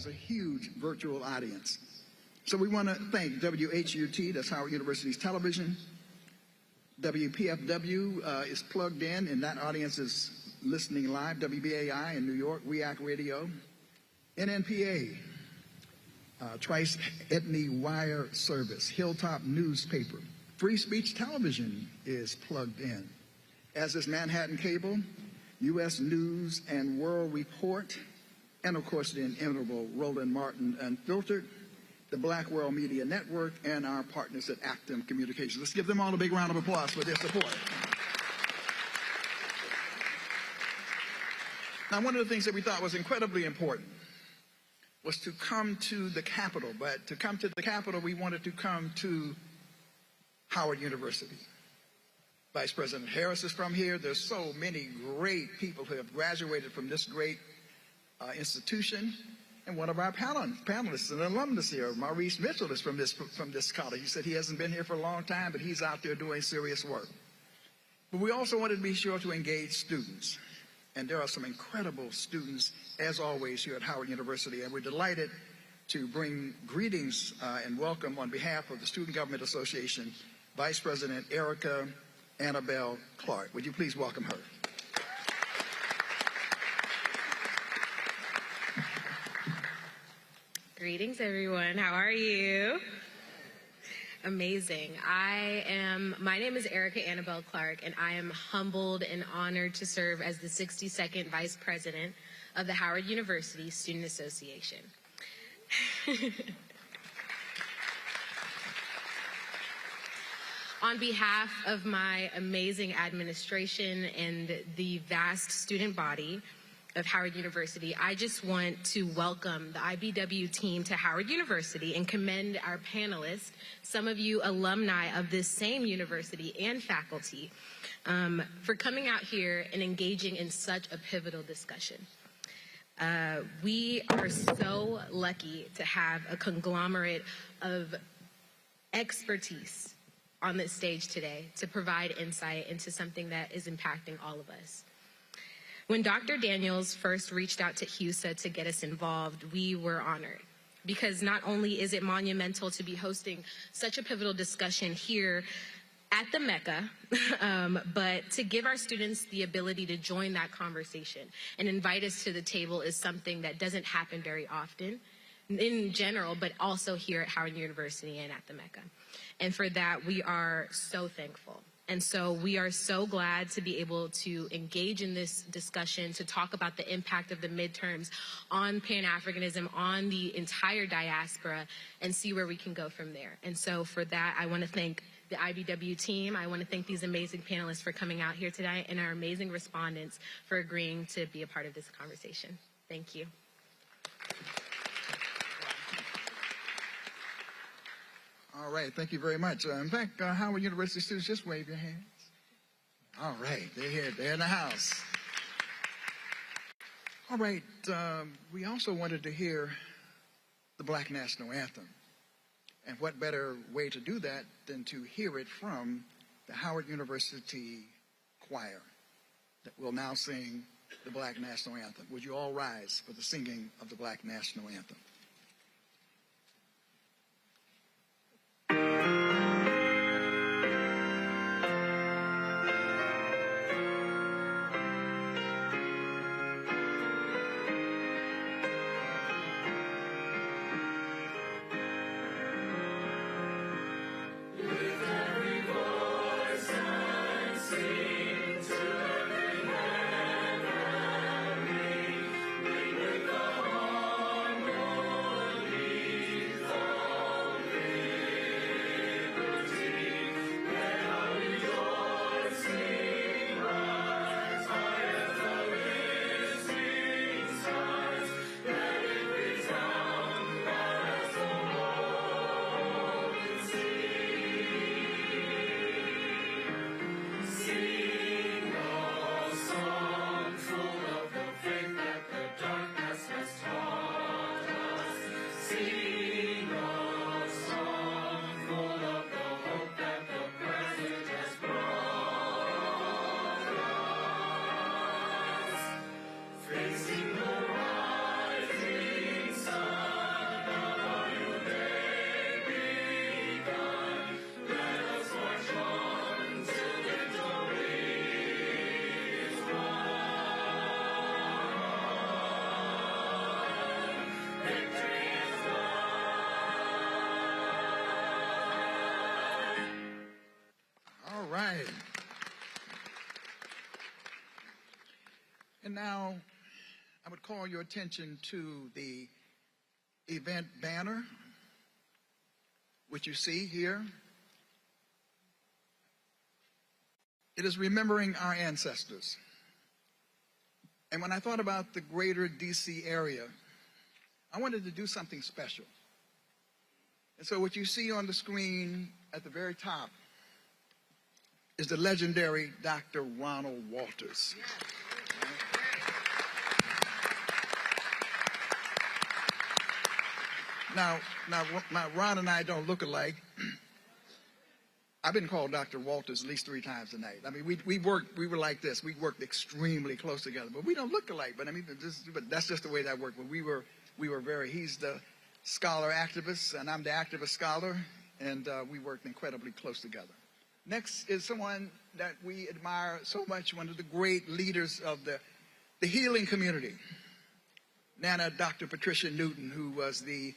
always a huge virtual audience. So we want to thank WHUT, that's Howard University's television. WPFW is plugged in, and that audience is listening live. WBAI in New York, REACT Radio. NNPA, Trice Ethne Wire Service, Hilltop Newspaper. Free Speech Television is plugged in, as is Manhattan Cable, U.S. News and World Report, and of course the inimitable Roland Martin Unfiltered, the Black World Media Network, and our partners at Actum Communications. Let's give them all a big round of applause for their support. Now, one of the things that we thought was incredibly important was to come to the Capitol, but to come to the Capitol, we wanted to come to Howard University. Vice President Harris is from here. There's so many great people who have graduated from this great institution. And one of our panelists, an alumnus here, Maurice Mitchell, is from this college. He said he hasn't been here for a long time, but he's out there doing serious work. But we also wanted to be sure to engage students. And there are some incredible students, as always, here at Howard University. And we're delighted to bring greetings and welcome on behalf of the Student Government Association, Vice President Erica Annabelle Clark. Would you please welcome her? Greetings, everyone. How are you? Amazing. My name is Erica Annabelle Clark, and I am humbled and honored to serve as the 62nd Vice President of the Howard University Student Association. On behalf of my amazing administration and the vast student body of Howard University, I just want to welcome the IBW team to Howard University and commend our panelists, some of you alumni of this same university and faculty, for coming out here and engaging in such a pivotal discussion. We are so lucky to have a conglomerate of expertise on this stage today to provide insight into something that is impacting all of us. When Dr. Daniels first reached out to HUSA to get us involved, we were honored, because not only is it monumental to be hosting such a pivotal discussion here at the Mecca, but to give our students the ability to join that conversation and invite us to the table is something that doesn't happen very often in general, but also here at Howard University and at the Mecca. And for that, we are so thankful. And so we are so glad to be able to engage in this discussion, to talk about the impact of the midterms on Pan-Africanism, on the entire diaspora, and see where we can go from there. And so for that, I want to thank the IBW team. I want to thank these amazing panelists for coming out here today, and our amazing respondents for agreeing to be a part of this conversation. Thank you. All right, thank you very much. In fact, Howard University students, just wave your hands. All right, they're here, they're in the house. All right, we also wanted to hear the Black National Anthem. And what better way to do that than to hear it from the Howard University Choir that will now sing the Black National Anthem. Would you all rise for the singing of the Black National Anthem? And now I would call your attention to the event banner, which you see here. It is remembering our ancestors. And when I thought about the greater DC area, I wanted to do something special. And so what you see on the screen at the very top is the legendary Dr. Ronald Walters. Now, Ron and I don't look alike. I've been called Dr. Walters at least 3 times tonight. I mean, we were like this. We worked extremely close together, but we don't look alike. But I mean, but that's just the way that worked. But we were very. He's the scholar activist, and I'm the activist scholar, and we worked incredibly close together. Next is someone that we admire so much, one of the great leaders of the healing community, Nana Dr. Patricia Newton, who was the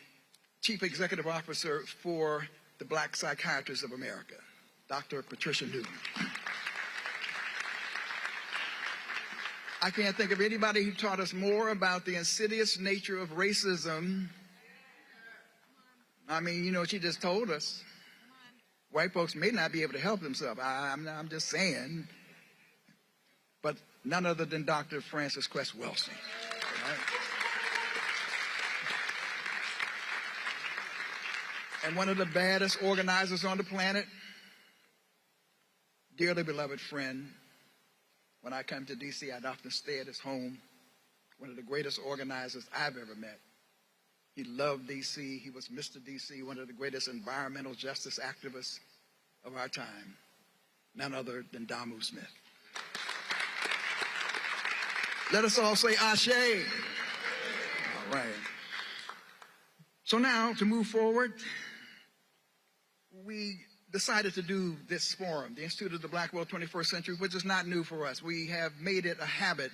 Chief Executive Officer for the Black Psychiatrists of America, Dr. Patricia Newton. I can't think of anybody who taught us more about the insidious nature of racism. I mean, you know, she just told us. White folks may not be able to help themselves. I'm just saying. But none other than Dr. Frances Cress Welsing. Right? And one of the baddest organizers on the planet, dearly beloved friend. When I come to D.C., I'd often stay at his home. One of the greatest organizers I've ever met. He loved D.C. He was Mr. D.C., one of the greatest environmental justice activists of our time. None other than Damu Smith. Let us all say Ashe. All right. So now, to move forward, we decided to do this forum, the Institute of the Black World 21st Century, which is not new for us. We have made it a habit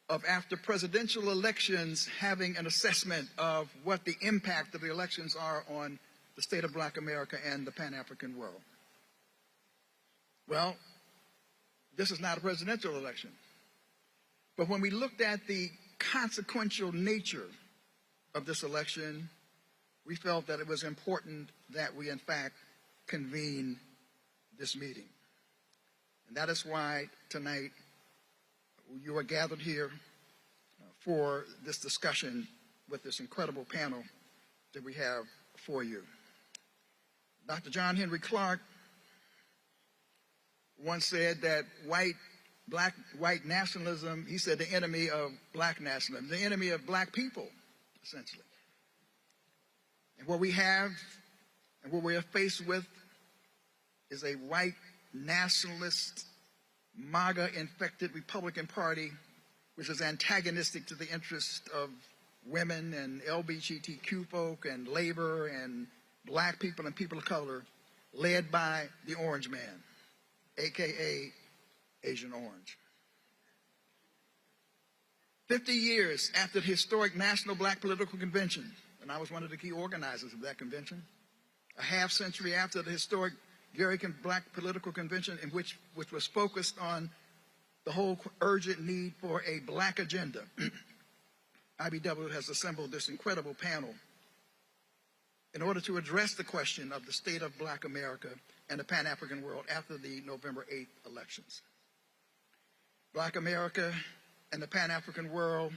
of, after presidential elections, having an assessment of what the impact of the elections are on the state of Black America and the Pan-African world. Well, this is not a presidential election. But when we looked at the consequential nature of this election, we felt that it was important that we, in fact, convene this meeting. And that is why tonight you are gathered here for this discussion with this incredible panel that we have for you. Dr. John Henry Clarke once said that white nationalism, he said, the enemy of black nationalism, the enemy of black people, essentially. And what we have and what we are faced with is a white nationalist, MAGA-infected Republican Party, which is antagonistic to the interests of women and LGBTQ folk and labor and black people and people of color, led by the Orange Man, a.k.a. Agent Orange. 50 years after the historic National Black Political Convention, and I was one of the key organizers of that convention, a half century after the historic Gary Black Political Convention, which was focused on the whole urgent need for a black agenda, IBW has assembled this incredible panel in order to address the question of the state of Black America and the Pan-African world after the November 8th elections. Black America and the Pan-African world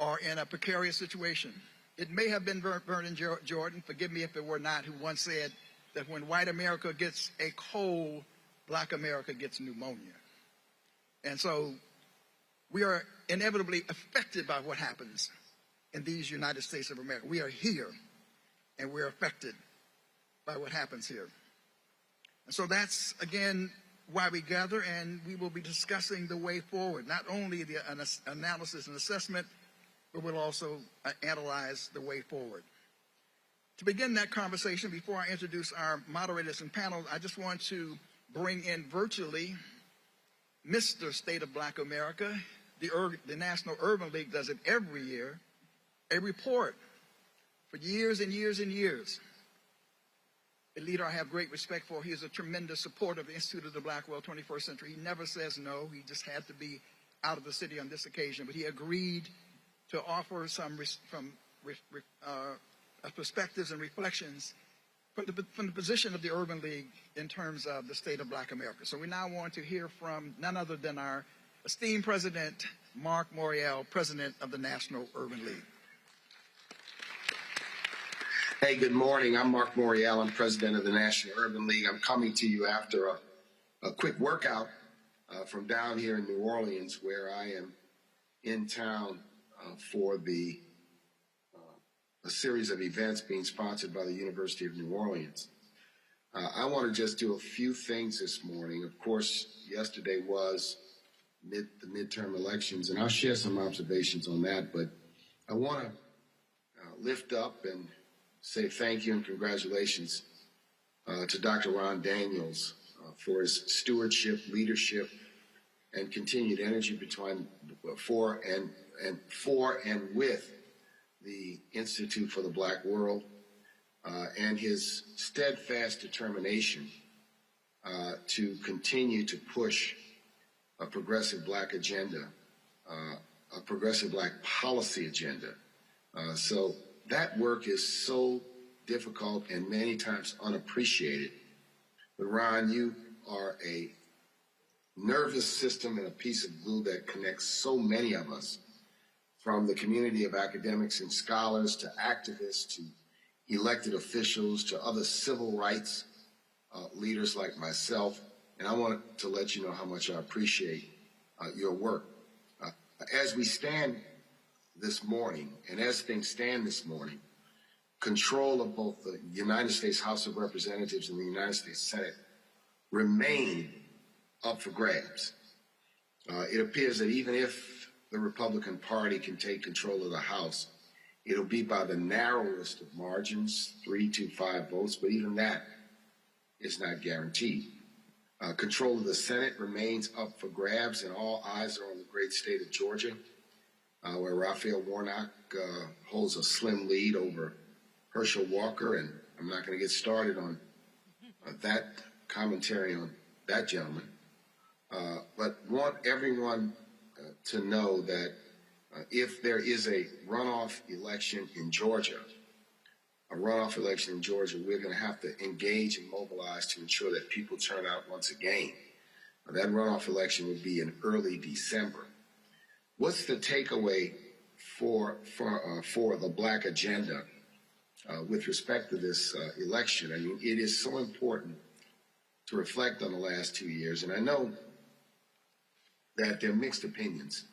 are in a precarious situation. It may have been Vernon Jordan, forgive me if it were not, who once said that when white America gets a cold, Black America gets pneumonia. And so we are inevitably affected by what happens in these United States of America. We are here, and we're affected by what happens here. And so that's, again, why we gather, and we will be discussing the way forward, not only the analysis and assessment, but we'll also analyze the way forward. To begin that conversation, before I introduce our moderators and panel, I just want to bring in virtually Mr. State of Black America. The National Urban League does it every year, a report for years and years and years. A leader I have great respect for. He is a tremendous supporter of the Institute of the Black World 21st Century. He never says no. He just had to be out of the city on this occasion, but he agreed to offer some perspectives and reflections from the position of the Urban League in terms of the state of Black America. So we now want to hear from none other than our esteemed President, Mark Morial, President of the National Urban League. Hey, good morning. I'm Mark Morial. I'm President of the National Urban League. I'm coming to you after a quick workout from down here in New Orleans, where I am in town for a series of events being sponsored by the University of New Orleans. I want to just do a few things this morning. Of course, yesterday was the midterm elections, and I'll share some observations on that, but I want to lift up and say thank you and congratulations to Dr. Ron Daniels for his stewardship, leadership, and continued energy for and with the Institute for the Black World, and his steadfast determination to continue to push a progressive Black agenda, a progressive Black policy agenda. So that work is so difficult and many times unappreciated. But Ron, you are a nervous system and a piece of glue that connects so many of us, from the community of academics and scholars to activists to elected officials to other civil rights leaders like myself. And I want to let you know how much I appreciate your work. As we stand this morning, and as things stand this morning, control of both the United States House of Representatives and the United States Senate remain up for grabs. It appears that even if the Republican Party can take control of the House, it'll be by the narrowest of margins, 3 to 5 votes, but even that is not guaranteed. Control of the Senate remains up for grabs, and all eyes are on the great state of Georgia, where Raphael Warnock holds a slim lead over Herschel Walker, and I'm not going to get started on that commentary on that gentleman, but want everyone to know that if there is a runoff election in Georgia, we're going to have to engage and mobilize to ensure that people turn out once again. That runoff election would be in early December. What's the takeaway for the Black agenda with respect to this election? I mean, it is so important to reflect on the last 2 years, and I know that there are mixed opinions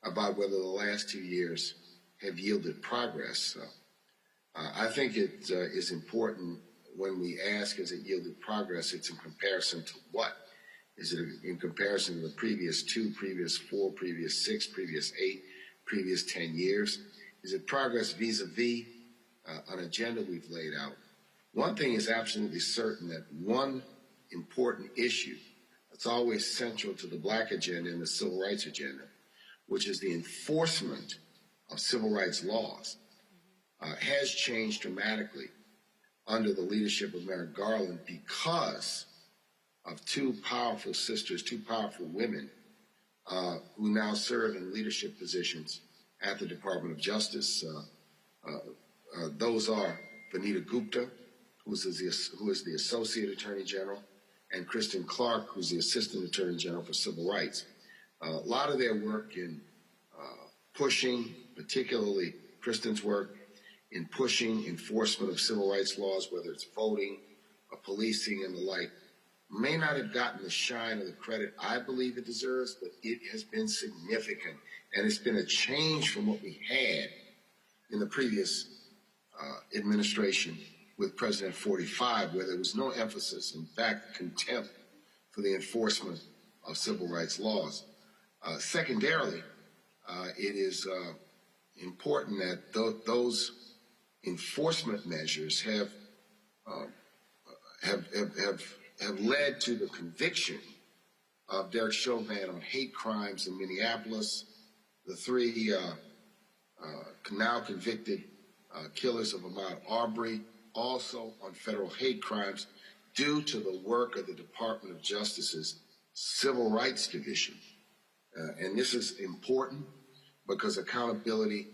about whether the last 2 years have yielded progress. I think it is important when we ask, has it yielded progress, it's in comparison to what? Is it in comparison to the previous 2, previous 4, previous 6, previous 8, previous 10 years? Is it progress vis-a-vis an agenda we've laid out? One thing is absolutely certain, that one important issue that's always central to the Black agenda and the civil rights agenda, which is the enforcement of civil rights laws, has changed dramatically under the leadership of Merrick Garland because of 2 powerful sisters, 2 powerful women who now serve in leadership positions at the Department of Justice. Those are Vanita Gupta, who is the Associate Attorney General, and Kristen Clark, who's the Assistant Attorney General for Civil Rights. A lot of their work in pushing, particularly Kristen's work in pushing enforcement of civil rights laws, whether it's voting, policing, and the like, may not have gotten the shine or the credit I believe it deserves, but it has been significant. And it's been a change from what we had in the previous administration with President 45, where there was no emphasis, in fact, contempt for the enforcement of civil rights laws. Secondarily, it is important that those enforcement measures have led to the conviction of Derek Chauvin on hate crimes in Minneapolis, the 3 now convicted killers of Ahmaud Arbery, also on federal hate crimes, due to the work of the Department of Justice's Civil Rights Division. And this is important because accountability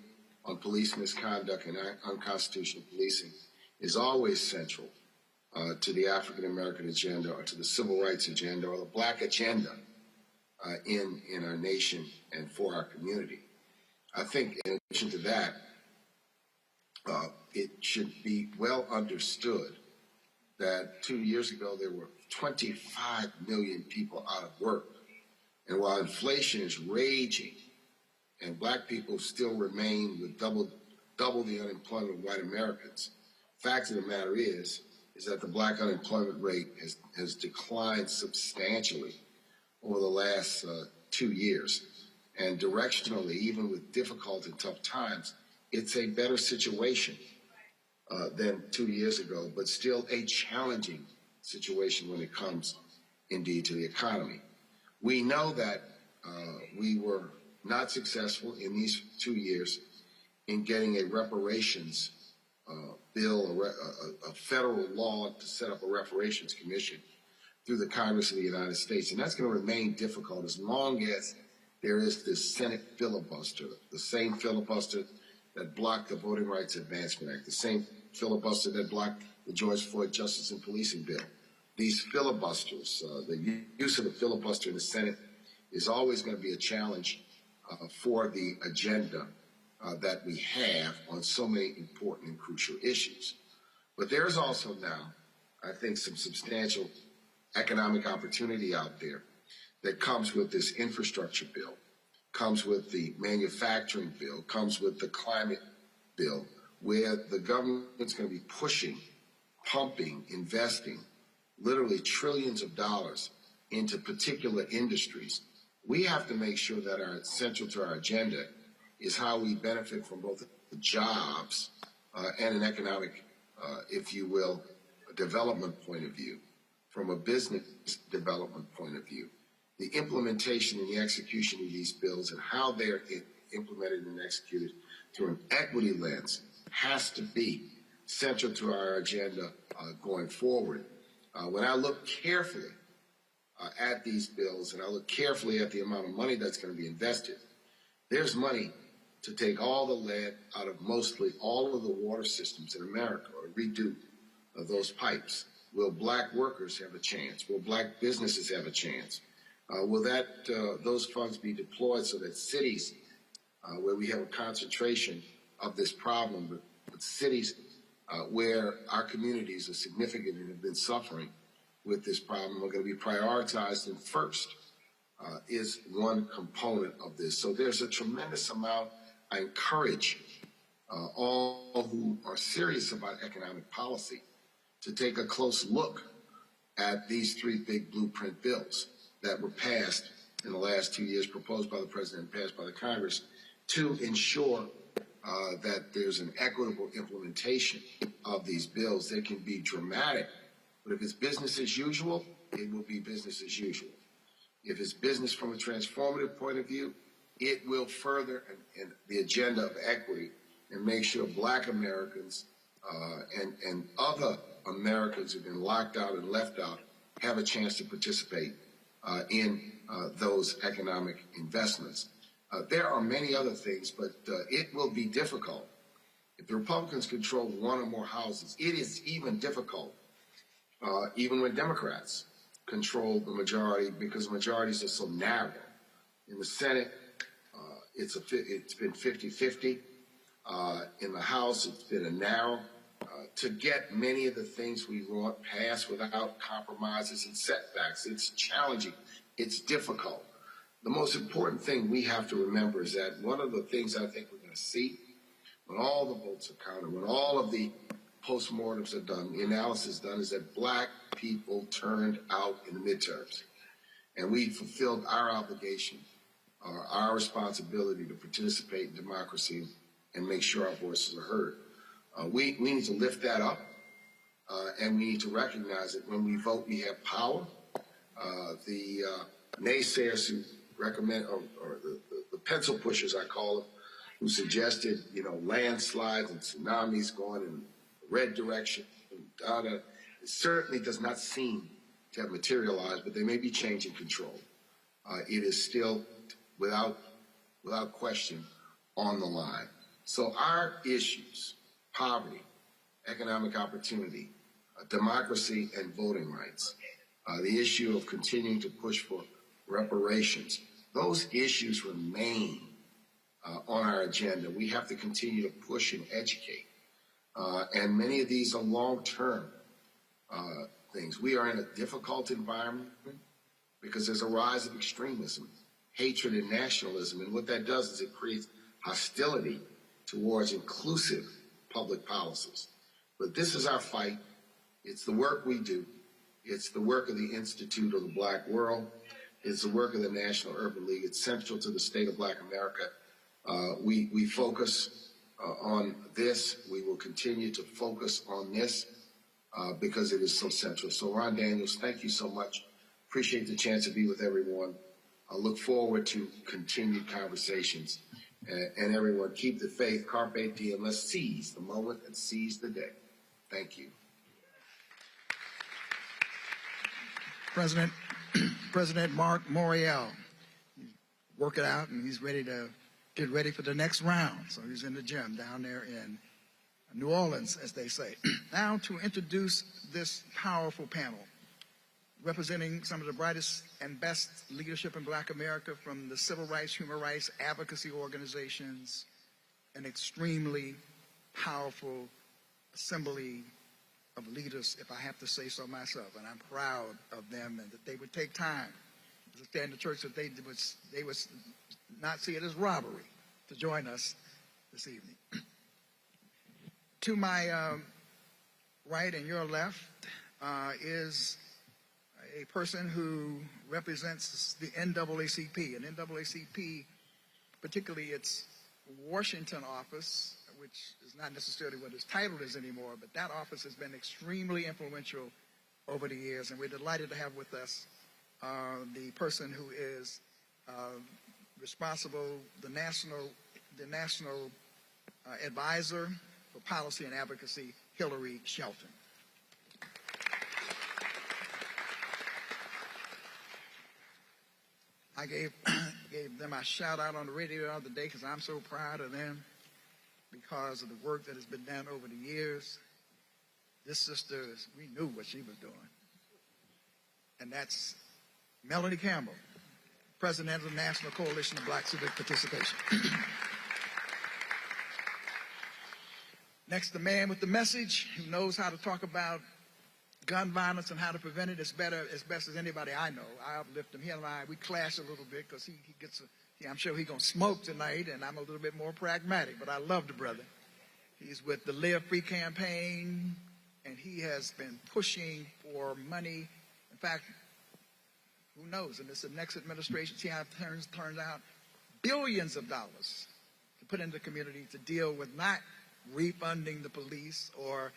on police misconduct and unconstitutional policing is always central to the African American agenda or to the civil rights agenda or the Black agenda in our nation and for our community. I think in addition to that, it should be well understood that 2 years ago there were 25 million people out of work. And while inflation is raging and Black people still remain with double the unemployment of white Americans, fact of the matter is that the Black unemployment rate has declined substantially over the last 2 years. And directionally, even with difficult and tough times, it's a better situation than 2 years ago, but still a challenging situation when it comes indeed to the economy. We know that we were not successful in these 2 years in getting a reparations bill, a federal law to set up a reparations commission through the Congress of the United States. And that's going to remain difficult as long as there is this Senate filibuster, the same filibuster that blocked the Voting Rights Advancement Act, the same filibuster that blocked the George Floyd Justice and Policing Bill. These filibusters, the use of the filibuster in the Senate is always going to be a challenge for the agenda that we have on so many important and crucial issues. But there's also now, I think, some substantial economic opportunity out there that comes with this infrastructure bill, comes with the manufacturing bill, comes with the climate bill, where the government's going to be pushing, pumping, investing literally trillions of dollars into particular industries. We have to make sure that our central to our agenda is how we benefit from both the jobs and an economic, if you will, a development point of view, from a business development point of view. The implementation and the execution of these bills and how they're implemented and executed through an equity lens has to be central to our agenda going forward. When I look carefully at these bills and I look carefully at the amount of money that's going to be invested, there's money to take all the lead out of mostly all of the water systems in America or redo those pipes. Will Black workers have a chance? Will Black businesses have a chance? Will those funds be deployed so that cities where we have a concentration of this problem, but cities where our communities are significant and have been suffering with this problem are going to be prioritized, and first is one component of this. So there's a tremendous amount. I encourage all who are serious about economic policy to take a close look at these three big blueprint bills that were passed in the last 2 years, proposed by the president and passed by the Congress, to ensure that there's an equitable implementation of these bills. They can be dramatic, but if it's business as usual, it will be business as usual. If it's business from a transformative point of view, it will further the agenda of equity and make sure Black Americans and other Americans who've been locked out and left out have a chance to participate in those economic investments. There are many other things, but it will be difficult. If the Republicans control one or more houses, it is even difficult, even when Democrats control the majority, because majorities are so narrow. In the Senate, it's been 50-50. In the House, it's been a narrow. To get many of the things we want passed without compromises and setbacks, it's challenging. It's difficult. The most important thing we have to remember is that one of the things I think we're going to see when all the votes are counted, when all of the postmortems are done, the analysis done, is that Black people turned out in the midterms. And we fulfilled our obligation, our responsibility to participate in democracy and make sure our voices are heard. We need to lift that up, and we need to recognize that when we vote, we have power. The naysayers who recommend, or the pencil pushers, I call them, who suggested, landslides and tsunamis going in the red direction, it certainly does not seem to have materialized, but they may be changing control. It is still without question on the line. So our issues, poverty, economic opportunity, democracy and voting rights, the issue of continuing to push for reparations, those issues remain on our agenda. We have to continue to push and educate. And many of these are long-term things. We are in a difficult environment because there's a rise of extremism, hatred, and nationalism. And what that does is it creates hostility towards inclusive public policies. But this is our fight. It's the work we do. It's the work of the Institute of the Black World. It's the work of the National Urban League. It's central to the state of Black America. We focus on this. We will continue to focus on this because it is so central. So Ron Daniels, thank you so much. Appreciate the chance to be with everyone. I look forward to continued conversations. And everyone, keep the faith, carpe diem. Let's seize the moment and seize the day. Thank you. President Mark Morial, he's working out and he's ready to get ready for the next round. So he's in the gym down there in New Orleans, as they say. Now to introduce this powerful panel, representing some of the brightest and best leadership in Black America from the civil rights, human rights, advocacy organizations, an extremely powerful assembly of leaders, if I have to say so myself, and I'm proud of them and that they would take time to stand in the church, that they would not see it as robbery to join us this evening. To my right and your left is a person who represents the NAACP, and NAACP, particularly its Washington office, which is not necessarily what its title is anymore, but that office has been extremely influential over the years, and we're delighted to have with us the person who is responsible, the national advisor for policy and advocacy, Hillary Shelton. I gave them a shout out on the radio the other day because I'm so proud of them because of the work that has been done over the years. This sister, we knew what she was doing. And that's Melanie Campbell, President of the National Coalition of Black Civic Participation. Next, the man with the message who knows how to talk about gun violence and how to prevent it as best as anybody I know. I uplift him. He and I, we clash a little bit because he gets I'm sure he's going to smoke tonight, and I'm a little bit more pragmatic, but I love the brother. He's with the Live Free campaign, and he has been pushing for money. In fact, who knows, in this next administration, see how it turns out, billions of dollars to put into the community to deal with not refunding the police or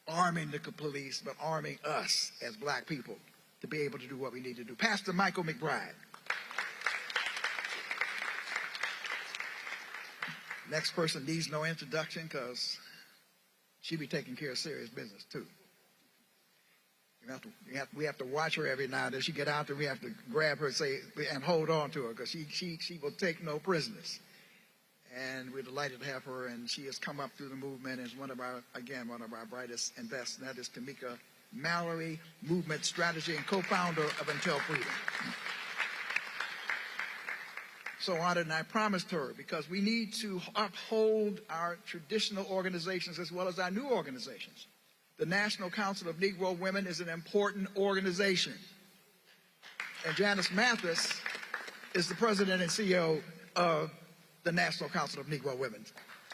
arming the police, but arming us as black people to be able to do what we need to do. Pastor Michael McBride. Next person needs no introduction because she be taking care of serious business too. We have to watch her every now and then. She get out there, we have to grab her and hold on to her because she will take no prisoners. And we're delighted to have her, and she has come up through the movement as one of our brightest and best, and that is Tamika Mallory, movement strategy and co-founder of Until Freedom. So honored, and I promised her, because we need to uphold our traditional organizations as well as our new organizations. The National Council of Negro Women is an important organization. And Janice Mathis is the president and CEO of the National Council of Negro Women.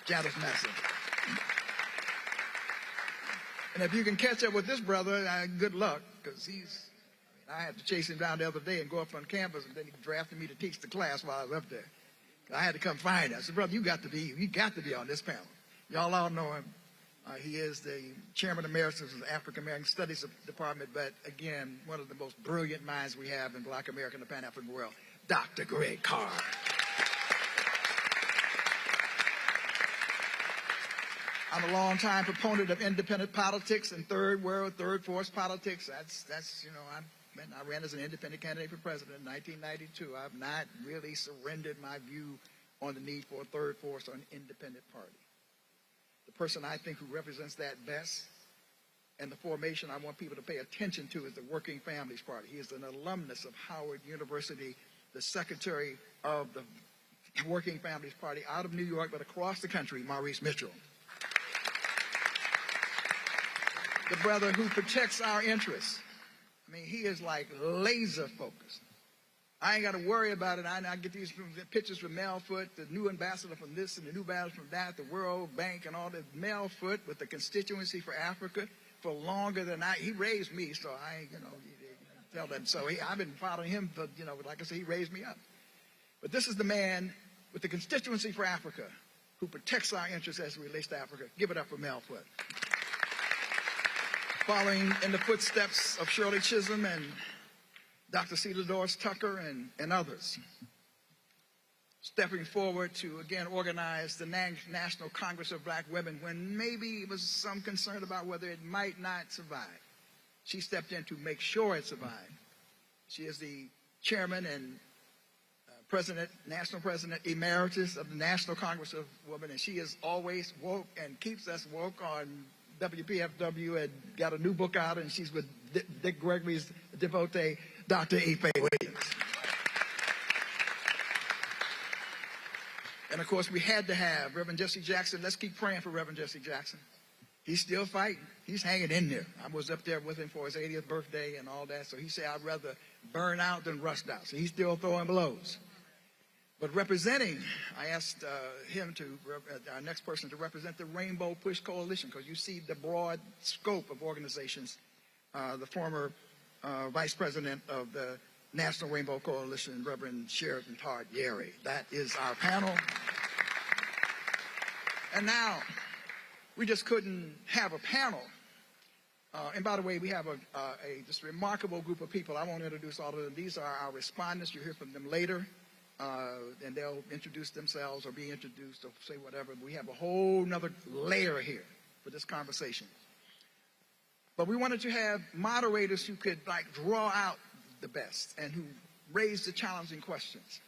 Janice Mathis. And if you can catch up with this brother, good luck, because I had to chase him down the other day and go up on campus, and then he drafted me to teach the class while I was up there. I had to come find him. I said, brother, you got to be on this panel. Y'all all know him. He is the chairman emeritus of the African American Studies Department, but again, one of the most brilliant minds we have in Black America and the Pan-African world, Dr. Greg Carr. I'm a longtime proponent of independent politics and third world, third force politics. That's and I ran as an independent candidate for president in 1992. I've not really surrendered my view on the need for a third force or an independent party. The person I think who represents that best and the formation I want people to pay attention to is the Working Families Party. He is an alumnus of Howard University, the secretary of the Working Families Party out of New York, but across the country, Maurice Mitchell. The brother who protects our interests. I mean, he is like laser focused. I ain't got to worry about it. I get these pictures from Malveaux, the new ambassador from this and the new ambassador from that, the World Bank and all that. Malveaux with the Constituency for Africa for longer than he raised me, so I, tell them. So I've been following him, but, like I said, he raised me up. But this is the man with the Constituency for Africa who protects our interests as it relates to Africa. Give it up for Malveaux. Following in the footsteps of Shirley Chisholm and Dr. Celia Doris Tucker and others, stepping forward to, again, organize the National Congress of Black Women when maybe it was some concern about whether it might not survive. She stepped in to make sure it survived. She is the chairman and national president emeritus of the National Congress of Women, and she is always woke and keeps us woke on WPFW, and got a new book out, and she's with Dick Gregory's devotee, Dr. Ife Williams. And of course, we had to have Reverend Jesse Jackson. Let's keep praying for Reverend Jesse Jackson. He's still fighting. He's hanging in there. I was up there with him for his 80th birthday and all that. So he said, I'd rather burn out than rust out. So he's still throwing blows. But representing, I asked our next person to represent the Rainbow Push Coalition, because you see the broad scope of organizations. The former vice president of the National Rainbow Coalition, Reverend Sheridan Todd Yerry. That is our panel. And now, we just couldn't have a panel. And by the way, we have a just remarkable group of people. I won't introduce all of them. These are our respondents. You'll hear from them later. And they'll introduce themselves or be introduced or say whatever. We have a whole nother layer here for this conversation. But we wanted to have moderators who could draw out the best and who raise the challenging questions.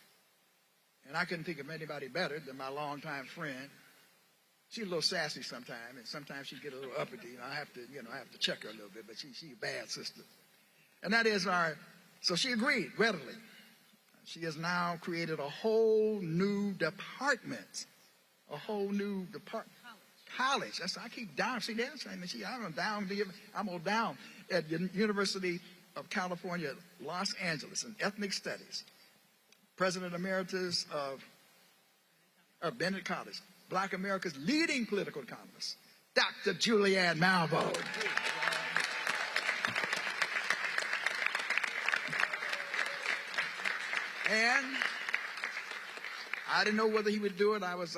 And I couldn't think of anybody better than my longtime friend. She's a little sassy sometimes, and sometimes she get a little uppity. I have to check her a little bit, but she's a bad sister. And that is so she agreed readily. She has now created a whole new department. A whole new department. College. I keep down. See that? I'm down at the University of California, Los Angeles in ethnic studies. President Emeritus of Bennett College. Black America's leading political economist, Dr. Julianne Malveaux. And I didn't know whether he would do it. I was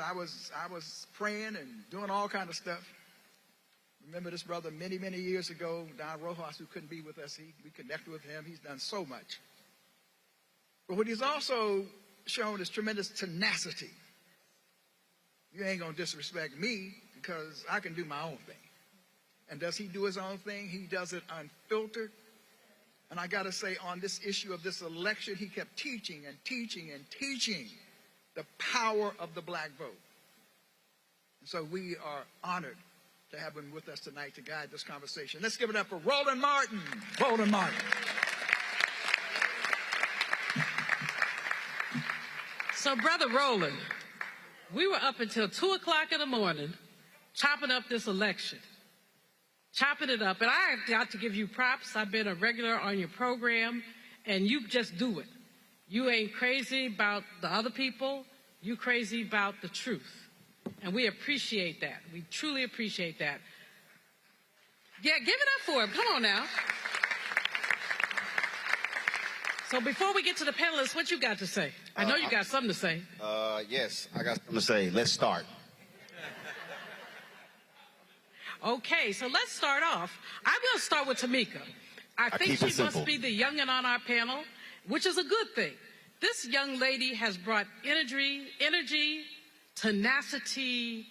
praying and doing all kind of stuff. Remember this brother many, many years ago, Don Rojas, who couldn't be with us. We connected with him. He's done so much. But what he's also shown is tremendous tenacity. You ain't going to disrespect me because I can do my own thing. And does he do his own thing? He does it unfiltered. And I got to say, on this issue of this election, he kept teaching and teaching and teaching the power of the black vote. And so we are honored to have him with us tonight to guide this conversation. Let's give it up for Roland Martin. Roland Martin. So, Brother Roland, we were up until 2 o'clock in the morning chopping up this election. Chopping it up. And I have got to give you props. I've been a regular on your program, and you just do it. You ain't crazy about the other people. You crazy about the truth. And we appreciate that. We truly appreciate that. Yeah, give it up for him. Come on now. So before we get to the panelists, what you got to say? I know you got something to say. Yes, I got something to say. Let's start. Okay, so let's start off. I'm going to start with Tamika. I think she must be the youngin' on our panel, which is a good thing. This young lady has brought energy, tenacity,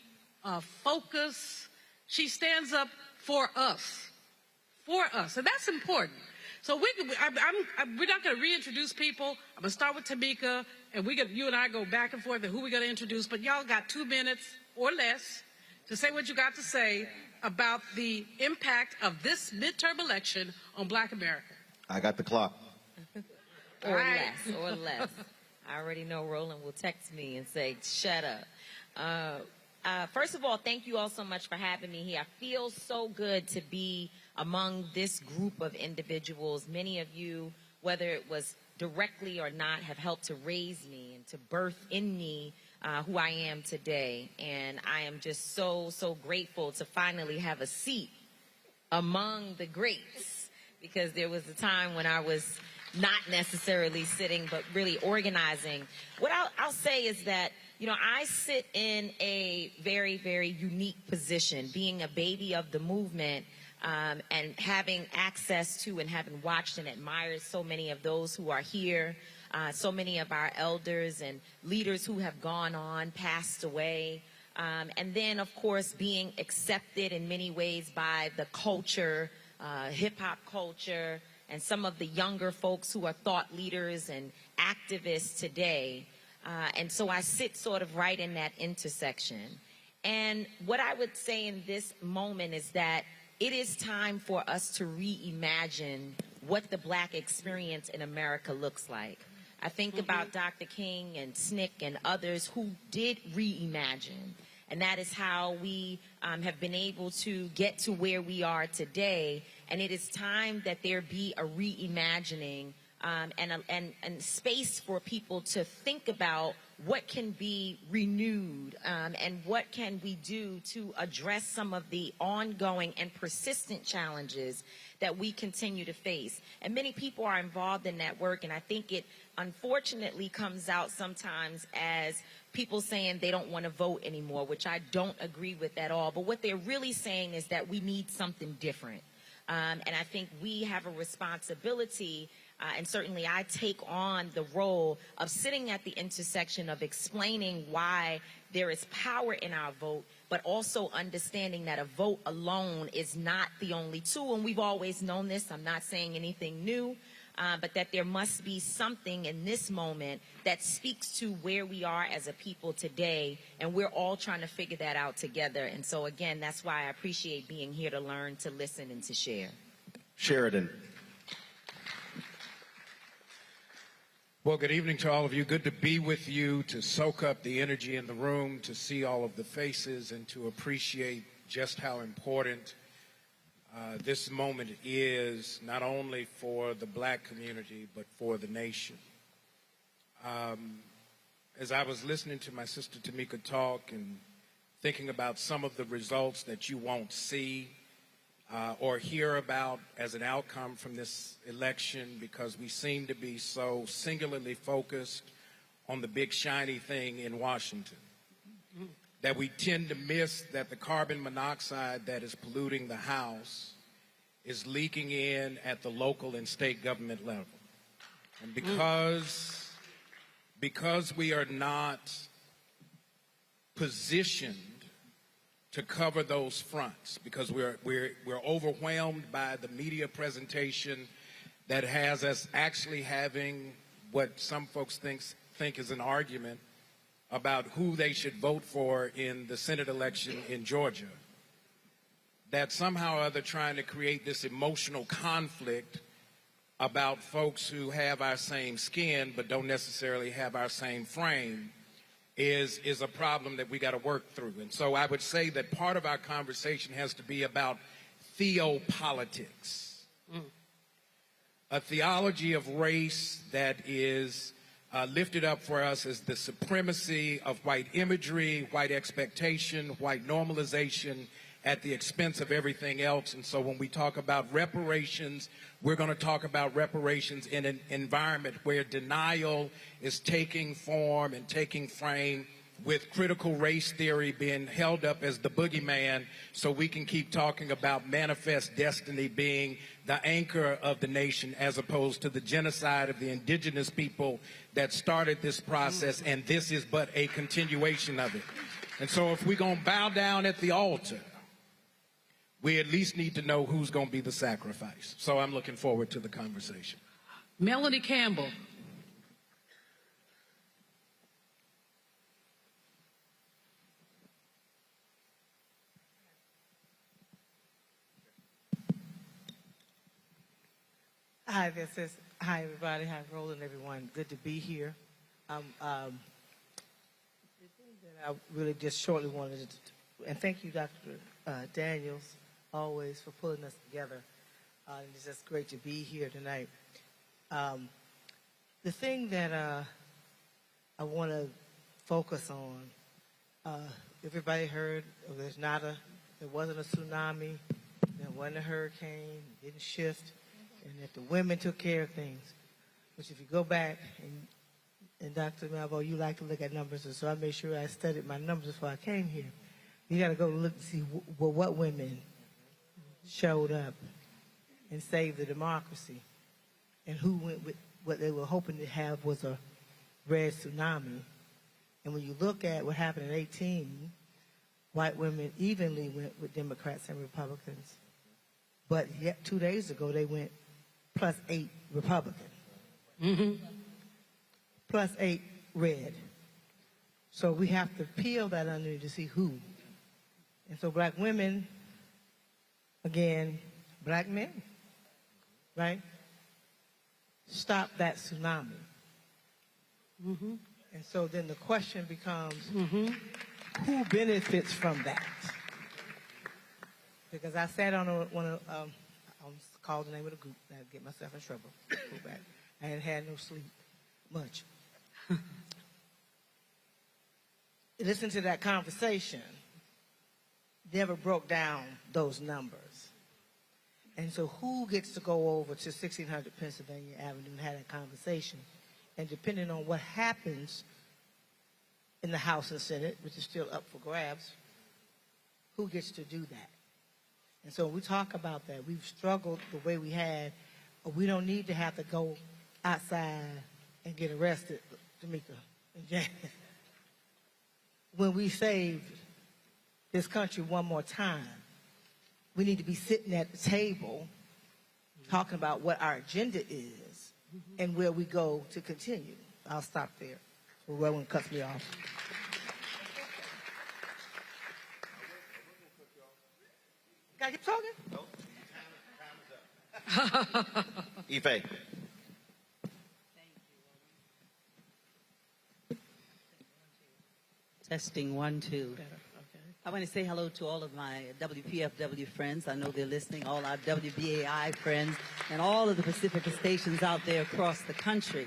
focus. She stands up for us, and that's important. So we're not going to reintroduce people. I'm going to start with Tamika, and you and I go back and forth on who we're going to introduce. But y'all got 2 minutes or less to say what you got to say about the impact of this midterm election on Black America. I got the clock. Or less. I already know Roland will text me and say, shut up. First of all, thank you all so much for having me here. I feel so good to be among this group of individuals. Many of you, whether it was directly or not, have helped to raise me and to birth in me who I am today. And I am just so grateful to finally have a seat among the greats, because there was a time when I was not necessarily sitting, but really organizing. What I'll say is that, you know, I sit in a very, very unique position, being a baby of the movement, and having access to and having watched and admired so many of those who are here, so many of our elders and leaders who have gone on, passed away, and then, of course, being accepted in many ways by the culture, hip-hop culture, and some of the younger folks who are thought leaders and activists today. And so I sit sort of right in that intersection. And what I would say in this moment is that it is time for us to reimagine what the Black experience in America looks like. I think about Dr. King and SNCC and others who did reimagine. And that is how we have been able to get to where we are today. And it is time that there be a reimagining and space for people to think about what can be renewed and what can we do to address some of the ongoing and persistent challenges that we continue to face. And many people are involved in that work, and I think it unfortunately comes out sometimes as people saying they don't want to vote anymore, which I don't agree with at all. But what they're really saying is that we need something different. And I think we have a responsibility, and certainly I take on the role of sitting at the intersection of explaining why there is power in our vote, but also understanding that a vote alone is not the only tool. And we've always known this. I'm not saying anything new. But that there must be something in this moment that speaks to where we are as a people today, and we're all trying to figure that out together. And so, again, that's why I appreciate being here to learn, to listen, and to share. Sheridan. Well, good evening to all of you. Good to be with you, to soak up the energy in the room, to see all of the faces, and to appreciate just how important this moment is, not only for the Black community, but for the nation. As I was listening to my sister Tamika talk and thinking about some of the results that you won't see or hear about as an outcome from this election, because we seem to be so singularly focused on the big shiny thing in Washington, that we tend to miss that the carbon monoxide that is polluting the House is leaking in at the local and state government level. And because we are not positioned to cover those fronts, because we're overwhelmed by the media presentation that has us actually having what some folks think is an argument about who they should vote for in the Senate election in Georgia, that somehow or other trying to create this emotional conflict about folks who have our same skin but don't necessarily have our same frame is a problem that we got to work through. And so I would say that part of our conversation has to be about theopolitics, a theology of race that is lifted up for us as the supremacy of white imagery, white expectation, white normalization at the expense of everything else. And so when we talk about reparations, we're going to talk about reparations in an environment where denial is taking form and taking frame, with critical race theory being held up as the boogeyman, so we can keep talking about manifest destiny being the anchor of the nation, as opposed to the genocide of the indigenous people that started this process, and this is but a continuation of it. And so if we're going to bow down at the altar, we at least need to know who's going to be the sacrifice. So I'm looking forward to the conversation. Melanie Campbell. Hi, hi everybody. Hi, Roland, everyone. Good to be here. The thing that I really just shortly wanted to, and thank you, Dr. Daniels, always for pulling us together. It's just great to be here tonight. The thing that I want to focus on, everybody heard there wasn't a tsunami, there wasn't a hurricane, it didn't shift, and that the women took care of things. Which if you go back, and Dr. Malveaux, you like to look at numbers, and so I made sure I studied my numbers before I came here. You got to go look and see what women showed up and saved the democracy, and who went with what they were hoping to have was a red tsunami. And when you look at what happened in 18, white women evenly went with Democrats and Republicans. But yet 2 days ago, they went +8 Republican. +8 red. So we have to peel that under to see who. And so black women, again, black men, right? Stop that tsunami. And so then the question becomes, who benefits from that? Because I sat on I called the name of the group, and I'd get myself in trouble. Go back. I hadn't had no sleep much. Listen to that conversation. Never broke down those numbers. And so who gets to go over to 1600 Pennsylvania Avenue and have that conversation? And depending on what happens in the House and Senate, which is still up for grabs, who gets to do that? And so when we talk about that, we've struggled the way we had. We don't need to have to go outside and get arrested, Tamika and Jan. When we saved this country one more time, we need to be sitting at the table talking about what our agenda is and where we go to continue. I'll stop there. So Roland cuts me off. Gotta keep talking? No. Time is up. Ife. Testing 1, 2. Okay. I want to say hello to all of my WPFW friends. I know they're listening, all our WBAI friends, and all of the Pacifica stations out there across the country.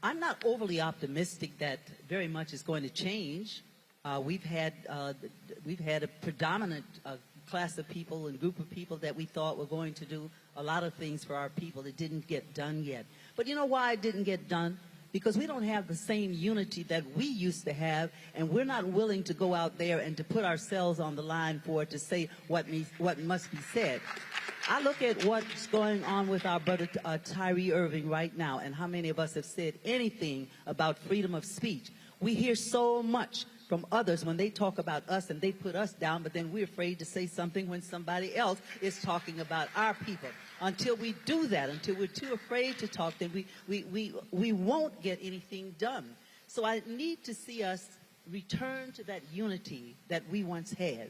I'm not overly optimistic that very much is going to change. We've had a predominant class of people and group of people that we thought were going to do a lot of things for our people that didn't get done yet. But you know why it didn't get done? Because we don't have the same unity that we used to have, and we're not willing to go out there and to put ourselves on the line for it to say what must be said. I look at what's going on with our brother Tyree Irving right now, and how many of us have said anything about freedom of speech. We hear so much from others when they talk about us and they put us down, but then we're afraid to say something when somebody else is talking about our people. Until we do that, until we're too afraid to talk, then we won't get anything done. So I need to see us return to that unity that we once had.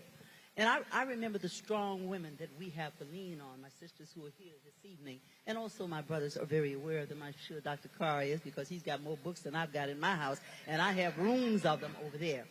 And I remember the strong women that we have to lean on, my sisters who are here this evening, and also my brothers are very aware of them. I'm sure Dr. Carr is, because he's got more books than I've got in my house, and I have rooms of them over there.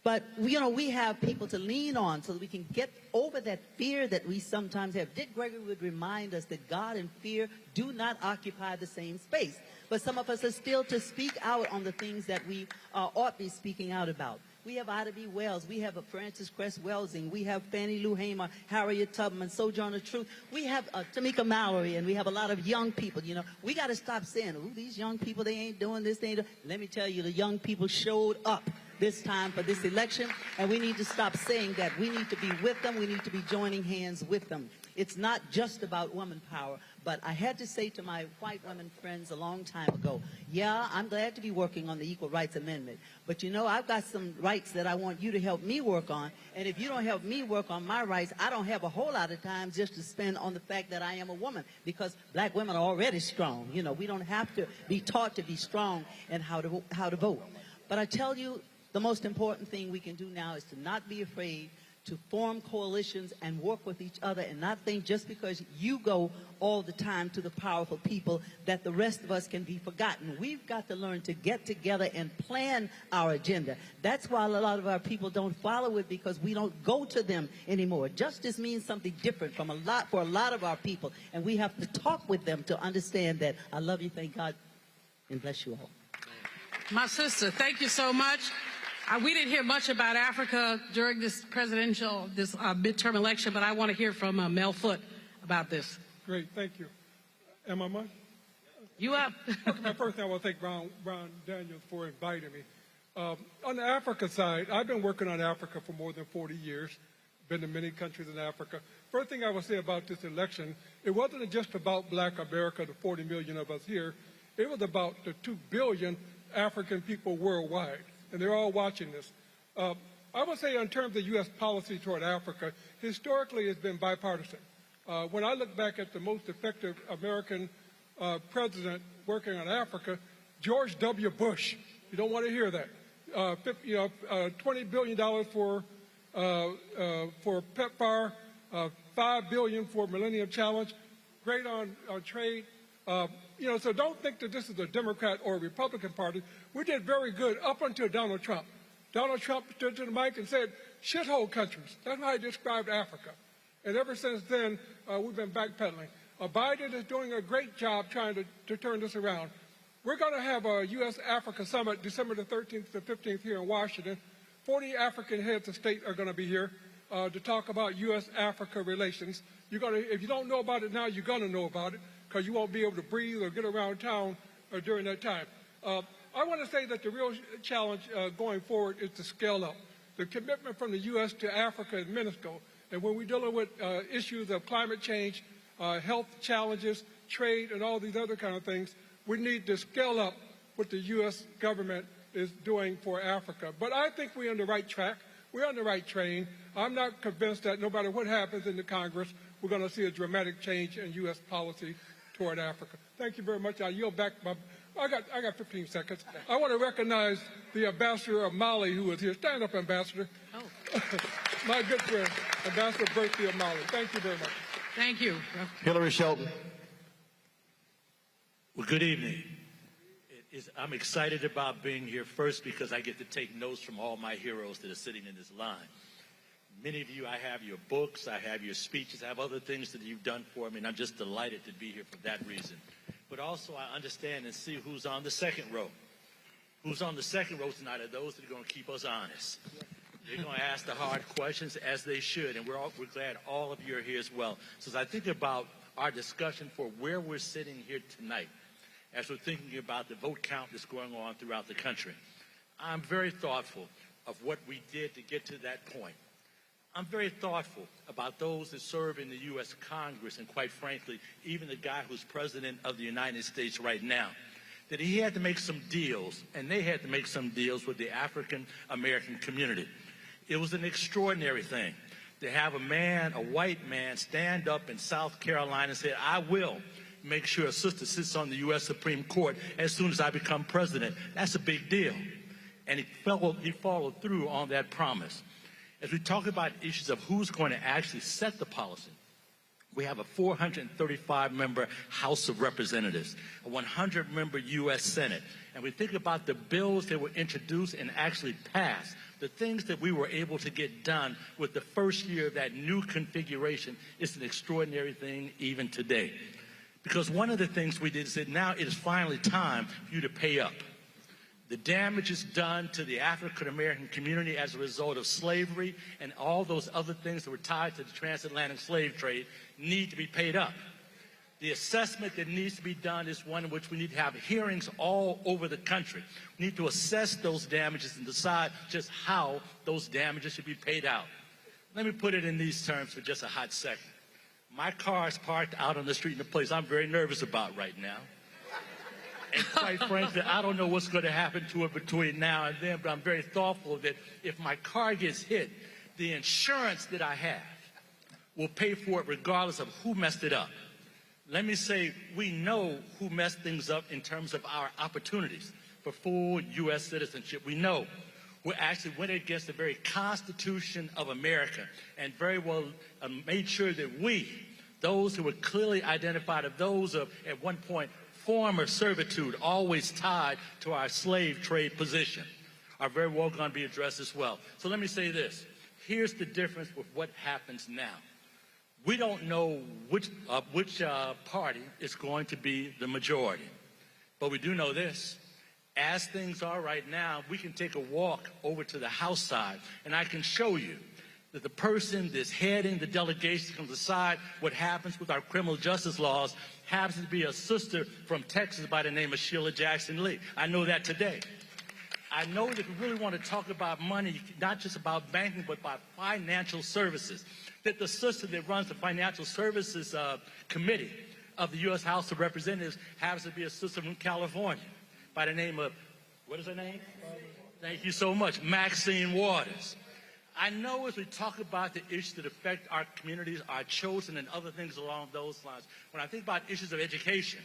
But, you know, we have people to lean on so that we can get over that fear that we sometimes have. Dick Gregory would remind us that God and fear do not occupy the same space. But some of us are still to speak out on the things that we ought to be speaking out about. We have Ida B. Wells. We have Frances Cress Welsing. We have Fannie Lou Hamer, Harriet Tubman, Sojourner Truth. We have Tamika Mallory, and we have a lot of young people. You know, we got to stop saying, "Ooh, these young people, they ain't doing this, they ain't doing." Let me tell you, the young people showed up this time for this election, and we need to stop saying that. We need to be with them. We need to be joining hands with them. It's not just about woman power. But I had to say to my white women friends a long time ago, yeah, I'm glad to be working on the Equal Rights Amendment. But you know, I've got some rights that I want you to help me work on. And if you don't help me work on my rights, I don't have a whole lot of time just to spend on the fact that I am a woman, because black women are already strong. You know, we don't have to be taught to be strong and how to vote. But I tell you, the most important thing we can do now is to not be afraid to form coalitions and work with each other, and not think just because you go all the time to the powerful people that the rest of us can be forgotten. We've got to learn to get together and plan our agenda. That's why a lot of our people don't follow it, because we don't go to them anymore. Justice means something different for a lot of our people, and we have to talk with them to understand that. I love you, thank God, and bless you all. My sister, thank you so much. We didn't hear much about Africa during this midterm election, but I want to hear from Malveaux about this. Great, thank you. Am I on? You up? Okay, first thing I want to thank Brown Daniels for inviting me. On the Africa side, I've been working on Africa for more than 40 years, been to many countries in Africa. First thing I will say about this election, it wasn't just about black America, the 40 million of us here. It was about the 2 billion African people worldwide. And they're all watching this. I would say in terms of U.S. policy toward Africa, historically it's been bipartisan. When I look back at the most effective American president working on Africa, George W. Bush. You don't want to hear that. $20 billion for PEPFAR, $5 billion for Millennium Challenge, great on trade. So don't think that this is a Democrat or a Republican party. We did very good up until Donald Trump. Donald Trump stood to the mic and said, shithole countries. That's how he described Africa. And ever since then, we've been backpedaling. Biden is doing a great job trying to turn this around. We're going to have a U.S.-Africa summit December the 13th to 15th here in Washington. 40 African heads of state are going to be here to talk about U.S.-Africa relations. If you don't know about it now, you're going to know about it, because you won't be able to breathe or get around town during that time. I want to say that the real challenge going forward is to scale up. The commitment from the U.S. to Africa is minuscule. And when we're dealing with issues of climate change, health challenges, trade, and all these other kind of things, we need to scale up what the U.S. government is doing for Africa. But I think we're on the right track. We're on the right train. I'm not convinced that no matter what happens in the Congress, we're going to see a dramatic change in U.S. policy toward Africa. Thank you very much. I yield back. I got 15 seconds. I want to recognize the ambassador of Mali who is here. Stand up, ambassador. Oh. My good friend, Ambassador Berkeley of Mali. Thank you very much. Thank you. Hillary Shelton. Well, good evening. I'm excited about being here, first because I get to take notes from all my heroes that are sitting in this line. Many of you, I have your books, I have your speeches, I have other things that you've done for me, and I'm just delighted to be here for that reason. But also I understand and see who's on the second row. Who's on the second row tonight are those that are going to keep us honest. They're going to ask the hard questions, as they should, and we're glad all of you are here as well. So as I think about our discussion for where we're sitting here tonight, as we're thinking about the vote count that's going on throughout the country, I'm very thoughtful of what we did to get to that point. I'm very thoughtful about those that serve in the U.S. Congress, and quite frankly, even the guy who's president of the United States right now, that he had to make some deals, and they had to make some deals with the African American community. It was an extraordinary thing to have a white man, stand up in South Carolina and say, I will make sure a sister sits on the U.S. Supreme Court as soon as I become president. That's a big deal. And he followed through on that promise. As we talk about issues of who's going to actually set the policy, we have a 435-member House of Representatives, a 100-member U.S. Senate, and we think about the bills that were introduced and actually passed, the things that we were able to get done with the first year of that new configuration is an extraordinary thing even today. Because one of the things we did is that now it is finally time for you to pay up. The damages done to the African American community as a result of slavery and all those other things that were tied to the transatlantic slave trade need to be paid up. The assessment that needs to be done is one in which we need to have hearings all over the country. We need to assess those damages and decide just how those damages should be paid out. Let me put it in these terms for just a hot second. My car is parked out on the street in a place I'm very nervous about right now. And quite frankly, I don't know what's going to happen to it between now and then, but I'm very thoughtful that if my car gets hit, the insurance that I have will pay for it regardless of who messed it up. Let me say, we know who messed things up in terms of our opportunities for full U.S. citizenship. We know. We actually went against the very Constitution of America and very well made sure that we, those who were clearly identified of those of, at one point, former servitude, always tied to our slave trade position, are very well going to be addressed as well. So let me say this. Here's the difference with what happens now. We don't know which party is going to be the majority. But we do know this. As things are right now, we can take a walk over to the House side, and I can show you that the person that's heading the delegation can decide what happens with our criminal justice laws happens to be a sister from Texas by the name of Sheila Jackson Lee. I know that today. I know that we really want to talk about money, not just about banking, but about financial services, that the sister that runs the Financial Services Committee of the U.S. House of Representatives happens to be a sister from California by the name of, what is her name? Thank you so much, Maxine Waters. I know as we talk about the issues that affect our communities, our children, and other things along those lines, when I think about issues of education,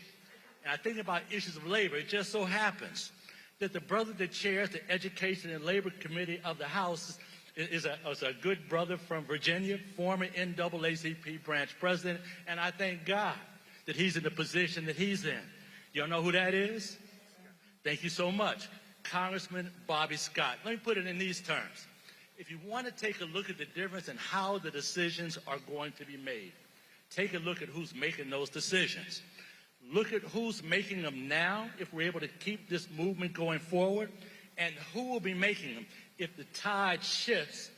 and I think about issues of labor, it just so happens that the brother that chairs the Education and Labor Committee of the House is a good brother from Virginia, former NAACP branch president, and I thank God that he's in the position that he's in. Y'all know who that is? Thank you so much. Congressman Bobby Scott. Let me put it in these terms. If you want to take a look at the difference in how the decisions are going to be made, take a look at who's making those decisions. Look at who's making them now, if we're able to keep this movement going forward, and who will be making them if the tide shifts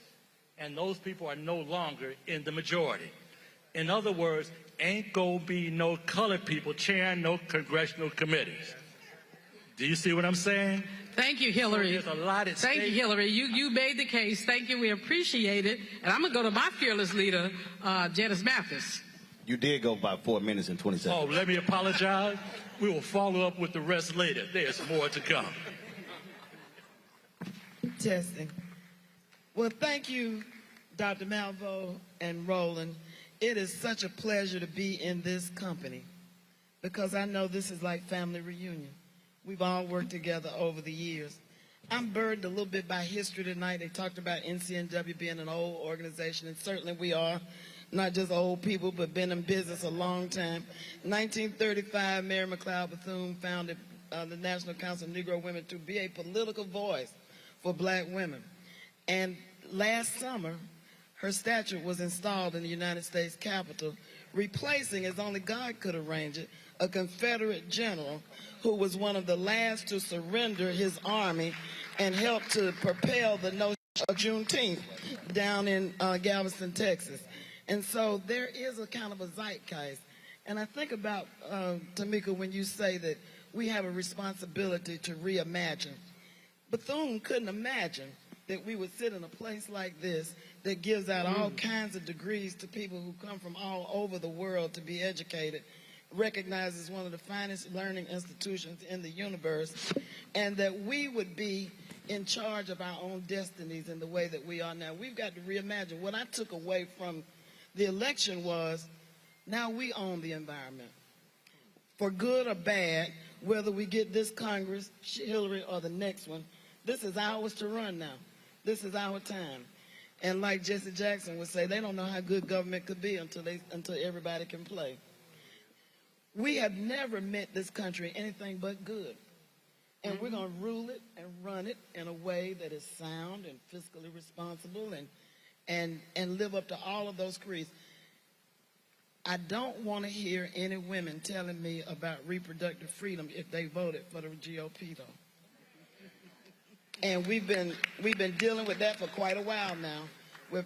and those people are no longer in the majority. In other words, ain't gonna be no colored people chairing no congressional committees. Do you see what I'm saying? Thank you, Hillary. So there's a lot at stake. Thank you, Hillary. You made the case. Thank you. We appreciate it. And I'm going to go to my fearless leader, Janice Mathis. You did go by 4 minutes and 20 seconds. Oh, let me apologize. We will follow up with the rest later. There's more to come. Testing. Well, thank you, Dr. Malveaux and Roland. It is such a pleasure to be in this company because I know this is like family reunion. We've all worked together over the years. I'm burdened a little bit by history tonight. They talked about NCNW being an old organization, and certainly we are. Not just old people, but been in business a long time. 1935, Mary McLeod Bethune founded the National Council of Negro Women to be a political voice for black women. And last summer, her statue was installed in the United States Capitol, replacing, as only God could arrange it, a Confederate general who was one of the last to surrender his army and help to propel the notion of Juneteenth down in Galveston, Texas. And so there is a kind of a zeitgeist. And I think about, Tamika, when you say that we have a responsibility to reimagine. Bethune couldn't imagine that we would sit in a place like this that gives out all kinds of degrees to people who come from all over the world to be educated, recognized as one of the finest learning institutions in the universe, and that we would be in charge of our own destinies in the way that we are now. We've got to reimagine. What I took away from the election was now we own the environment. For good or bad, whether we get this Congress, Hillary, or the next one, this is ours to run now. This is our time. And like Jesse Jackson would say, they don't know how good government could be until everybody can play. We have never meant this country anything but good. And we're going to rule it and run it in a way that is sound and fiscally responsible and live up to all of those creeds. I don't want to hear any women telling me about reproductive freedom if they voted for the GOP, though. And we've been dealing with that for quite a while now, where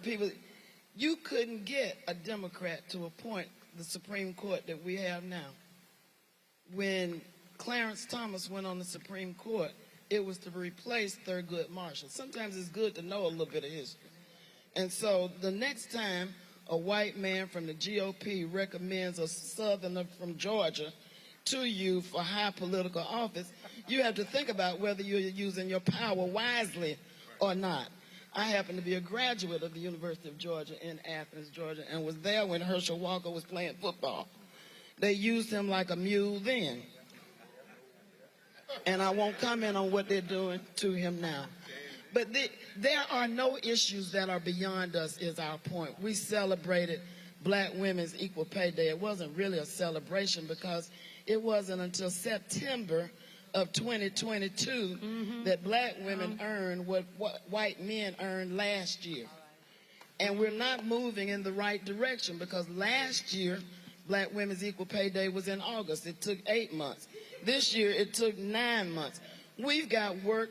you couldn't get a Democrat to appoint the Supreme Court that we have now. When Clarence Thomas went on the Supreme Court, it was to replace Thurgood Marshall. Sometimes it's good to know a little bit of history. And so the next time, a white man from the GOP recommends a Southerner from Georgia to you for high political office, you have to think about whether you're using your power wisely or not. I happen to be a graduate of the University of Georgia in Athens, Georgia, and was there when Herschel Walker was playing football. They used him like a mule then. And I won't comment on what they're doing to him now. But there are no issues that are beyond us, is our point. We celebrated Black women's equal pay day. It wasn't really a celebration because it wasn't until September of 2022 that Black women earned what white men earned last year. And we're not moving in the right direction because last year, Black women's equal pay day was in August. It took 8 months. This year, it took 9 months. We've got work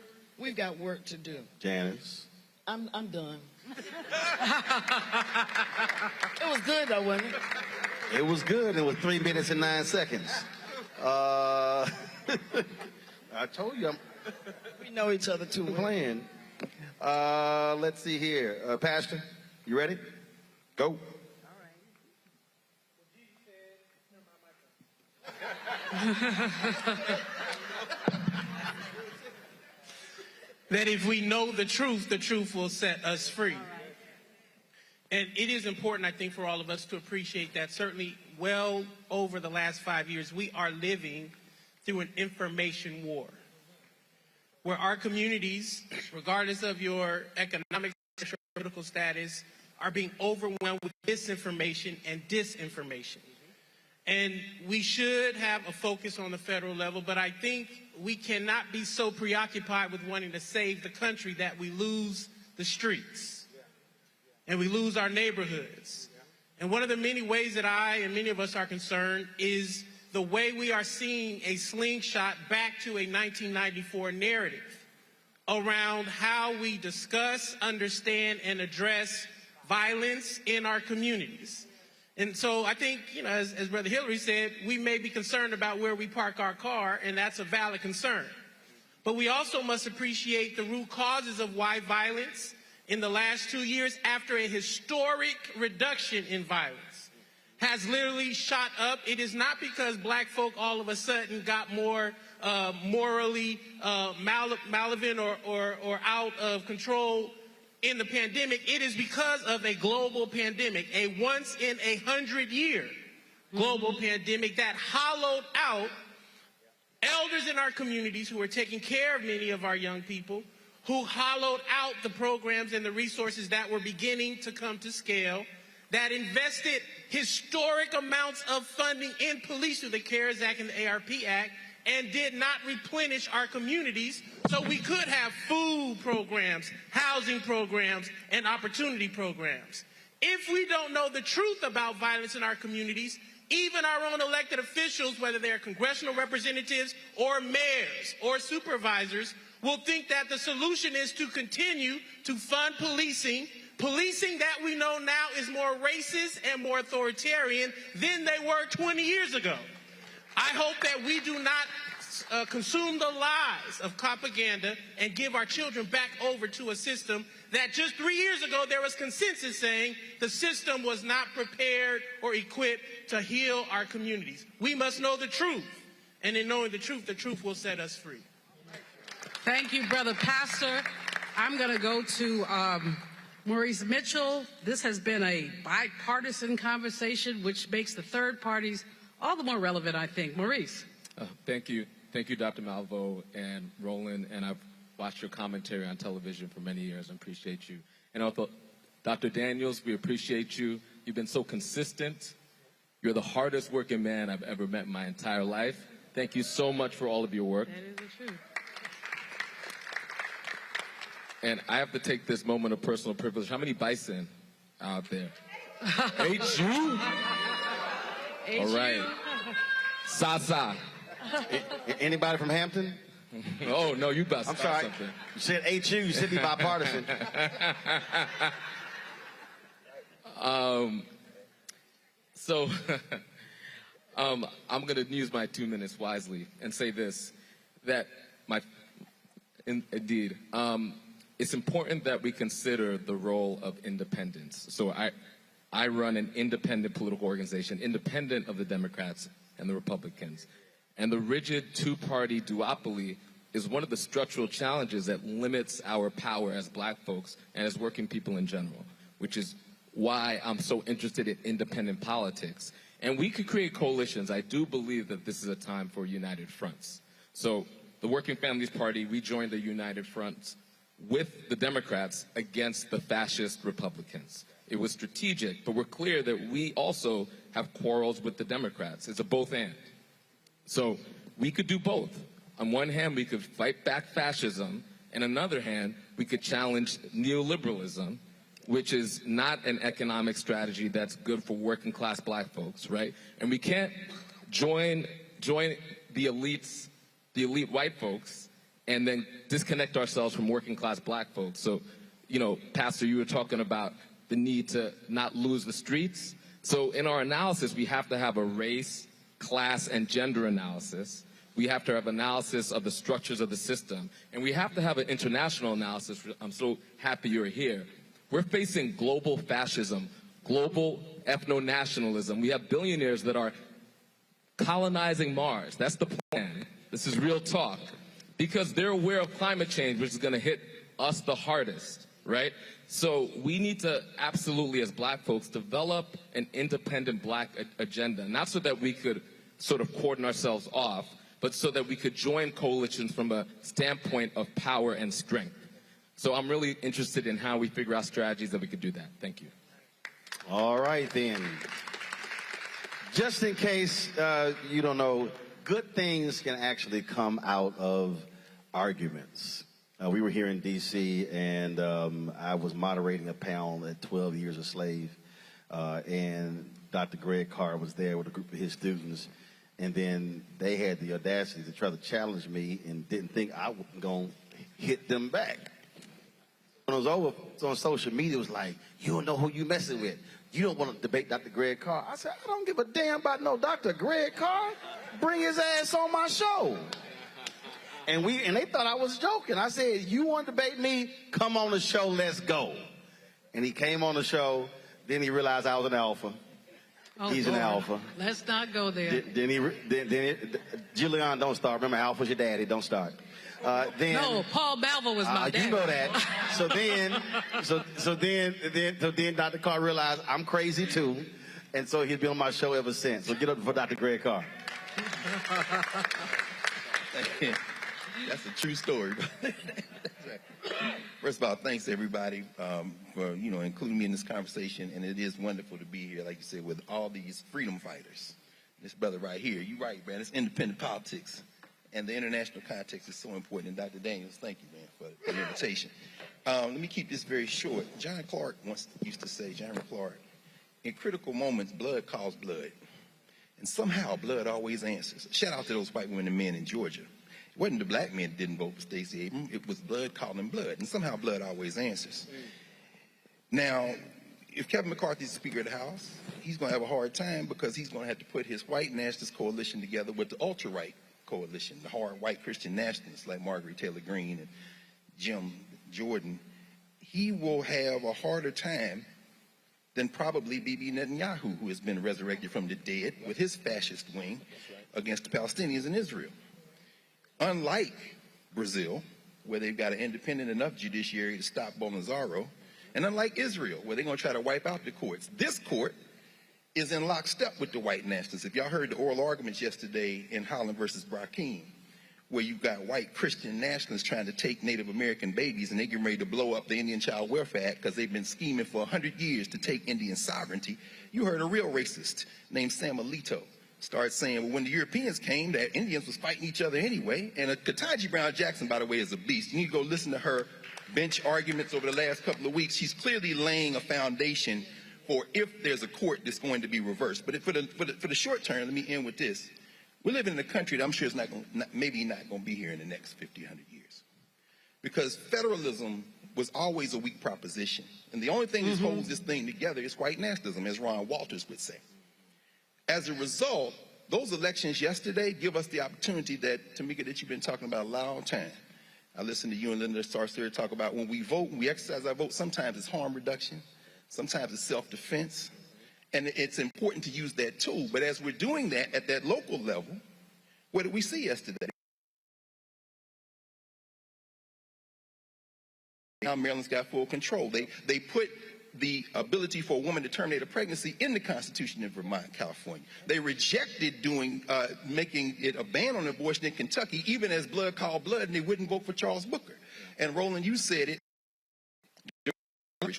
to do. Janice. I'm done. It was good though, wasn't it? It was good. It was 3 minutes and 9 seconds. I told you we know each other too well. Playing. Let's see here. Pastor, you ready? Go. That if we know the truth will set us free. And it is important, I think, for all of us to appreciate that certainly well over the last 5 years, we are living through an information war where our communities, regardless of your economic or political status, are being overwhelmed with misinformation and disinformation. And we should have a focus on the federal level, but I think we cannot be so preoccupied with wanting to save the country that we lose the streets and we lose our neighborhoods. And one of the many ways that I and many of us are concerned is the way we are seeing a slingshot back to a 1994 narrative around how we discuss, understand, and address violence in our communities. And so I think, as Brother Hillary said, we may be concerned about where we park our car, and that's a valid concern. But we also must appreciate the root causes of why violence in the last 2 years, after a historic reduction in violence, has literally shot up. It is not because Black folk all of a sudden got more morally malevolent or out of control in the pandemic. It is because of a global pandemic, a once in 100-year global pandemic that hollowed out elders in our communities who are taking care of many of our young people, who hollowed out the programs and the resources that were beginning to come to scale, that invested historic amounts of funding in police through the CARES Act and the ARP Act, and did not replenish our communities so we could have food programs, housing programs, and opportunity programs. If we don't know the truth about violence in our communities, even our own elected officials, whether they're congressional representatives or mayors or supervisors, will think that the solution is to continue to fund policing that we know now is more racist and more authoritarian than they were 20 years ago. I hope that we do not consume the lies of propaganda and give our children back over to a system that just 3 years ago there was consensus saying the system was not prepared or equipped to heal our communities. We must know the truth, and in knowing the truth will set us free. Thank you, Brother Pastor. I'm going to go to Maurice Mitchell. This has been a bipartisan conversation, which makes the third parties all the more relevant, I think. Maurice. Thank you. Thank you, Dr. Malveaux and Roland. And I've watched your commentary on television for many years and appreciate you. And also, Dr. Daniels, we appreciate you. You've been so consistent. You're the hardest working man I've ever met in my entire life. Thank you so much for all of your work. That is the truth. And I have to take this moment of personal privilege. How many bison out there? H.U.? All right. Sasa. Anybody from Hampton? Oh, no, you about to I'm start sorry. something. You said HU. You should be bipartisan. I'm going to use my 2 minutes wisely and say this, that indeed, it's important that we consider the role of independence. So I run an independent political organization, independent of the Democrats and the Republicans. And the rigid two-party duopoly is one of the structural challenges that limits our power as black folks and as working people in general, which is why I'm so interested in independent politics. And we could create coalitions. I do believe that this is a time for united fronts. So the Working Families Party, we joined the united fronts with the Democrats against the fascist Republicans. It was strategic, but we're clear that we also have quarrels with the Democrats. It's a both and. So we could do both. On one hand, we could fight back fascism, and on the other hand, we could challenge neoliberalism, which is not an economic strategy that's good for working class black folks, right? And we can't join the elites, the elite white folks, and then disconnect ourselves from working class black folks. So, you know, Pastor, you were talking about the need to not lose the streets. So in our analysis, we have to have a race, class, and gender analysis. We have to have analysis of the structures of the system. And we have to have an international analysis. I'm so happy you're here. We're facing global fascism, global ethno-nationalism. We have billionaires that are colonizing Mars. That's the plan. This is real talk. Because they're aware of climate change, which is going to hit us the hardest, right? So we need to absolutely, as black folks, develop an independent black agenda, not so that we could sort of cordon ourselves off, but so that we could join coalitions from a standpoint of power and strength. So I'm really interested in how we figure out strategies that we could do that. Thank you. All right, then. Just in case you don't know, good things can actually come out of arguments. We were here in D.C., and I was moderating a panel at 12 Years a Slave, and Dr. Greg Carr was there with a group of his students, and then they had the audacity to try to challenge me and didn't think I was going to hit them back. When it was over, on social media, it was like, you don't know who you messing with. You don't want to debate Dr. Greg Carr. I said, I don't give a damn about no Dr. Greg Carr. Bring his ass on my show. And they thought I was joking. I said, you want to debate me? Come on the show, let's go. And he came on the show. Then he realized I was an alpha. Oh, He's an Lord. alpha. Let's not go there. Julianne, don't start. Remember, alpha's your daddy. Don't start. No, Paul Malveaux was my dad. You know that. So then Dr. Carr realized I'm crazy too. And so he's been on my show ever since. So get up for Dr. Greg Carr. That's a true story. First of all, thanks everybody for including me in this conversation, and it is wonderful to be here, like you said, with all these freedom fighters. This brother right here, you're right, man. It's independent politics, and the international context is so important. And Dr. Daniels, thank you, man, for the invitation. Let me keep this very short. John Clark once used to say, John Clark, in critical moments, blood calls blood, and somehow blood always answers. Shout out to those white women and men in Georgia. It wasn't the black men that didn't vote for Stacey Abrams. It was blood calling blood, and somehow blood always answers. Now, if Kevin McCarthy's Speaker of the House, he's going to have a hard time because he's going to have to put his white nationalist coalition together with the ultra-right coalition, the hard white Christian nationalists like Margaret Taylor Greene and Jim Jordan. He will have a harder time than probably Bibi Netanyahu, who has been resurrected from the dead with his fascist wing against the Palestinians in Israel. Unlike Brazil, where they've got an independent enough judiciary to stop Bolsonaro, and unlike Israel, where they're going to try to wipe out the courts, this court is in lockstep with the white nationalists. If y'all heard the oral arguments yesterday in Holland versus Brackeen, where you've got white Christian nationalists trying to take Native American babies, and they're getting ready to blow up the Indian Child Welfare Act because they've been scheming for 100 years to take Indian sovereignty, you heard a real racist named Sam Alito start saying, well, when the Europeans came, that Indians was fighting each other anyway. And Ketanji Brown Jackson, by the way, is a beast. You need to go listen to her bench arguments over the last couple of weeks. She's clearly laying a foundation for if there's a court that's going to be reversed. But for the short term, let me end with this. We live in a country that I'm sure is maybe not going to be here in the next 50, 100 years. Because federalism was always a weak proposition. And the only thing that holds this thing together is white nationalism, as Ron Walters would say. As a result, those elections yesterday give us the opportunity that, Tamika, that you've been talking about a long time. I listened to you and Linda Sarsour talk about when we vote, when we exercise our vote, sometimes it's harm reduction, Sometimes it's self-defense. And it's important to use that tool. But as we're doing that at that local level, what did we see yesterday? Now Maryland's got full control. They put the ability for a woman to terminate a pregnancy in the Constitution in Vermont, California. They rejected making it a ban on abortion in Kentucky, even as blood called blood, and they wouldn't vote for Charles Booker. And Roland, you said it,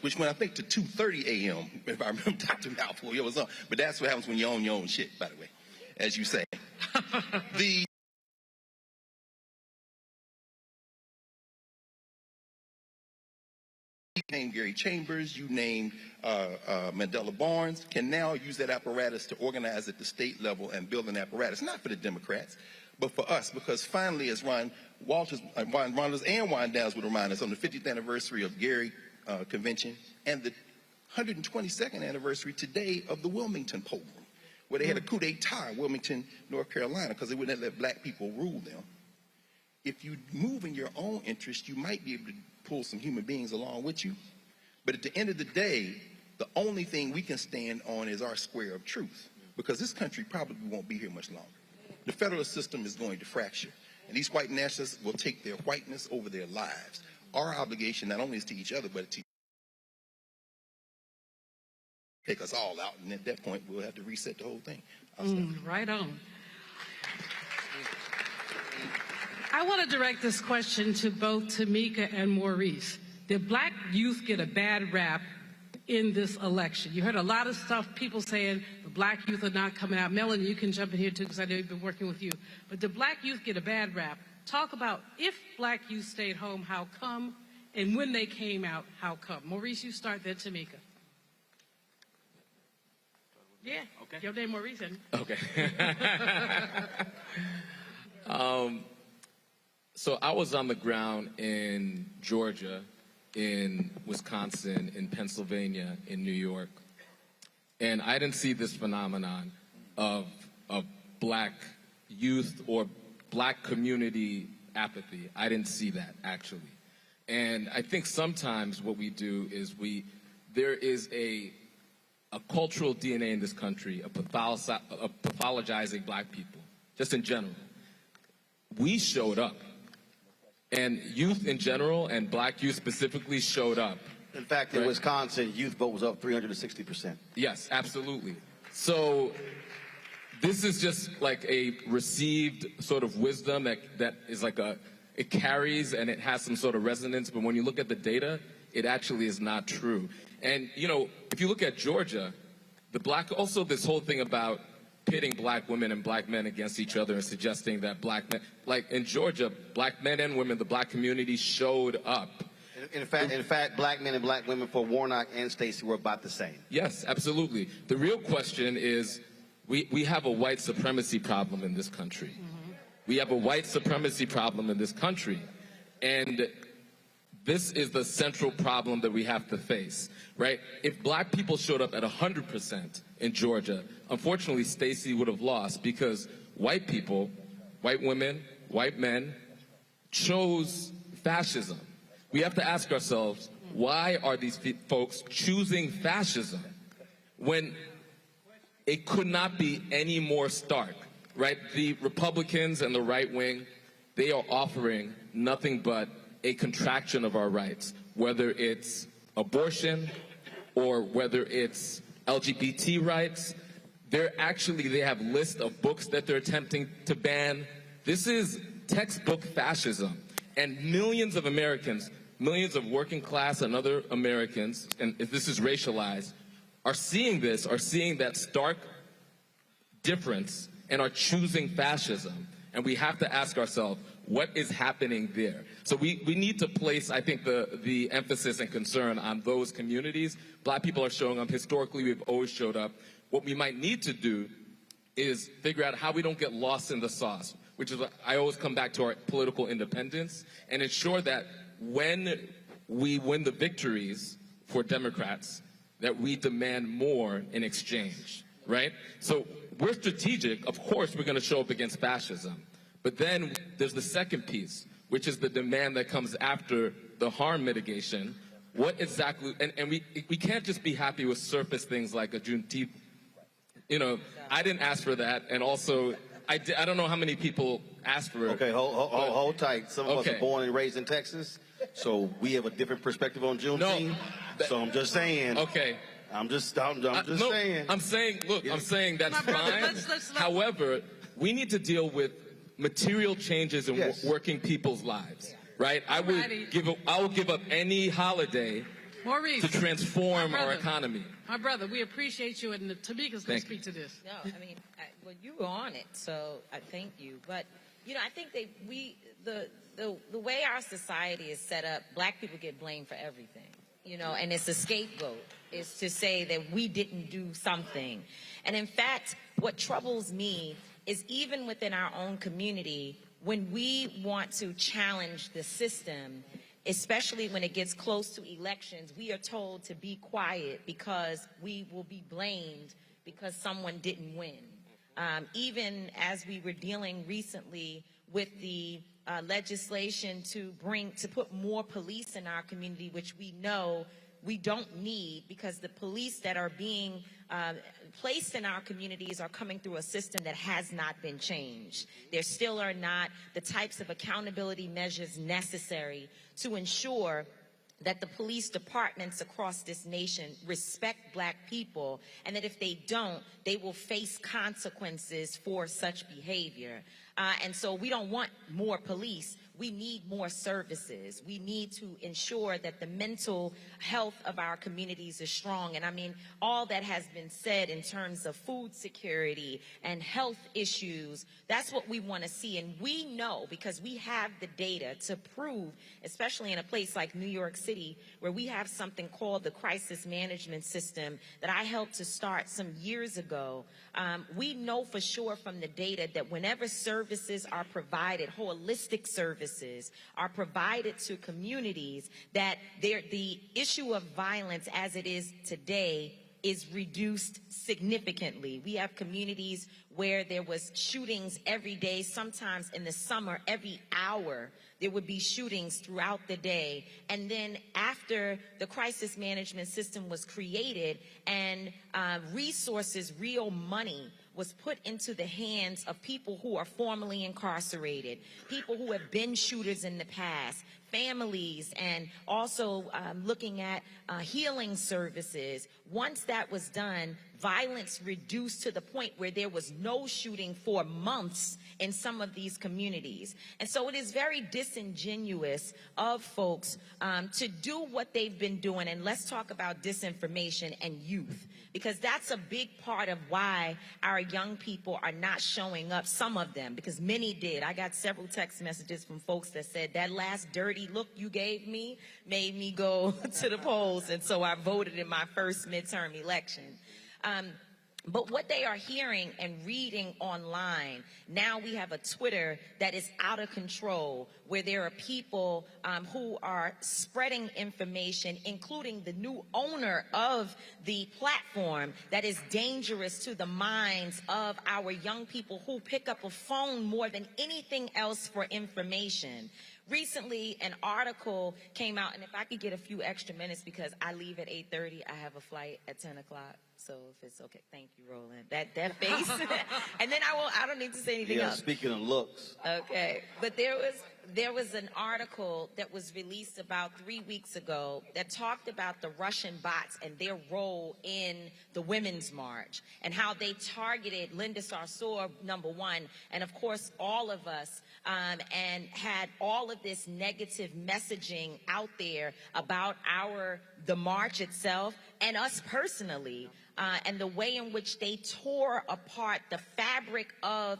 which went, I think, to 2:30 a.m., if I remember Dr. Malveaux, it was on. But that's what happens when you own your own shit, by the way, as you say. You named Gary Chambers, you named Mandela Barnes, can now use that apparatus to organize at the state level and build an apparatus, not for the Democrats, but for us, because finally, as Ron Walters and Wine Downs would remind us, on the 50th anniversary of Gary Convention and the 122nd anniversary today of the Wilmington Pogrom, where they had a coup d'etat in Wilmington, North Carolina, because they wouldn't let black people rule them. If you move in your own interest, you might be able to pull some human beings along with you. But at the end of the day, the only thing we can stand on is our square of truth, because this country probably won't be here much longer. The federal system is going to fracture, and these white nationalists will take their whiteness over their lives. Our obligation not only is to each other, but to take us all out, and at that point, we'll have to reset the whole thing. Right on. I want to direct this question to both Tamika and Maurice. Did black youth get a bad rap in this election? You heard a lot of stuff, people saying the black youth are not coming out. Melanie, you can jump in here too, because I know you've been working with you. But did black youth get a bad rap? Talk about if black youth stayed home, how come? And when they came out, how come? Maurice, you start, then Tamika. Yeah, okay. Your name Maurice. Okay. So I was on the ground in Georgia, in Wisconsin, in Pennsylvania, in New York, and I didn't see this phenomenon of black youth or black community apathy. I didn't see that, actually. And I think sometimes what we do is there is a cultural DNA in this country of pathologizing black people, just in general. We showed up. And youth in general, and black youth specifically, showed up. In fact, in Wisconsin, youth vote was up 360%. Yes, absolutely. So this is just like a received sort of wisdom that is like it carries and it has some sort of resonance, but when you look at the data, it actually is not true. And, you know, if you look at Georgia, also this whole thing about pitting black women and black men against each other and suggesting that black men, like in Georgia, black men and women, the black community showed up. In fact, black men and black women for Warnock and Stacey were about the same. Yes, absolutely. The real question is, we have a white supremacy problem in this country. Mm-hmm. We have a white supremacy problem in this country. And this is the central problem that we have to face, right? If black people showed up at 100% in Georgia, unfortunately, Stacey would have lost because white people, white women, white men, chose fascism. We have to ask ourselves, why are these folks choosing fascism when it could not be any more stark, right? The Republicans and the right wing, they are offering nothing but a contraction of our rights, whether it's abortion or whether it's LGBT rights. They have lists of books that they're attempting to ban. This is textbook fascism. And millions of Americans, millions of working class and other Americans, and if this is racialized, are seeing that stark difference and are choosing fascism. And we have to ask ourselves, what is happening there? So we need to place, I think, the emphasis and concern on those communities. Black people are showing up. Historically, we've always showed up. What we might need to do is figure out how we don't get lost in the sauce, which is what I always come back to our political independence, and ensure that when we win the victories for Democrats, that we demand more in exchange, right? So we're strategic. Of course, we're going to show up against fascism. But then there's the second piece, which is the demand that comes after the harm mitigation, what exactly, and we can't just be happy with surface things like a Juneteenth. You know, I didn't ask for that, and also I don't know how many people asked for it. Okay, hold tight. Some of us Okay. are born and raised in Texas, so we have a different perspective on Juneteenth. So I'm just saying. Okay. I'm just No, saying. I'm saying, look, I'm saying that's fine. However, we need to deal with material changes in working people's lives, right? I will give up any holiday Maurice, to transform my our brother. economy. My brother, we appreciate you, and Tamika's going to speak to this. No, I mean, well, you were on it, so I thank you. But you know, I think the way our society is set up, black people get blamed for everything. You know, and it's a scapegoat. Is to say that we didn't do something. And in fact, what troubles me is even within our own community, when we want to challenge the system, especially when it gets close to elections, we are told to be quiet because we will be blamed because someone didn't win. Even as we were dealing recently with the legislation to put more police in our community, which we know we don't need, because the police that are being placed in our communities are coming through a system that has not been changed. There still are not the types of accountability measures necessary to ensure that the police departments across this nation respect black people, and that if they don't, they will face consequences for such behavior. And so we don't want more police. We need more services. We need to ensure that the mental health of our communities is strong. And I mean, all that has been said in terms of food security and health issues, that's what we want to see. And we know, because we have the data to prove, especially in a place like New York City, where we have something called the crisis management system that I helped to start some years ago. We know for sure from the data that whenever services are provided, holistic services are provided to communities, that the issue of violence as it is today is reduced significantly. We have communities where there was shootings every day, sometimes in the summer, every hour there would be shootings throughout the day. And then after the crisis management system was created and resources, real money, was put into the hands of people who are formerly incarcerated, people who have been shooters in the past, families, and also looking at healing services. Once that was done, violence reduced to the point where there was no shooting for months in some of these communities. And so it is very disingenuous of folks to do what they've been doing. And let's talk about disinformation and youth, because that's a big part of why our young people are not showing up, some of them, because many did. I got several text messages from folks that said, that last dirty look you gave me made me go to the polls, and so I voted in my first midterm election. But what they are hearing and reading online, now we have a Twitter that is out of control, where there are people who are spreading information, including the new owner of the platform, that is dangerous to the minds of our young people who pick up a phone more than anything else for information. Recently, an article came out, and if I could get a few extra minutes, because I leave at 8:30, I have a flight at 10 o'clock. So if it's okay, thank you, Roland. That face, and then I don't need to say anything else. Speaking of looks. Okay, but there was an article that was released about 3 weeks ago that talked about the Russian bots and their role in the Women's March, and how they targeted Linda Sarsour, number one, and of course all of us, and had all of this negative messaging out there about the march itself and us personally. And the way in which they tore apart the fabric of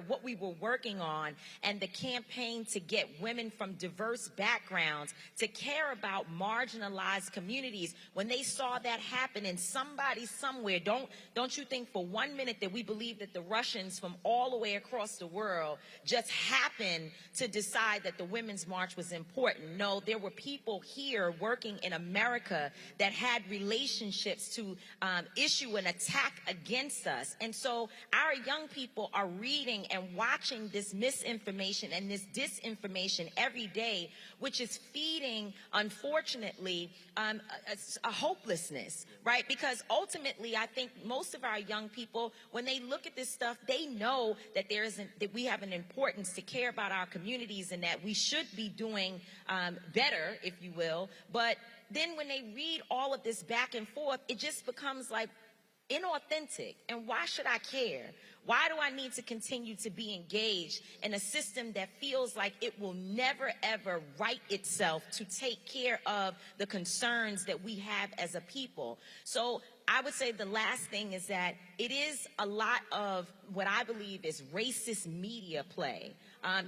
what we were working on, and the campaign to get women from diverse backgrounds to care about marginalized communities. When they saw that happen in somebody somewhere, don't you think for 1 minute that we believe that the Russians from all the way across the world just happened to decide that the Women's March was important? No, there were people here working in America that had relationships to issue an attack against us. And so our young people are reading and watching this misinformation and this disinformation every day, which is feeding, unfortunately, a hopelessness, right? Because ultimately, I think most of our young people, when they look at this stuff, they know that that we have an importance to care about our communities and that we should be doing better, if you will. But then when they read all of this back and forth, it just becomes like inauthentic. And why should I care? Why do I need to continue to be engaged in a system that feels like it will never, ever right itself to take care of the concerns that we have as a people? So I would say the last thing is that it is a lot of what I believe is racist media play.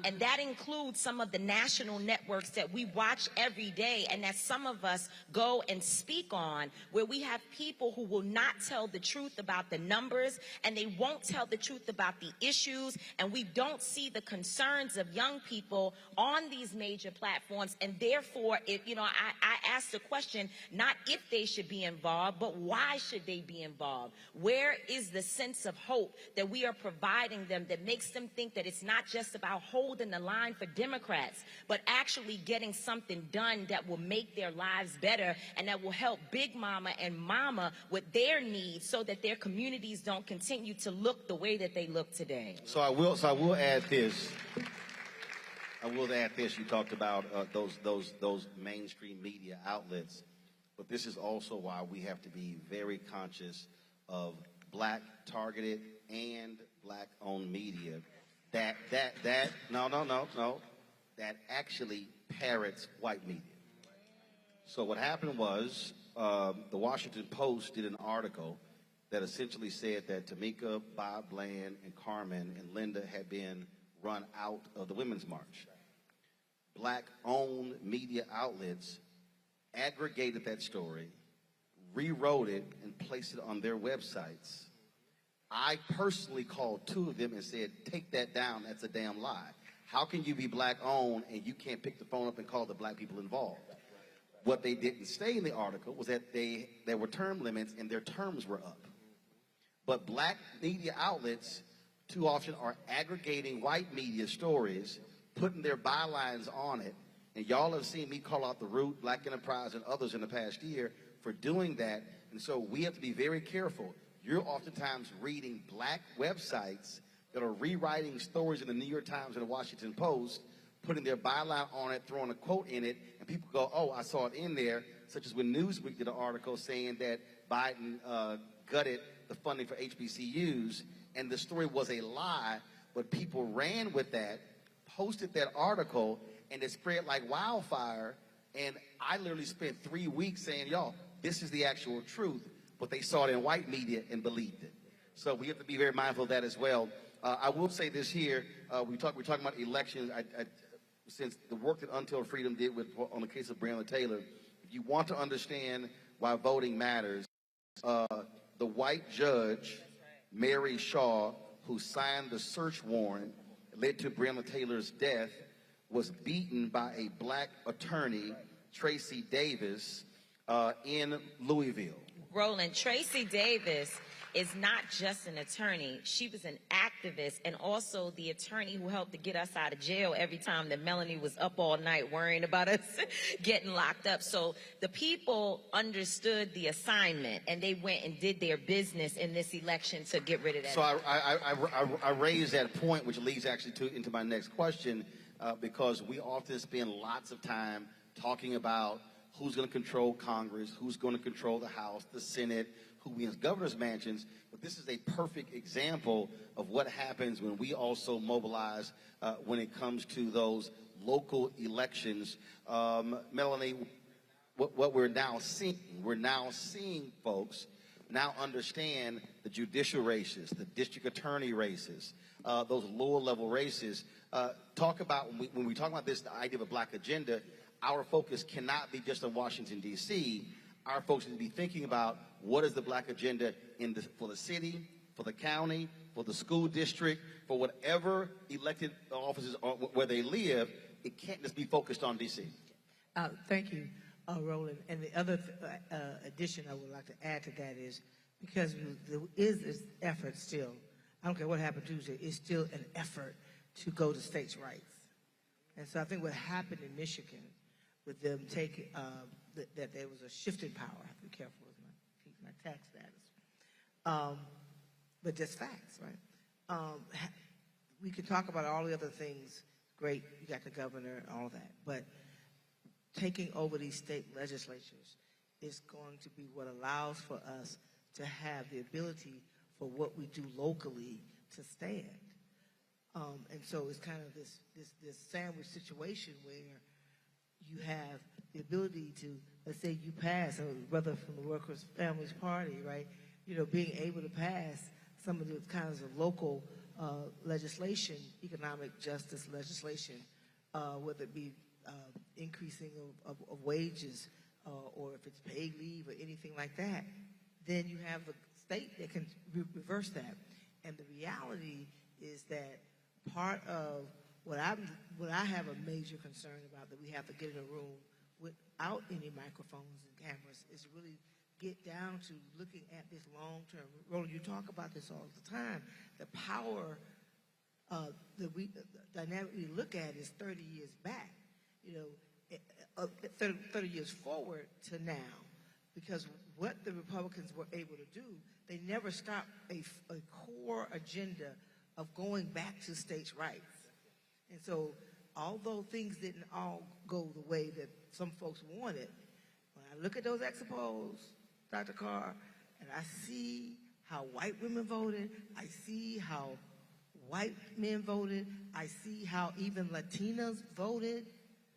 And that includes some of the national networks that we watch every day and that some of us go and speak on, where we have people who will not tell the truth about the numbers and they won't tell the truth about the issues, and we don't see the concerns of young people on these major platforms. And therefore, I ask the question, not if they should be involved, but why should they be involved? Where is the sense of hope that we are providing them that makes them think that it's not just about holding the line for Democrats, but actually getting something done that will make their lives better and that will help Big Mama and Mama with their needs so that their communities don't continue to look the way that they look today? So I will add this. You talked about those mainstream media outlets, but this is also why we have to be very conscious of black targeted and black owned media that actually parrots white media. So what happened was the Washington Post did an article that essentially said that Tamika, Bob Bland, and Carmen and Linda had been run out of the Women's March. Black-owned media outlets aggregated that story, rewrote it, and placed it on their websites. I personally called two of them and said, take that down, that's a damn lie. How can you be black-owned and you can't pick the phone up and call the black people involved? What they didn't say in the article was that there were term limits and their terms were up. But black media outlets too often are aggregating white media stories, putting their bylines on it. And y'all have seen me call out The Root, Black Enterprise, and others in the past year for doing that. And so we have to be very careful. You're oftentimes reading black websites that are rewriting stories in the New York Times and the Washington Post, putting their byline on it, throwing a quote in it, and people go, oh, I saw it in there, such as when Newsweek did an article saying that Biden gutted the funding for HBCUs, and the story was a lie, but people ran with that, posted that article, and it spread like wildfire, and I literally spent 3 weeks saying, y'all, this is the actual truth, but they saw it in white media and believed it. So we have to be very mindful of that as well. I will say this here, we're talking about elections. Since the work that Until Freedom did on the case of Breonna Taylor, if you want to understand why voting matters, the white judge, Mary Shaw, who signed the search warrant led to Breonna Taylor's death, was beaten by a black attorney, Tracy Davis, in Louisville. Roland, Tracy Davis is not just an attorney. She was an activist and also the attorney who helped to get us out of jail every time that Melanie was up all night worrying about us getting locked up. So the people understood the assignment and they went and did their business in this election to get rid of that. So I raised that point, which leads actually into my next question, because we often spend lots of time talking about who's going to control Congress, who's going to control the House, the Senate, who wins governor's mansions. But this is a perfect example of what happens when we also mobilize when it comes to those local elections. Melanie, what we're now seeing folks now understand the judicial races, the district attorney races, those lower level races. Talk about, when we talk about this, the idea of a black agenda, our focus cannot be just on Washington, D.C. Our folks need to be thinking about what is the black agenda for the city, for the county, for the school district, for whatever elected offices are, where they live. It can't just be focused on D.C. Thank you, Roland. And the other addition I would like to add to that is because there is this effort still. I don't care what happened Tuesday, it's still an effort to go to states' rights. And so I think what happened in Michigan with them taking, that there was a shift in power. I have to be careful with my tax status. But just facts, right? We can talk about all the other things. Great, you got the governor and all that. But taking over these state legislatures is going to be what allows for us to have the ability for what we do locally to stand. And so it's kind of this sandwich situation where you have the ability to, let's say you pass, a brother from the Workers' Families Party, right? You know, being able to pass some of the kinds of local legislation, economic justice legislation, whether it be increasing of wages or if it's paid leave or anything like that, then you have a state that can reverse that. And the reality is that part of what I have a major concern about that we have to get in a room without any microphones and cameras is really get down to looking at this long term. Roland, you talk about this all the time. The power that we dynamically look at is 30 years back, 30 years forward to now. Because what the Republicans were able to do, they never stopped a core agenda of going back to states' rights. And so, although things didn't all go the way that some folks wanted, when I look at those expos, Dr. Carr, and I see how white women voted, I see how white men voted, I see how even Latinas voted,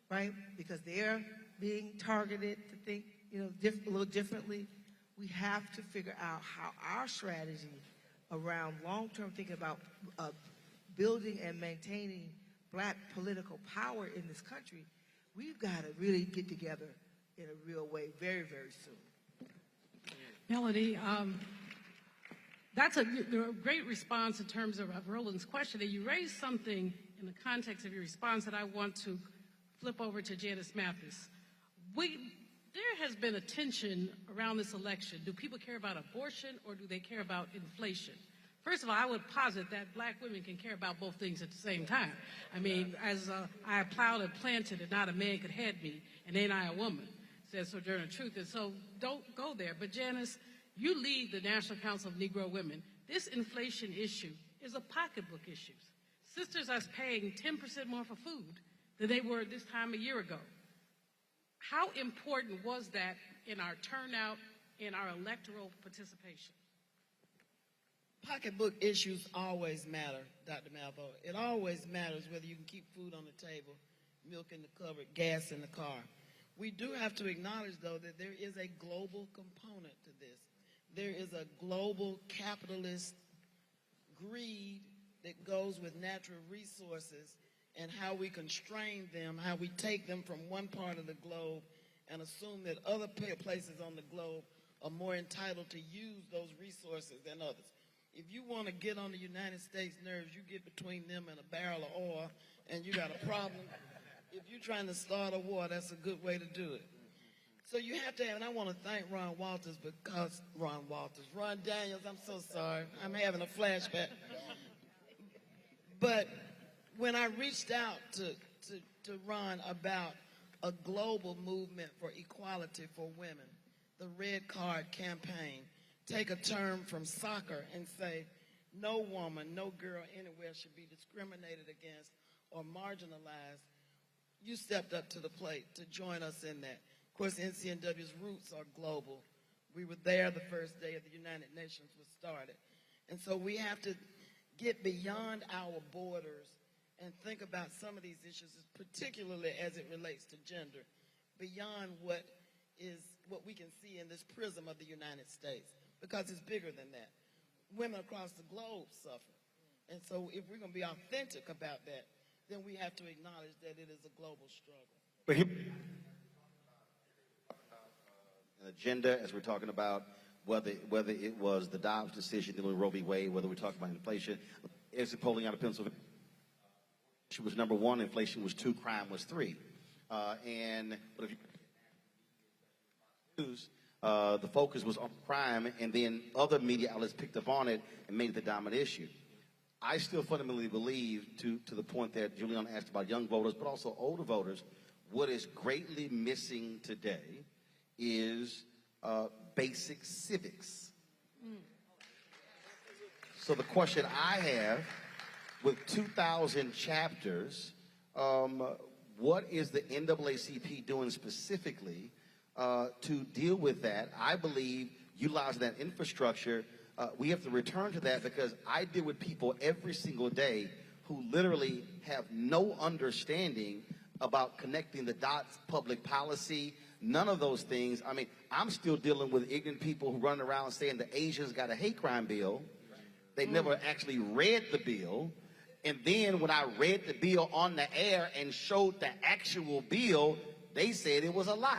right? Because they're being targeted to think, a little differently. We have to figure out how our strategy around long-term thinking about building and maintaining black political power in this country, we've got to really get together in a real way very, very soon. Melody, that's a great response in terms of Roland's question. And you raised something in the context of your response that I want to flip over to Janice Mathis. There has been a tension around this election. Do people care about abortion or do they care about inflation? First of all, I would posit that black women can care about both things at the same time. I mean, as I plowed and planted and not a man could head me, and ain't I a woman, says Sojourner Truth. And so don't go there. But Janice, you lead the National Council of Negro Women. This inflation issue is a pocketbook issue. Sisters are paying 10% more for food than they were this time a year ago. How important was that in our turnout, in our electoral participation? Pocketbook issues always matter, Dr. Malveaux. It always matters whether you can keep food on the table, milk in the cupboard, gas in the car. We do have to acknowledge, though, that there is a global component to this. There is a global capitalist greed that goes with natural resources and how we constrain them, how we take them from one part of the globe and assume that other places on the globe are more entitled to use those resources than others. If you want to get on the United States nerves, you get between them and a barrel of oil, and you got a problem. If you're trying to start a war, that's a good way to do it. So you have to have, and I want to thank Ron Daniels, I'm so sorry. I'm having a flashback. But when I reached out to Ron about a global movement for equality for women, the Red Card campaign, take a term from soccer and say, no woman, no girl anywhere should be discriminated against or marginalized. You stepped up to the plate to join us in that. Of course, NCNW's roots are global. We were there the first day of the United Nations was started. And so we have to get beyond our borders and think about some of these issues, particularly as it relates to gender, beyond what we can see in this prism of the United States, because it's bigger than that. Women across the globe suffer. And so if we're going to be authentic about that, then we have to acknowledge that it is a global struggle. But here, an agenda, as we're talking about whether it was the Dobbs decision, the Roe v. Wade, whether we're talking about inflation. Exit polling out of Pennsylvania, she was number 1, inflation was 2, crime was 3. But if you news, the focus was on crime, and then other media outlets picked up on it and made it the dominant issue. I still fundamentally believe, to the point that Julianne asked about young voters, but also older voters, what is greatly missing today is basic civics. So the question I have, with 2,000 chapters, what is the NAACP doing specifically to deal with that? I believe utilizing that infrastructure, we have to return to that, because I deal with people every single day who literally have no understanding about connecting the dots, public policy, none of those things. I mean, I'm still dealing with ignorant people who run around saying the Asians got a hate crime bill. They never actually read the bill. And then when I read the bill on the air and showed the actual bill, they said it was a lie.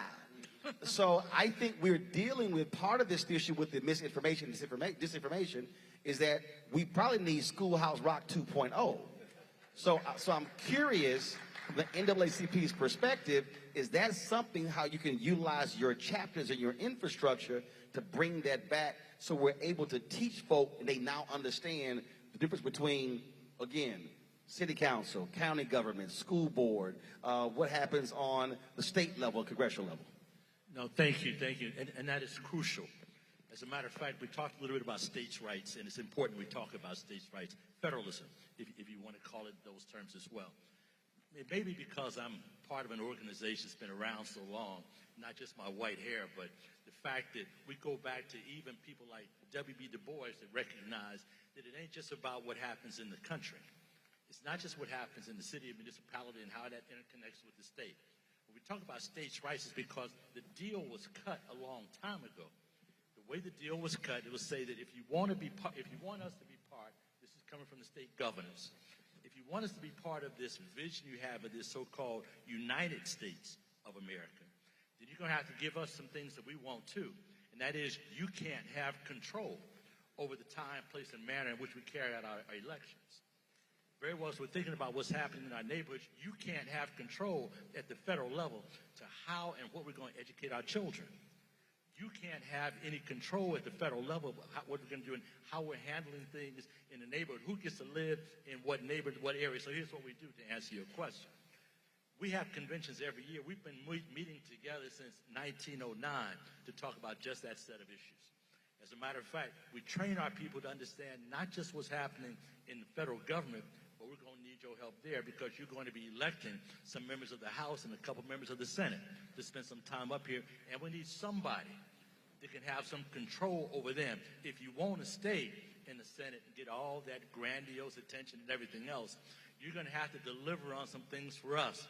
So I think we're dealing with part of this issue with the misinformation, disinformation, is that we probably need Schoolhouse Rock 2.0. So I'm curious, from the NAACP's perspective, is that something how you can utilize your chapters and your infrastructure to bring that back, so we're able to teach folk and they now understand the difference between, again, city council, county government, school board, what happens on the state level, congressional level? No, thank you. And that is crucial. As a matter of fact, we talked a little bit about states' rights, and it's important we talk about states' rights. Federalism, if you want to call it those terms as well. It may be because I'm part of an organization that's been around so long, not just my white hair, but the fact that we go back to even people like W.B. Du Bois that recognize that it ain't just about what happens in the country. It's not just what happens in the city or municipality and how that interconnects with the state. When we talk about states' rights, it's because the deal was cut a long time ago. The way the deal was cut, it was say that if you want us to be part, this is coming from the state governors. If you want us to be part of this vision you have of this so-called United States of America, then you're going to have to give us some things that we want too. And that is, you can't have control over the time, place, and manner in which we carry out our elections. Very well, as we're thinking about what's happening in our neighborhoods, you can't have control at the federal level to how and what we're going to educate our children. You can't have any control at the federal level of what we're going to do and how we're handling things in the neighborhood, who gets to live in what neighborhood, what area. So here's what we do to answer your question. We have conventions every year. We've been meeting together since 1909 to talk about just that set of issues. As a matter of fact, we train our people to understand not just what's happening in the federal government, but we're going to need your help there, because you're going to be electing some members of the House and a couple members of the Senate to spend some time up here, and we need somebody that can have some control over them. If you want to stay in the Senate and get all that grandiose attention and everything else, you're going to have to deliver on some things for us.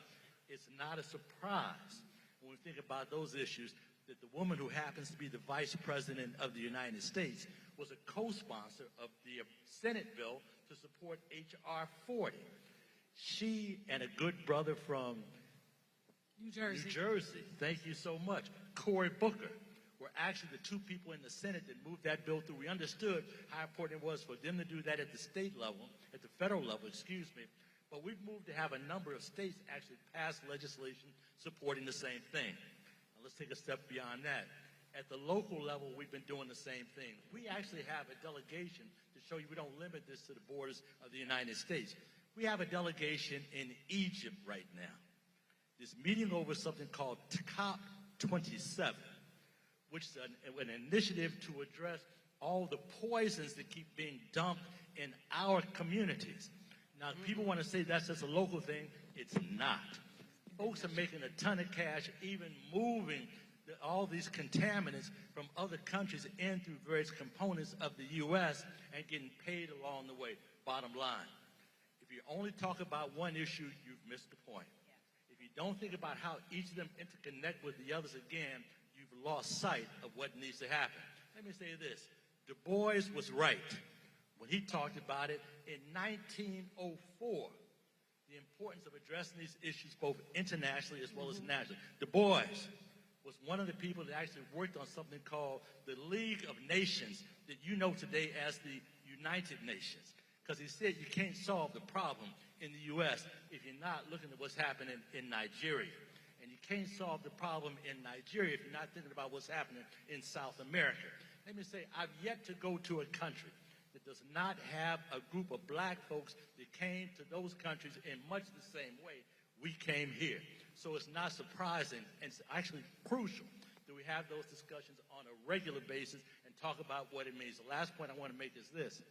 It's not a surprise when we think about those issues that the woman who happens to be the Vice President of the United States was a co-sponsor of the Senate bill to support H.R. 40. She and a good brother from New Jersey. New Jersey, thank you so much, Cory Booker, were actually the two people in the Senate that moved that bill through. We understood how important it was for them to do that at the state level, at the federal level, but we've moved to have a number of states actually pass legislation supporting the same thing. Now let's take a step beyond that. At the local level, we've been doing the same thing. We actually have a delegation to show you we don't limit this to the borders of the United States. We have a delegation in Egypt right now. This meeting over something called COP27, which is an initiative to address all the poisons that keep being dumped in our communities. Now, people want to say that's just a local thing. It's not. Folks are making a ton of cash, even moving all these contaminants from other countries in through various components of the U.S. and getting paid along the way. Bottom line, if you only talk about one issue, you've missed the point. If you don't think about how each of them interconnect with the others again, you've lost sight of what needs to happen. Let me say this. Du Bois was right when he talked about it in 1904, the importance of addressing these issues both internationally as well as nationally. Du Bois was one of the people that actually worked on something called the League of Nations that you know today as the United Nations, because he said you can't solve the problem in the U.S. if you're not looking at what's happening in Nigeria, and you can't solve the problem in Nigeria if you're not thinking about what's happening in South America. Let me say, I've yet to go to a country that does not have a group of black folks that came to those countries in much the same way we came here. So it's not surprising, and it's actually crucial that we have those discussions on a regular basis and talk about what it means. The last point I want to make is this.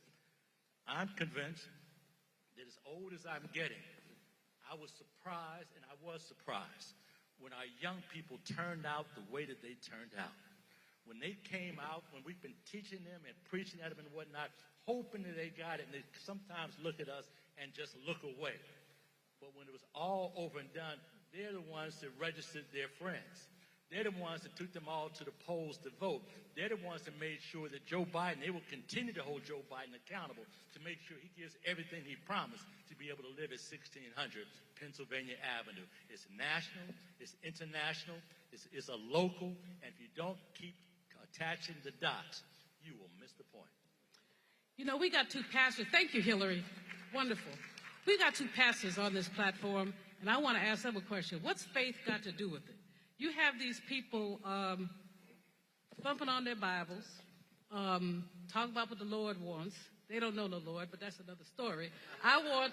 I'm convinced that as old as I'm getting, I was surprised when our young people turned out the way that they turned out. When they came out, when we've been teaching them and preaching at them and whatnot, hoping that they got it, and they sometimes look at us and just look away. But when it was all over and done, they're the ones that registered their friends. They're the ones that took them all to the polls to vote. They're the ones that made sure that Joe Biden, they will continue to hold Joe Biden accountable to make sure he gives everything he promised to be able to live at 1600 Pennsylvania Avenue. It's national, it's international, it's a local, and if you don't keep attaching the dots, you will miss the point. You know, we got two pastors. Thank you, Hillary. Wonderful. We got two pastors on this platform, and I want to ask them a question. What's faith got to do with it? You have these people thumping on their Bibles, talking about what the Lord wants. They don't know the Lord, but that's another story. I want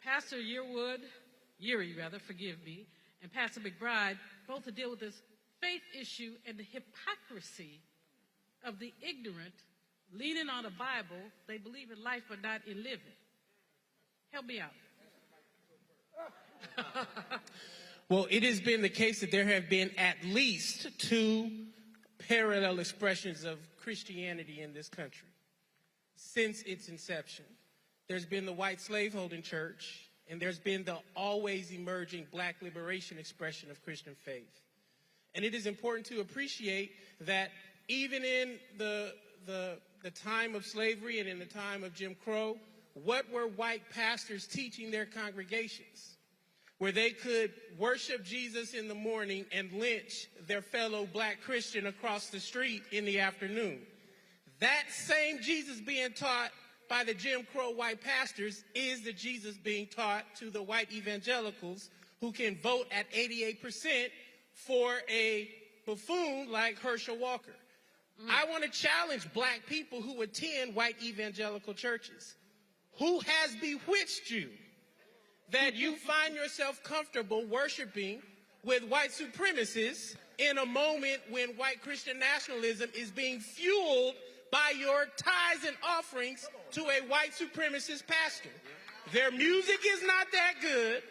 Pastor Yeary, forgive me, and Pastor McBride both to deal with this faith issue and the hypocrisy of the ignorant leaning on a Bible. They believe in life but not in living. Help me out. Well, it has been the case that there have been at least two parallel expressions of Christianity in this country since its inception. There's been the white slaveholding church, and there's been the always emerging black liberation expression of Christian faith. And it is important to appreciate that even in the time of slavery and in the time of Jim Crow, what were white pastors teaching their congregations? Where they could worship Jesus in the morning and lynch their fellow black Christian across the street in the afternoon. That same Jesus being taught by the Jim Crow white pastors is the Jesus being taught to the white evangelicals who can vote at 88% for a buffoon like Herschel Walker. I want to challenge black people who attend white evangelical churches. Who has bewitched you that you find yourself comfortable worshiping with white supremacists in a moment when white Christian nationalism is being fueled by your tithes and offerings to a white supremacist pastor? Their music is not that good.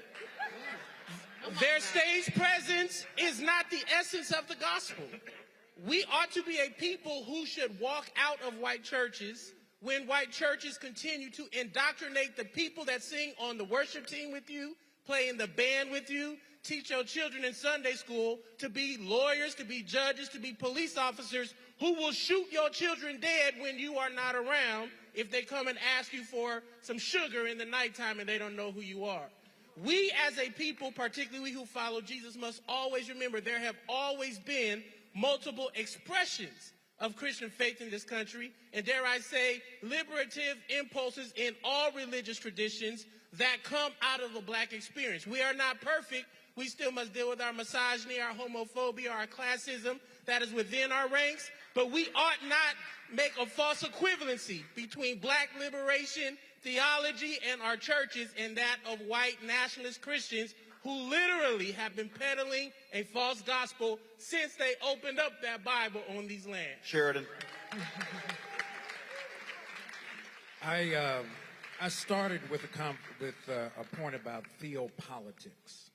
Their stage presence is not the essence of the gospel. We ought to be a people who should walk out of white churches when white churches continue to indoctrinate the people that sing on the worship team with you, play in the band with you, teach your children in Sunday school to be lawyers, to be judges, to be police officers who will shoot your children dead when you are not around if they come and ask you for some sugar in the nighttime and they don't know who you are. We as a people, particularly we who follow Jesus, must always remember there have always been multiple expressions of Christian faith in this country, and dare I say, liberative impulses in all religious traditions that come out of the black experience. We are not perfect. We still must deal with our misogyny, our homophobia, our classism that is within our ranks, but we ought not make a false equivalency between black liberation theology and our churches and that of white nationalist Christians who literally have been peddling a false gospel since they opened up that Bible on these lands. Sheridan. I started with a point about theopolitics.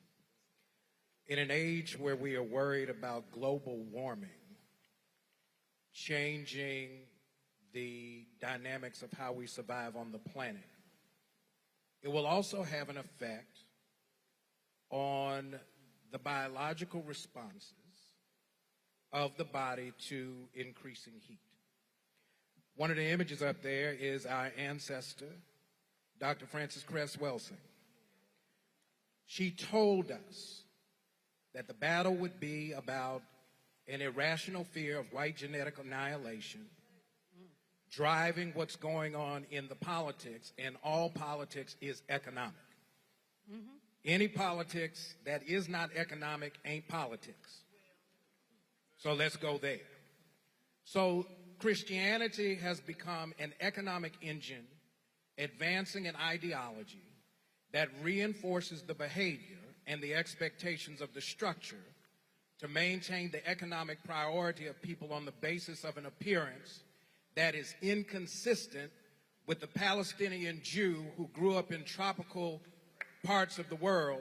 In an age where we are worried about global warming, changing the dynamics of how we survive on the planet, it will also have an effect on the biological responses of the body to increasing heat. One of the images up there is our ancestor, Dr. Frances Cress Welsing. She told us that the battle would be about an irrational fear of white genetic annihilation driving what's going on in the politics, and all politics is economic. Any politics that is not economic ain't politics. So let's go there. So Christianity has become an economic engine advancing an ideology that reinforces the behavior and the expectations of the structure to maintain the economic priority of people on the basis of an appearance that is inconsistent with the Palestinian Jew who grew up in tropical parts of the world,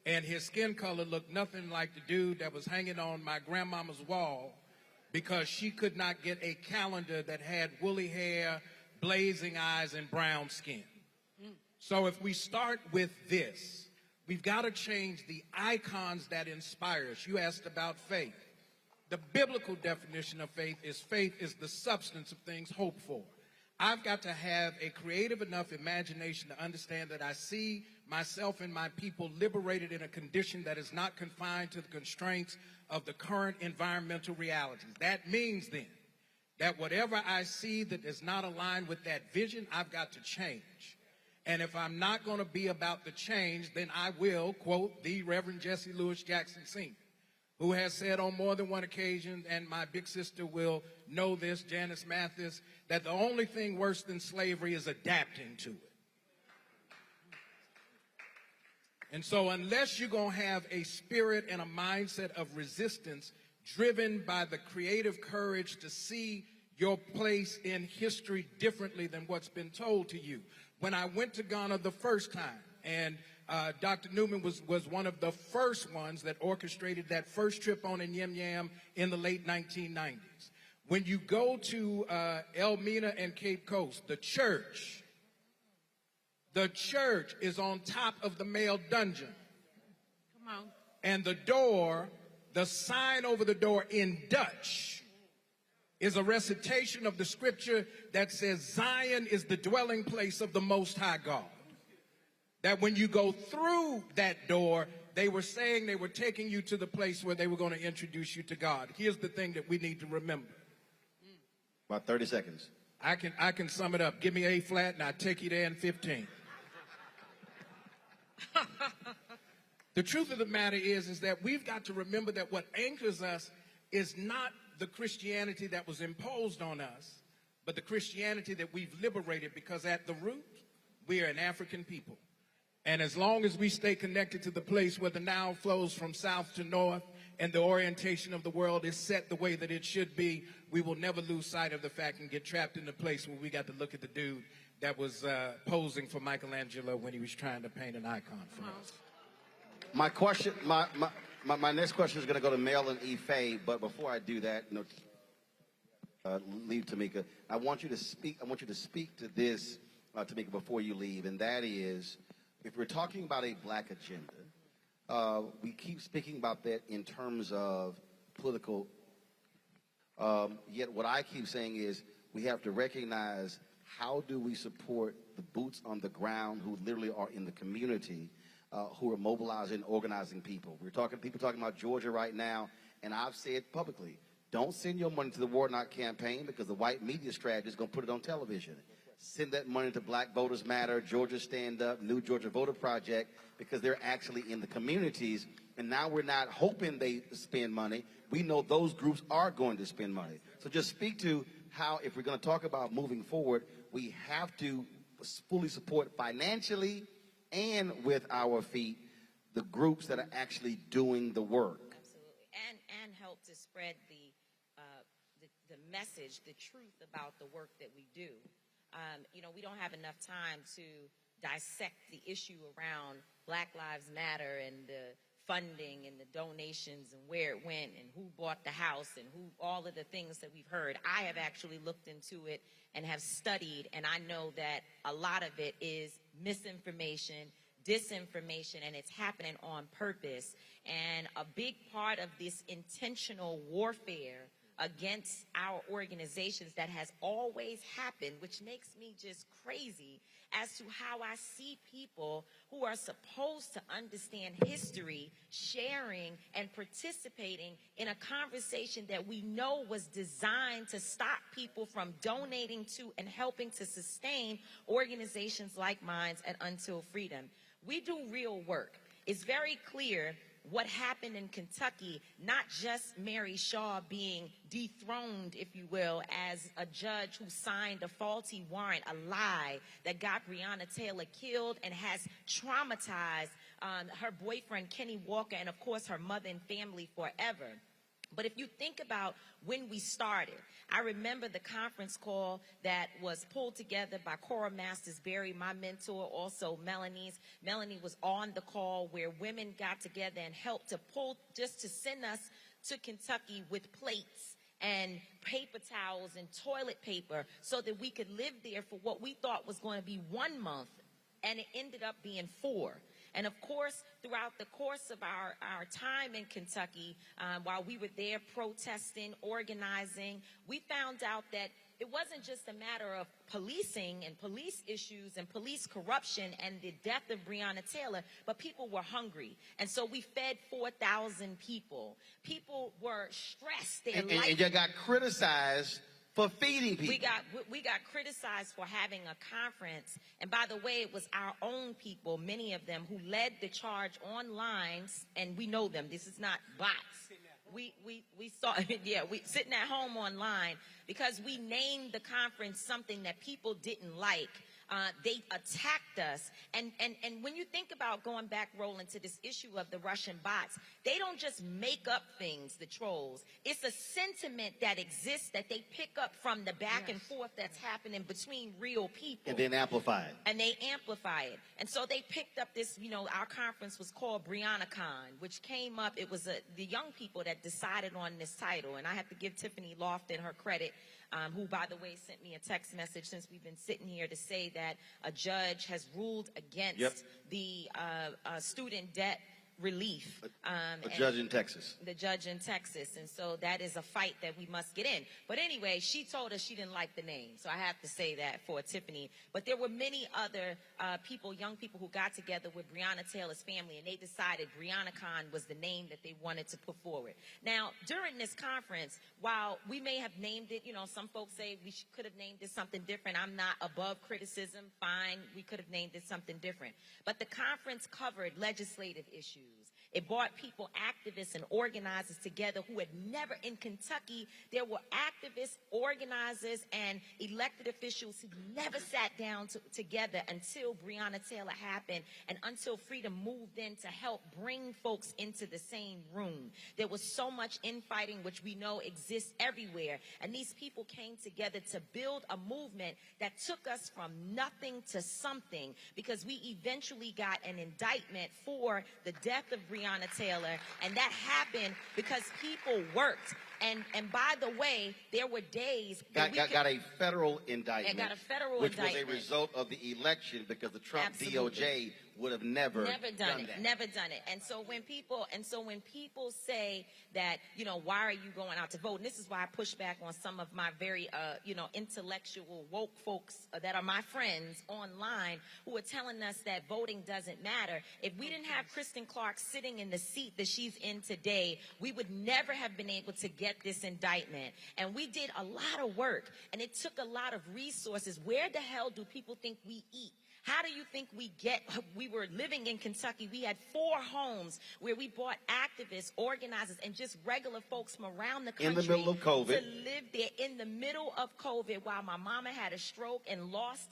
and his skin color looked nothing like the dude that was hanging on my grandmama's wall because she could not get a calendar that had woolly hair, blazing eyes, and brown skin. So if we start with this, we've got to change the icons that inspire us. You asked about faith. The biblical definition of faith is the substance of things hoped for. I've got to have a creative enough imagination to understand that I see myself and my people liberated in a condition that is not confined to the constraints of the current environmental realities. That means then that whatever I see that does not align with that vision, I've got to change. And if I'm not going to be about the change, then I will quote the Reverend Jesse Lewis Jackson Sr., who has said on more than one occasion, and my big sister will know this, Janice Mathis, that the only thing worse than slavery is adapting to it. And so unless you're going to have a spirit and a mindset of resistance driven by the creative courage to see your place in history differently than what's been told to you. When I went to Ghana the first time, and Dr. Newman was one of the first ones that orchestrated that first trip on in Yam Yam in the late 1990s. When you go to Elmina and Cape Coast, the church is on top of the male dungeon. Come on. And the sign over the door in Dutch is a recitation of the scripture that says Zion is the dwelling place of the Most High God. That when you go through that door, they were saying they were taking you to the place where they were going to introduce you to God. Here's the thing that we need to remember. About 30 seconds. I can sum it up. Give me A flat and I'll take you there in 15. The truth of the matter is that we've got to remember that what anchors us is not the Christianity that was imposed on us, but the Christianity that we've liberated, because at the root, we are an African people. And as long as we stay connected to the place where the Nile flows from south to north and the orientation of the world is set the way that it should be, we will never lose sight of the fact and get trapped in the place where we got to look at the dude that was posing for Michelangelo when he was trying to paint an icon for us. My next question is going to go to Mel and Ife, but before I do that, leave Tamika. I want you to speak to this, Tamika, before you leave, and that is, if we're talking about a black agenda, we keep speaking about that in terms of political. Yet what I keep saying is we have to recognize, how do we support the boots on the ground who literally are in the community, who are mobilizing, organizing people. People talking about Georgia right now, and I've said publicly, don't send your money to the Warnock campaign because the white media strategy is going to put it on television. Send that money to Black Voters Matter, Georgia Stand Up, New Georgia Voter Project, because they're actually in the communities. And now we're not hoping they spend money. We know those groups are going to spend money. So just speak to how, if we're going to talk about moving forward, we have to fully support financially and with our feet the groups that are actually doing the work. Absolutely, and help to spread the message, the truth about the work that we do. We don't have enough time to dissect the issue around Black Lives Matter and the funding and the donations and where it went and who bought the house and all of the things that we've heard. I have actually looked into it and have studied, and I know that a lot of it is misinformation, disinformation, and it's happening on purpose. And a big part of this intentional warfare against our organizations that has always happened, which makes me just crazy as to how I see people who are supposed to understand history sharing and participating in a conversation that we know was designed to stop people from donating to and helping to sustain organizations like mine and Until Freedom. We do real work. it's very clear what happened in Kentucky, not just Mary Shaw being dethroned, if you will, as a judge who signed a faulty warrant, a lie that got Breonna Taylor killed and has traumatized her boyfriend, Kenny Walker, and of course her mother and family forever. But if you think about when we started, I remember the conference call that was pulled together by Cora Masters Berry, my mentor, also Melanie's. Melanie was on the call where women got together and helped to send us to Kentucky with plates and paper towels and toilet paper so that we could live there for what we thought was going to be 1 month, and it ended up being 4. And of course, throughout the course of our time in Kentucky, while we were there protesting, organizing, we found out that it wasn't just a matter of policing and police issues and police corruption and the death of Breonna Taylor, but people were hungry. And so we fed 4,000 people. People were stressed. And you got criticized for feeding people. We got criticized for having a conference, and by the way, it was our own people, many of them, who led the charge online, and we know them. This is not bots. We saw, we sitting at home online because we named the conference something that people didn't like. They attacked us. And when you think about going back, Roland, to this issue of the Russian bots, they don't just make up things, the trolls. It's a sentiment that exists that they pick up from the back and forth that's happening between real people. And then amplify it. And they amplify it. And so they picked up this, our conference was called BreonnaCon, which came up, it was the young people that decided on this title. And I have to give Tiffany Lofton her credit, who, by the way, sent me a text message since we've been sitting here to say that a judge has ruled against the student debt relief. A judge in Texas. The judge in Texas. And so that is a fight that we must get in. But anyway, she told us she didn't like the name. So I have to say that for Tiffany. But there were many other people, young people, who got together with Breonna Taylor's family, and they decided BreonnaCon was the name that they wanted to put forward. Now, during this conference, while we may have named it, some folks say we could have named it something different. I'm not above criticism. Fine, we could have named it something different. But the conference covered legislative issues. It brought people, activists and organizers together who had never, in Kentucky, there were activists, organizers, and elected officials who never sat down together until Breonna Taylor happened and until Freedom moved in to help bring folks into the same room. There was so much infighting, which we know exists everywhere, and these people came together to build a movement that took us from nothing to something, because we eventually got an indictment for the death of Breonna Taylor, and that happened because people worked. And by the way, there were days got a federal indictment. And got a federal which indictment. was a result of the election, because the Trump Absolutely. DOJ would have never done it. that. Never done it. And so when people say that, why are you going out to vote? And this is why I push back on some of my very intellectual woke folks that are my friends online who are telling us that voting doesn't matter. If we didn't have Kristen Clark sitting in the seat that she's in today, we would never have been able to get this indictment. And we did a lot of work, and it took a lot of resources. Where the hell do people think we eat? How do you think we were living in Kentucky? We had 4 homes where we brought activists, organizers, and just regular folks from around the country. In the middle of COVID. To live there in the middle of COVID while my mama had a stroke and lost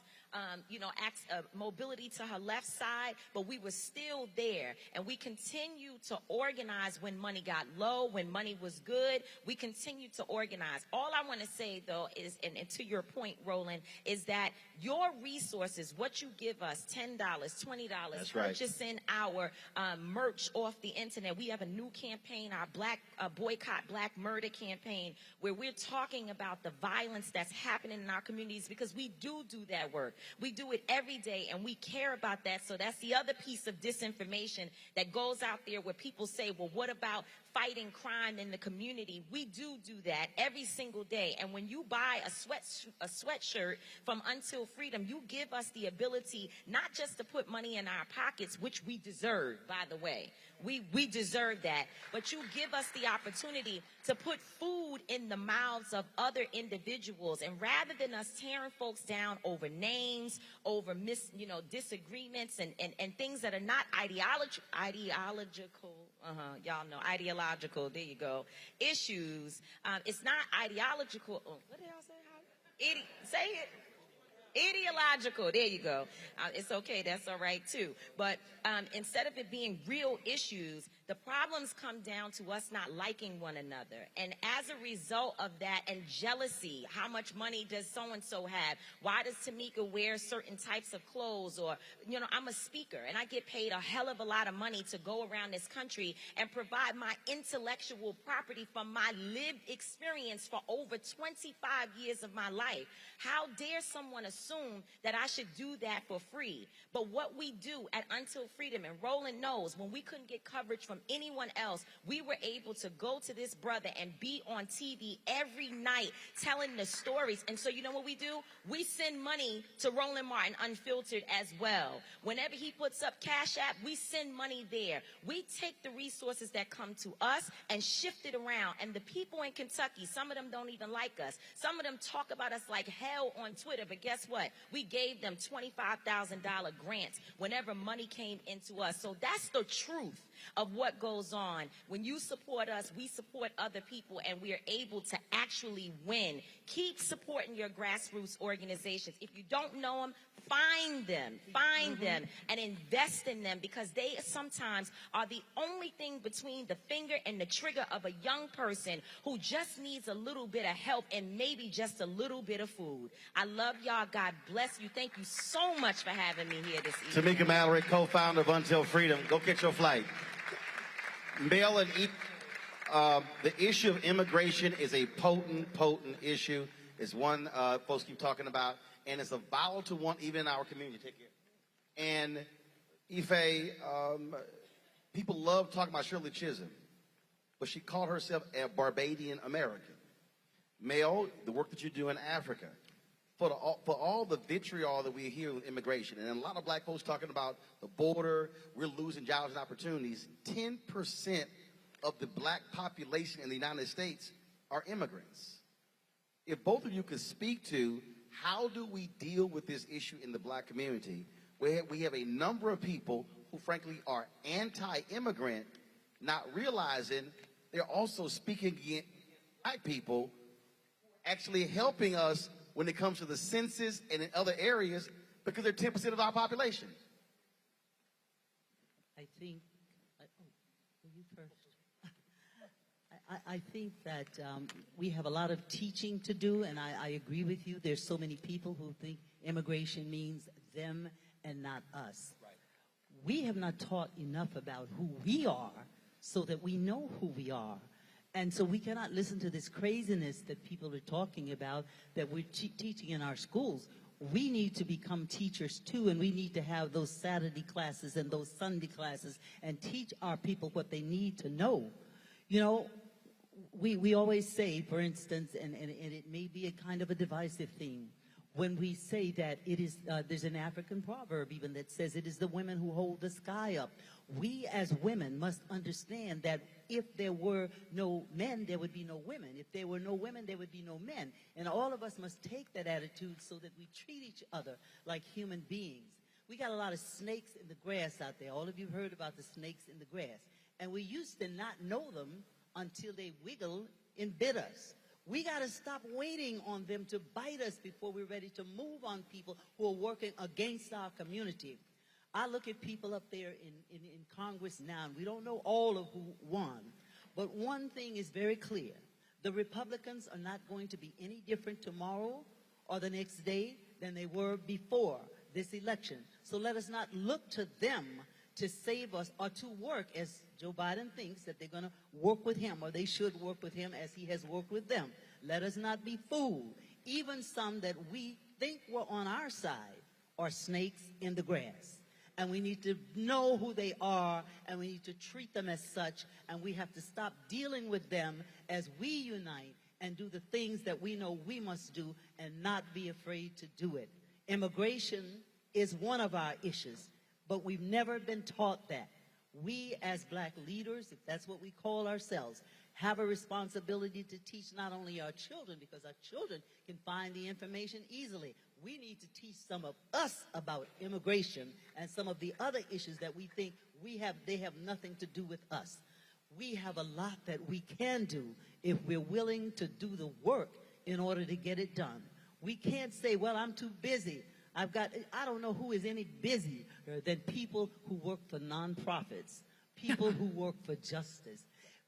mobility to her left side, but we were still there. And we continued to organize when money got low, when money was good. We continued to organize. All I want to say, though, is, and to your point, Roland, is that your resources, what you give us, $10, $20, That's right. purchasing our merch off the internet. We have a new campaign, our Boycott Black Murder campaign, where we're talking about the violence that's happening in our communities, because we do that work. We do it every day, and we care about that. So that's the other piece of disinformation that goes out there where people say, well, what about fighting crime in the community. We do that every single day. And when you buy a sweatshirt from Until Freedom, you give us the ability not just to put money in our pockets, which we deserve, by the way. We deserve that. But you give us the opportunity to put food in the mouths of other individuals. And rather than us tearing folks down over names, over disagreements and things that are not ideological, y'all know, ideological, there you go, issues. It's not ideological. Oh, what did y'all say? Say it. Ideological, there you go. It's okay, that's all right too. But instead of it being real issues, the problems come down to us not liking one another. And as a result of that, and jealousy, how much money does so-and-so have? Why does Tamika wear certain types of clothes? Or, I'm a speaker and I get paid a hell of a lot of money to go around this country and provide my intellectual property from my lived experience for over 25 years of my life. How dare someone assume that I should do that for free? But what we do at Until Freedom, and Roland knows, when we couldn't get coverage from anyone else, we were able to go to this brother and be on TV every night telling the stories. And so you know what we do? We send money to Roland Martin Unfiltered as well. Whenever he puts up Cash App, we send money there. We take the resources that come to us and shift it around. And the people in Kentucky, some of them don't even like us. Some of them talk about us like hell on Twitter, but guess what? We gave them $25,000 grants whenever money came into us. So that's the truth of what goes on. When you support us, we support other people, and we are able to actually win. Keep supporting your grassroots organizations. If you don't know them, find them, and invest in them, because they sometimes are the only thing between the finger and the trigger of a young person who just needs a little bit of help and maybe just a little bit of food. I love y'all. God bless you. Thank you so much for having me here this evening. Tamika Mallory, co-founder of Until Freedom. Go catch your flight. Mel and the issue of immigration is a potent issue. It's one folks keep talking about, and it's a volatile one even in our community. Take care. And Ife, people love talking about Shirley Chisholm, but she called herself a Barbadian American. Mel, the work that you do in Africa, for all the vitriol that we hear with immigration, and a lot of black folks talking about the border, we're losing jobs and opportunities. 10% of the black population in the United States are immigrants. If both of you could speak to how do we deal with this issue in the black community, where we have a number of people who frankly are anti-immigrant, not realizing they're also speaking against black people, actually helping us when it comes to the census and in other areas, because they're 10% of our population. I think, you first. I think that we have a lot of teaching to do, and I agree with you. There's so many people who think immigration means them and not us. Right. We have not taught enough about who we are so that we know who we are. And so we cannot listen to this craziness that people are talking about that we're teaching in our schools. We need to become teachers too, and we need to have those Saturday classes and those Sunday classes and teach our people what they need to know. You know, we always say, for instance, and it may be a kind of a divisive thing, when we say that it is, there's an African proverb even that says it is the women who hold the sky up. We as women must understand that if there were no men, there would be no women. If there were no women, there would be no men. And all of us must take that attitude so that we treat each other like human beings. We got a lot of snakes in the grass out there. All of you heard about the snakes in the grass. And we used to not know them until they wiggled and bit us. We got to stop waiting on them to bite us before we're ready to move on people who are working against our community. I look at people up there in Congress now, and we don't know all of who won. But one thing is very clear. The Republicans are not going to be any different tomorrow or the next day than they were before this election. So let us not look to them to save us or to work, as Joe Biden thinks that they're going to work with him, or they should work with him as he has worked with them. Let us not be fooled. Even some that we think were on our side are snakes in the grass. and we need to know who they are, and we need to treat them as such, and we have to stop dealing with them as we unite and do the things that we know we must do and not be afraid to do it. Immigration is one of our issues, but we've never been taught that. We as black leaders, if that's what we call ourselves, have a responsibility to teach not only our children, because our children can find the information easily. We need to teach some of us about immigration and some of the other issues that we think they have nothing to do with us. We have a lot that we can do if we're willing to do the work in order to get it done. We can't say, well, I'm too busy. I don't know who is any busier than people who work for nonprofits, people who work for justice.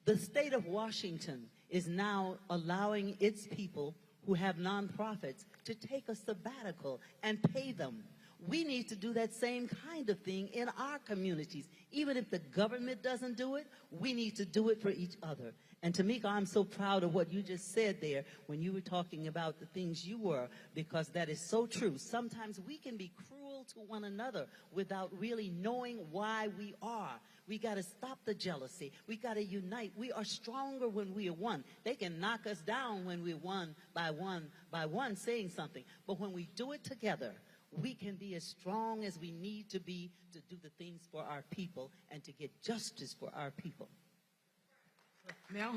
The state of Washington is now allowing its people who have nonprofits to take a sabbatical and pay them. We need to do that same kind of thing in our communities. Even if the government doesn't do it, we need to do it for each other. And Tamika, I'm so proud of what you just said there when you were talking about the things you were, because that is so true. Sometimes we can be cruel to one another without really knowing why we are. We got to stop the jealousy. We got to unite. We are stronger when we are one. They can knock us down when we're one by one saying something. But when we do it together, we can be as strong as we need to be to do the things for our people and to get justice for our people. Mel?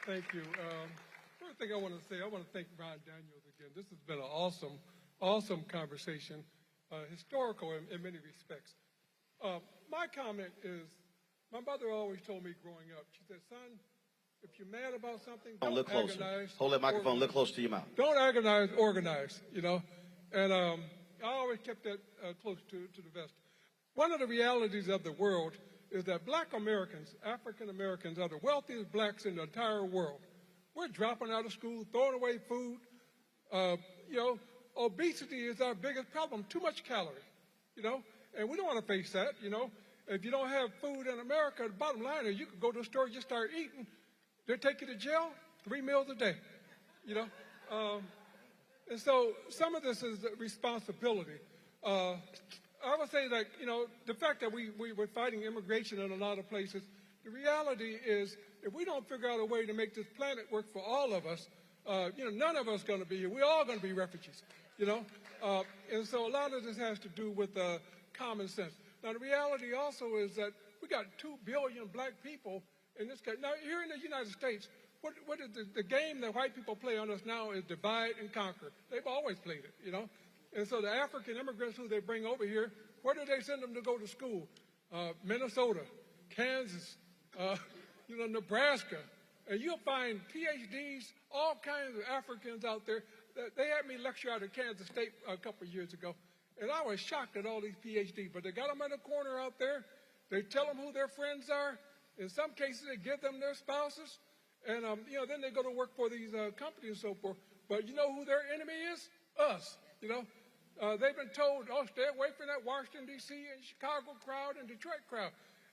Thank you. First thing I want to say, I want to thank Ron Daniels again. This has been an awesome conversation, historical in many respects. My comment is, my mother always told me growing up, she said, son, if you're mad about something, don't agonize. Hold that microphone a little close to your mouth. Don't agonize, organize, you know. And I always kept that close to the vest. One of the realities of the world is that black Americans, African Americans, are the wealthiest blacks in the entire world. We're dropping out of school, throwing away food. Obesity is our biggest problem, too much calorie, and we don't want to face that, If you don't have food in America, the bottom line is you could go to the store, just start eating. They'll take you to jail 3 meals a day, And so some of this is responsibility. I would say that, the fact that we're fighting immigration in a lot of places, the reality is if we don't figure out a way to make this planet work for all of us, none of us are going to be here. We're all going to be refugees, And so a lot of this has to do with common sense. Now, the reality also is that we got 2 billion black people in this country. Now, here in the United States, what is the game that white people play on us now is divide and conquer. They've always played it, And so the African immigrants who they bring over here, where do they send them to go to school? Minnesota, Kansas, Nebraska. And you'll find PhDs, all kinds of Africans out there. They had me lecture out at Kansas State a couple of years ago. And I was shocked at all these PhDs. But they got them in a corner out there. They tell them who their friends are. In some cases, they give them their spouses. And, then they go to work for these companies and so forth. But you know who their enemy is? Us, They've been told, stay away from that Washington, D.C. and Chicago crowd and Detroit crowd.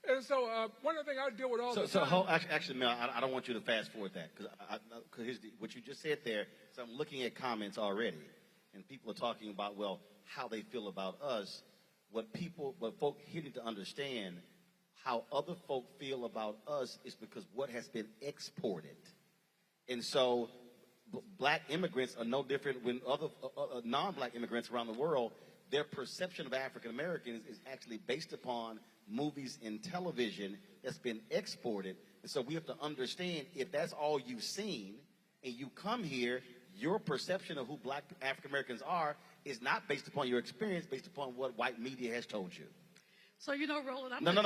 And so one of the things I deal with all the time. Actually, Mel, I don't want you to fast forward that because what you just said there, so I'm looking at comments already, and people are talking about, how they feel about us. What folk here need to understand, how other folk feel about us is because what has been exported. And so black immigrants are no different when other non-black immigrants around the world, their perception of African Americans is actually based upon movies and television that's been exported. And so we have to understand, if that's all you've seen and you come here, your perception of who black African Americans are is not based upon your experience, based upon what white media has told you. So, Roland, No. I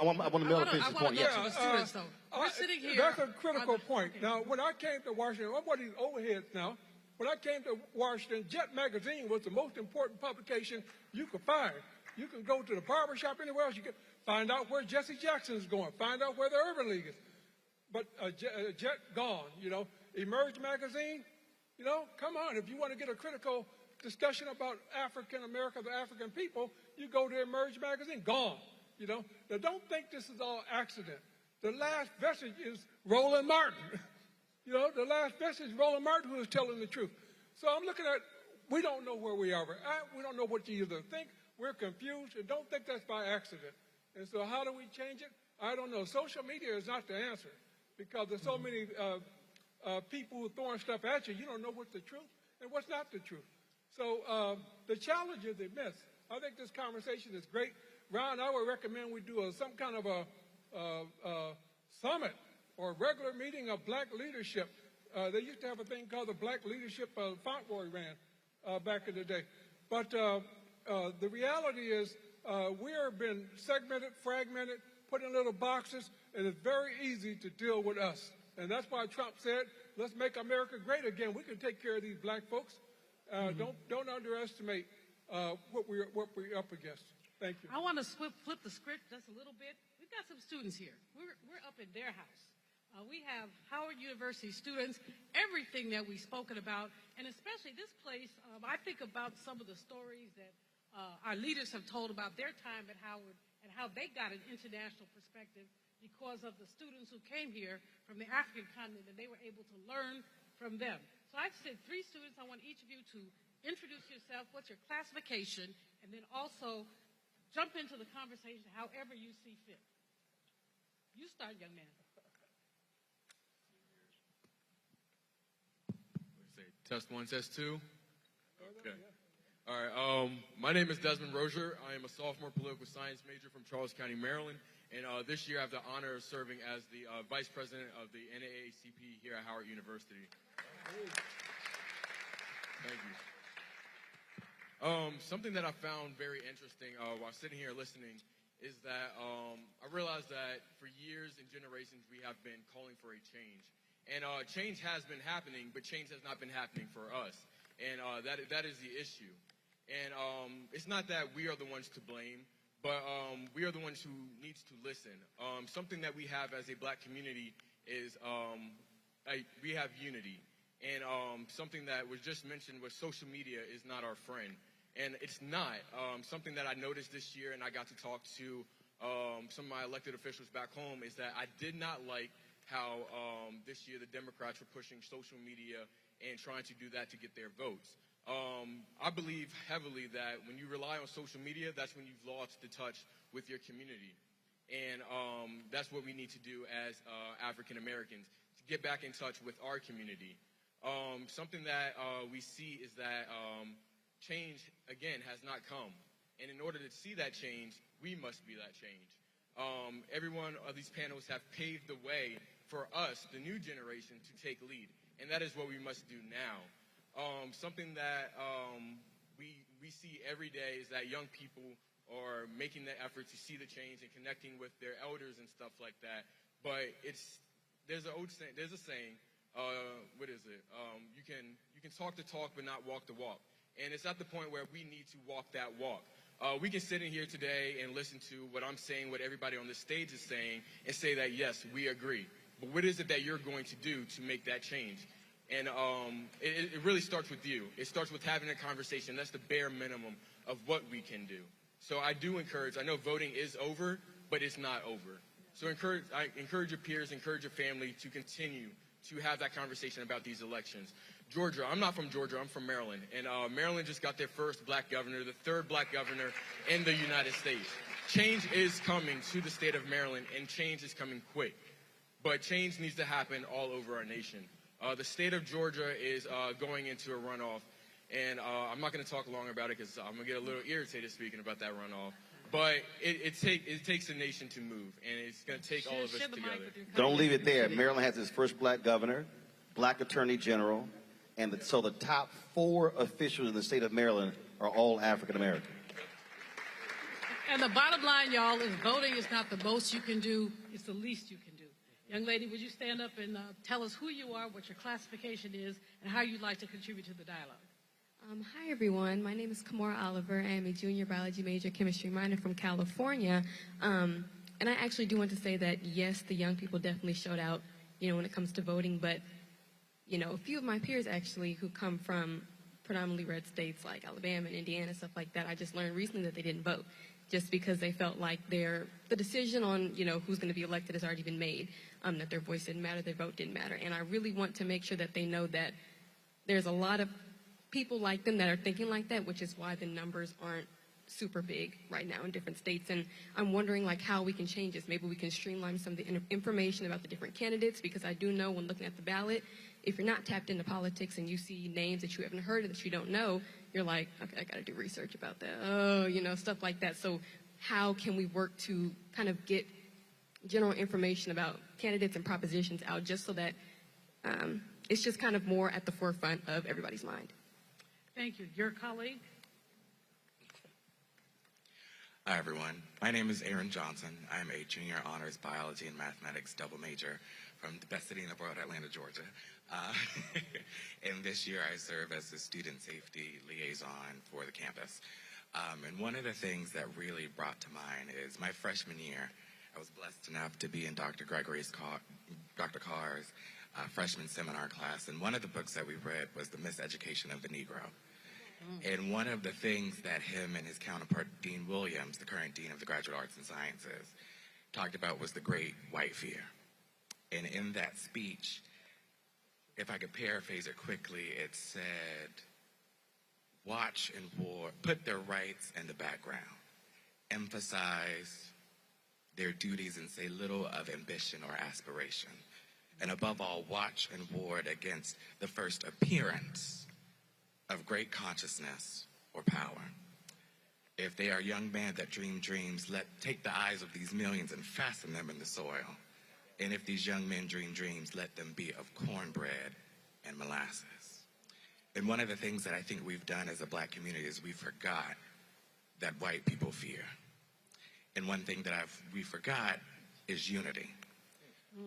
want to Mel to finish this point. Yes. We're sitting here. That's a critical point. Now, when I came to Washington, I'm one of these old heads now. When I came to Washington, Jet Magazine was the most important publication you could find. You can go to the barbershop anywhere else. You can find out where Jesse Jackson is going. Find out where the Urban League is. But Jet gone, Emerge Magazine, come on. If you want to get a critical discussion about African America, the African people, you go to Emerge Magazine, gone, Now, don't think this is all accident. The last vestige is Roland Martin. The last vestige is Roland Martin who is telling the truth. So I'm looking at, we don't know where we are. We don't know what you either think. We're confused, and don't think that's by accident. And so how do we change it? I don't know. Social media is not the answer because there's so many people who are throwing stuff at you. You don't know what's the truth and what's not the truth. So the challenge is immense. I think this conversation is great. Ron, I would recommend we do some kind of a summit or a regular meeting of black leadership. They used to have a thing called the Black Leadership Fontboy ran back in the day. But the reality is we are been segmented, fragmented, put in little boxes, and it's very easy to deal with us. And that's why Trump said, let's make America great again. We can take care of these black folks. Don't underestimate what we're up against. Thank you. I want to flip the script just a little bit. We've got some students here. We're up in their house. We have Howard University students, everything that we've spoken about, and especially this place, I think about some of the stories that our leaders have told about their time at Howard and how they got an international perspective because of the students who came here from the African continent, and they were able to learn from them. So I've said 3 students. I want each of you to introduce yourself, what's your classification, and then also jump into the conversation however you see fit. You start, young man. Say test 1, test 2. Okay. All right. My name is Desmond Rozier. I am a sophomore political science major from Charles County, Maryland. And this year I have the honor of serving as the vice president of the NAACP here at Howard University. Thank you. Something that I found very interesting while sitting here listening is that I realized that for years and generations we have been calling for a change. And change has been happening, but change has not been happening for us. And that is the issue. And it's not that we are the ones to blame, but we are the ones who needs to listen. Something that we have as a black community is we have unity. And something that was just mentioned was social media is not our friend. And it's not. Something that I noticed this year, and I got to talk to some of my elected officials back home, is that I did not like how this year the Democrats were pushing social media and trying to do that to get their votes. I believe heavily that when you rely on social media, that's when you've lost the touch with your community. And that's what we need to do as African Americans, to get back in touch with our community. Something that we see is that change, again, has not come. And in order to see that change, we must be that change. Every one of these panels have paved the way for us, the new generation, to take lead. And that is what we must do now. Something that we see every day is that young people are making the effort to see the change and connecting with their elders and stuff like that. But there's a saying, what is it? You can talk the talk but not walk the walk. And it's at the point where we need to walk that walk. We can sit in here today and listen to what I'm saying, what everybody on the stage is saying, and say that, yes, we agree. But what is it that you're going to do to make that change? And it really starts with you. It starts with having a conversation. That's the bare minimum of what we can do. So I do encourage, I know voting is over, but it's not over. So I encourage your peers, encourage your family to continue to have that conversation about these elections. Georgia, I'm not from Georgia, I'm from Maryland. And Maryland just got their first black governor, the third black governor in the United States. Change is coming to the state of Maryland, and change is coming quick. But change needs to happen all over our nation. The state of Georgia is going into a runoff, and I'm not going to talk long about it because I'm going to get a little irritated speaking about that runoff. But it takes a nation to move, and it's going to take all of us together. Don't leave it there. Maryland has its first black governor, black attorney general, and so the top 4 officials in the state of Maryland are all African American. And the bottom line, y'all, is voting is not the most you can do, it's the least you can do. Young lady, would you stand up and tell us who you are, what your classification is, and how you'd like to contribute to the dialogue? Hi, everyone. My name is Kamora Oliver. I am a junior biology major, chemistry minor from California. And I actually do want to say that, yes, the young people definitely showed out, when it comes to voting. But, a few of my peers actually who come from predominantly red states like Alabama and Indiana, stuff like that, I just learned recently that they didn't vote just because they felt like the decision on, who's going to be elected has already been made, that their voice didn't matter, their vote didn't matter. And I really want to make sure that they know that there's a lot of people like them that are thinking like that, which is why the numbers aren't super big right now in different states, and I'm wondering like how we can change this. Maybe we can streamline some of the information about the different candidates, because I do know when looking at the ballot, if you're not tapped into politics and you see names that you haven't heard of, that you don't know, you're like, okay, I got to do research about that. Oh, you know, stuff like that. So how can we work to kind of get general information about candidates and propositions out, just so that it's just kind of more at the forefront of everybody's mind? Thank you. Your colleague? Hi, everyone. My name is Aaron Johnson. I'm a junior honors biology and mathematics double major from the best city in the world, Atlanta, Georgia. And this year I serve as the student safety liaison for the campus. And one of the things that really brought to mind is my freshman year, I was blessed enough to be in Dr. Carr's freshman seminar class. And one of the books that we read was The Miseducation of the Negro. And one of the things that him and his counterpart, Dean Williams, the current dean of the Graduate Arts and Sciences, talked about was the great white fear. And in that speech, if I could paraphrase it quickly, it said, watch and war, put their rights in the background, emphasize their duties and say little of ambition or aspiration. And above all, watch and ward against the first appearance of great consciousness or power. If they are young men that dream dreams, take the eyes of these millions and fasten them in the soil. And if these young men dream dreams, let them be of cornbread and molasses. And one of the things that I think we've done as a black community is we forgot that white people fear. And one thing that we forgot is unity.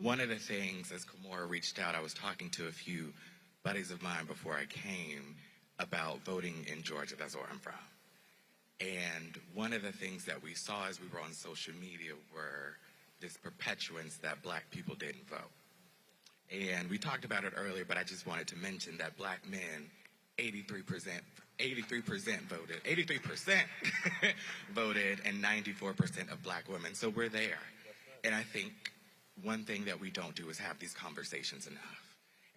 One of the things, as Kamora reached out, I was talking to a few buddies of mine before I came about voting in Georgia, that's where I'm from. And one of the things that we saw as we were on social media were this perpetuance that black people didn't vote. And we talked about it earlier, but I just wanted to mention that black men, 83% voted, 83% voted, and 94% of black women. So we're there. And I think one thing that we don't do is have these conversations enough.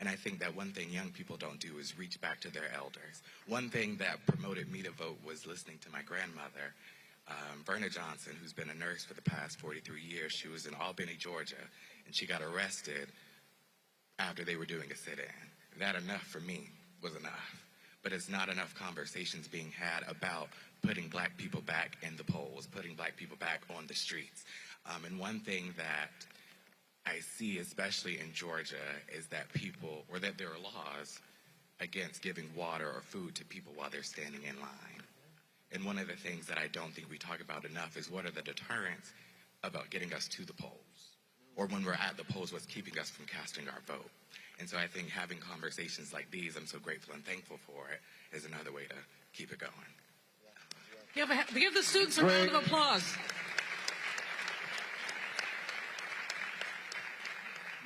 And I think that one thing young people don't do is reach back to their elders. One thing that promoted me to vote was listening to my grandmother, Verna Johnson, who's been a nurse for the past 43 years. She was in Albany, Georgia, and she got arrested after they were doing a sit-in. That enough for me was enough. But it's not enough conversations being had about putting black people back in the polls, putting black people back on the streets. And one thing that I see, especially in Georgia, is that that there are laws against giving water or food to people while they're standing in line. And one of the things that I don't think we talk about enough is what are the deterrents about getting us to the polls? Or when we're at the polls, what's keeping us from casting our vote? And so I think having conversations like these, I'm so grateful and thankful for it, is another way to keep it going. Give the students a round of applause.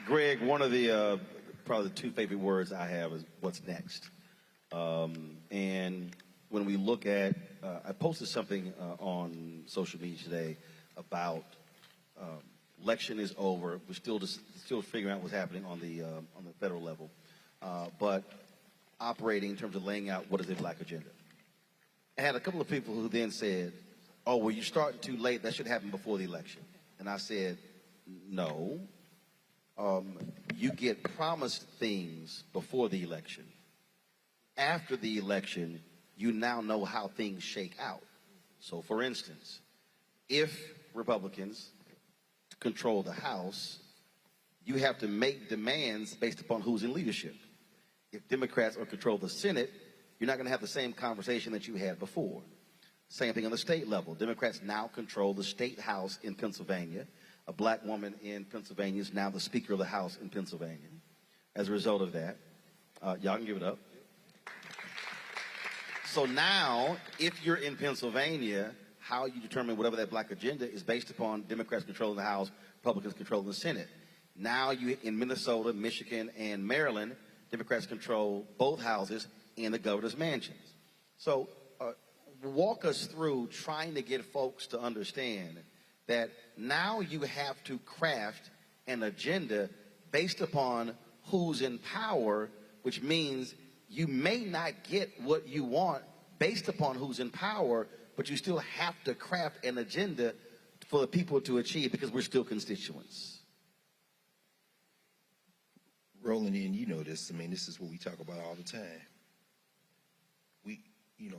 Greg, one of the probably the two favorite words I have is what's next. And when we look at, I posted something on social media today about election is over. We're still figuring out what's happening on the federal level, but operating in terms of laying out what is a black agenda. I had a couple of people who then said, "Oh, well, you're starting too late. That should happen before the election." And I said, "No." You get promised things before the election. After the election, you now know how things shake out. So, for instance, if Republicans control the House, you have to make demands based upon who's in leadership. If Democrats are control the Senate, you're not going to have the same conversation that you had before. Same thing on the state level. Democrats now control the state House in Pennsylvania. A black woman in Pennsylvania is now the Speaker of the House in Pennsylvania. As a result of that, y'all can give it up. So now, if you're in Pennsylvania, how you determine whatever that black agenda is based upon Democrats controlling the House, Republicans controlling the Senate. Now you in Minnesota, Michigan, and Maryland, Democrats control both houses and the governor's mansions. So walk us through trying to get folks to understand that now you have to craft an agenda based upon who's in power, which means you may not get what you want based upon who's in power, but you still have to craft an agenda for the people to achieve because we're still constituents. Roland, and you know this, I mean, this is what we talk about all the time.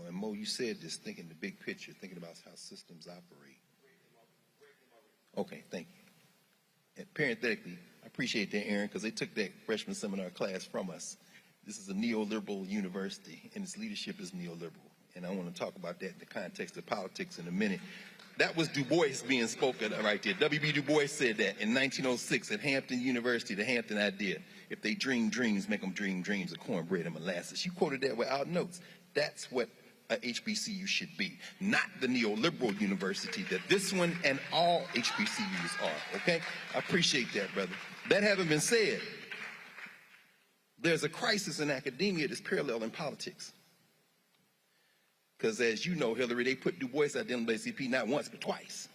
And Mo, you said this, thinking the big picture, thinking about how systems operate. Okay, thank you. And parenthetically, I appreciate that, Aaron, because they took that freshman seminar class from us. This is a neoliberal university, and its leadership is neoliberal. And I want to talk about that in the context of politics in a minute. That was Du Bois being spoken right there. W.B. Du Bois said that in 1906 at Hampton University, the Hampton idea. If they dream dreams, make them dream dreams of cornbread and molasses. You quoted that without notes. That's what a HBCU should be, not the neoliberal university that this one and all HBCUs are, okay? I appreciate that, brother. That having been said, there's a crisis in academia that's parallel in politics. Because as you know, Hillary, they put Du Bois at the NAACP not once, but twice.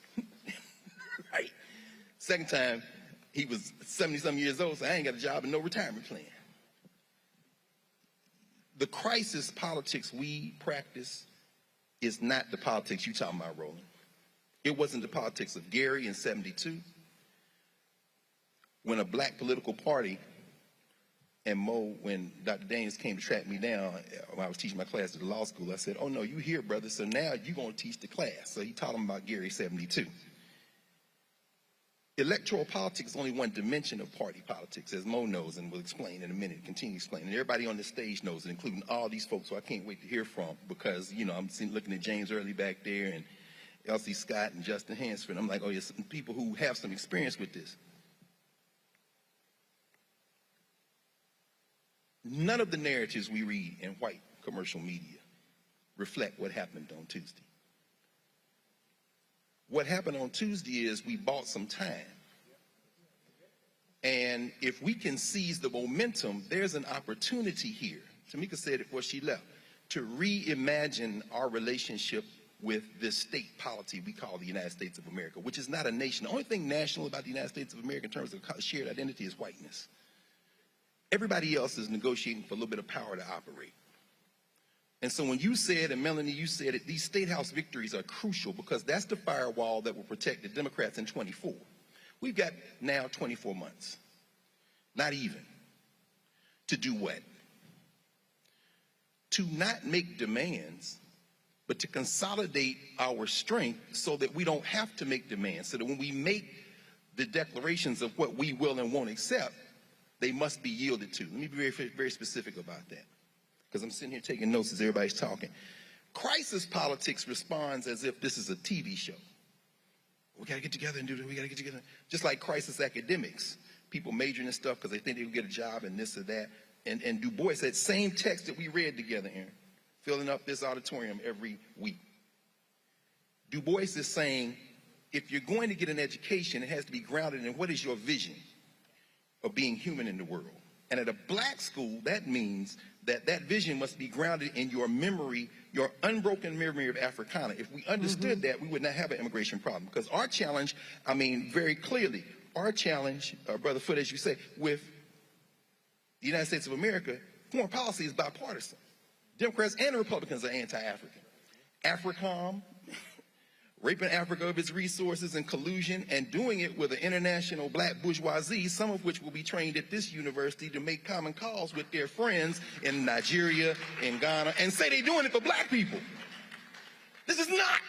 Right? Second time, he was 70-some years old, so I ain't got a job and no retirement plan. The crisis politics we practice is not the politics you talking about, Roland. It wasn't the politics of Gary in 72. When a black political party, and Mo, when Dr. Daniels came to track me down when I was teaching my class at the law school, I said, oh no, you here, brother, so now you're going to teach the class. So he taught them about Gary 72. Electoral politics is only one dimension of party politics, as Mo knows and will explain in a minute, continue to explain. And everybody on the stage knows it, including all these folks who I can't wait to hear from because, I'm looking at James Early back there and Elsie Scott and Justin Hansford. I'm like, oh, yes, people who have some experience with this. None of the narratives we read in white commercial media reflect what happened on Tuesday. What happened on Tuesday is we bought some time. And if we can seize the momentum, there's an opportunity here. Tamika said it before she left, to reimagine our relationship with this state polity we call the United States of America, which is not a nation. The only thing national about the United States of America in terms of shared identity is whiteness. Everybody else is negotiating for a little bit of power to operate. And so when you said, and Melanie, you said it, these state house victories are crucial because that's the firewall that will protect the Democrats in 24. We've got now 24 months, not even, to do what? To not make demands, but to consolidate our strength so that we don't have to make demands, so that when we make the declarations of what we will and won't accept, they must be yielded to. Let me be very, very specific about that, because I'm sitting here taking notes as everybody's talking. Crisis politics responds as if this is a TV show. We got to get together and do this. We got to get together. Just like crisis academics, people majoring in stuff because they think they will get a job and this or that. And Du Bois, that same text that we read together, Aaron, filling up this auditorium every week. Du Bois is saying, if you're going to get an education, it has to be grounded in what is your vision of being human in the world. And at a black school, that means that that vision must be grounded in your memory, your unbroken memory of Africana. If we understood that, we would not have an immigration problem. Because our challenge, very clearly, our challenge, Brother Foote, as you say, with the United States of America, foreign policy is bipartisan. Democrats and Republicans are anti-African. AFRICOM, raping Africa of its resources and collusion, and doing it with an international black bourgeoisie, some of which will be trained at this university to make common cause with their friends in Nigeria, in Ghana, and say they're doing it for black people. This is not.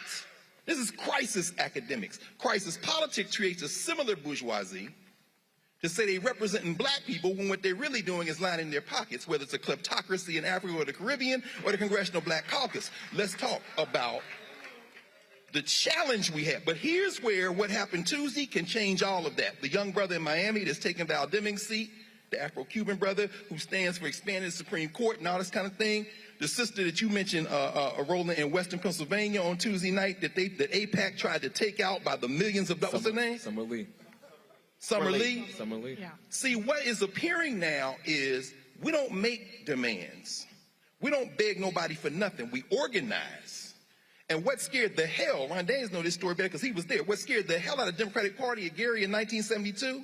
This is crisis academics. Crisis politics creates a similar bourgeoisie to say they representing black people when what they're really doing is lining their pockets, whether it's a kleptocracy in Africa or the Caribbean or the Congressional Black Caucus. Let's talk about the challenge we have. But here's where what happened Tuesday can change all of that. The young brother in Miami that's taking Val Deming's seat, the Afro-Cuban brother who stands for expanding the Supreme Court and all this kind of thing. The sister that you mentioned, Roland, in Western Pennsylvania on Tuesday night that AIPAC tried to take out by the millions of dollars. What's her name? Summer Lee. Summer Lee? Summer Lee. Yeah. See, what is appearing now is we don't make demands. We don't beg nobody for nothing. We organize. And what scared the hell, Ron Daniels knows this story better because he was there. What scared the hell out of the Democratic Party at Gary in 1972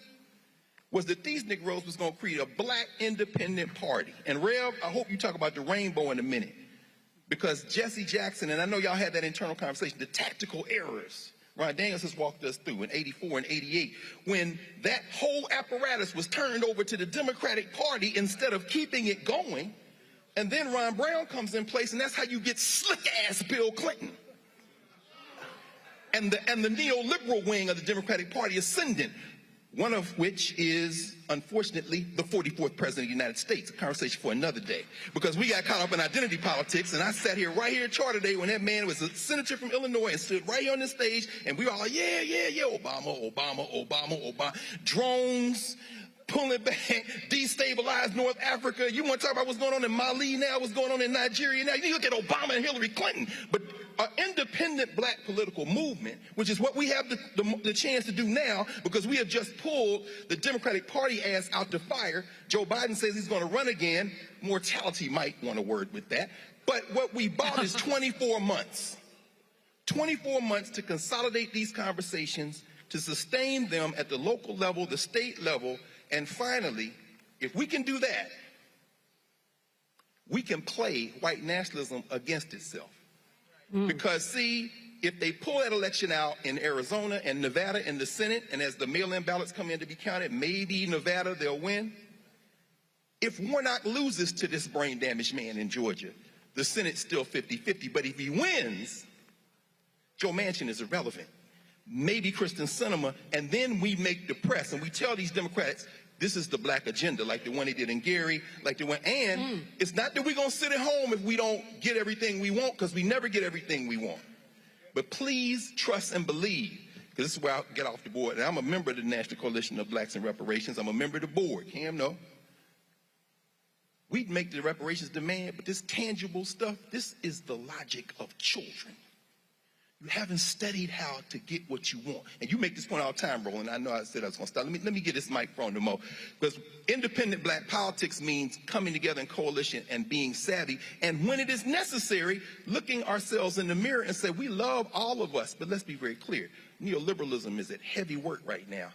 was that these Negroes was going to create a black independent party. And Rev, I hope you talk about the rainbow in a minute. Because Jesse Jackson, and I know y'all had that internal conversation, the tactical errors Ron Daniels has walked us through in 84 and 88, when that whole apparatus was turned over to the Democratic Party instead of keeping it going, and then Ron Brown comes in place, and that's how you get slick-ass Bill Clinton. And the neoliberal wing of the Democratic Party ascendant, one of which is, unfortunately, the 44th president of the United States. A conversation for another day. Because we got caught up in identity politics, and I sat here right here at Charter Day when that man was a senator from Illinois and stood right here on the stage, and we were all like, yeah, Obama, Obama, Obama, Obama. Drones, pulling back, destabilize North Africa. You want to talk about what's going on in Mali now, what's going on in Nigeria now? You look at Obama and Hillary Clinton. But an independent black political movement, which is what we have the chance to do now, because we have just pulled the Democratic Party ass out the fire. Joe Biden says he's going to run again. Mortality might want a word with that. But what we bought is 24 months. 24 months to consolidate these conversations, to sustain them at the local level, the state level, and finally, if we can do that, we can play white nationalism against itself. Because, see, if they pull that election out in Arizona and Nevada in the Senate, and as the mail-in ballots come in to be counted, maybe Nevada they'll win. If Warnock loses to this brain-damaged man in Georgia, the Senate's still 50-50. But if he wins, Joe Manchin is irrelevant. Maybe Kristen Sinema, and then we make the press, and we tell these Democrats, this is the black agenda, like the one they did in Gary, like the one, and it's not that we're going to sit at home if we don't get everything we want, because we never get everything we want. But please trust and believe, because this is where I'll get off the board. And I'm a member of the National Coalition of Blacks in Reparations. I'm a member of the board. Cam, no. We'd make the reparations demand, but this tangible stuff, this is the logic of children. You haven't studied how to get what you want. And you make this point all the time, Roland. I know I said I was going to stop. Let me get this microphone to Mo. Because independent black politics means coming together in coalition and being savvy. And when it is necessary, looking ourselves in the mirror and say, we love all of us. But let's be very clear. Neoliberalism is at heavy work right now.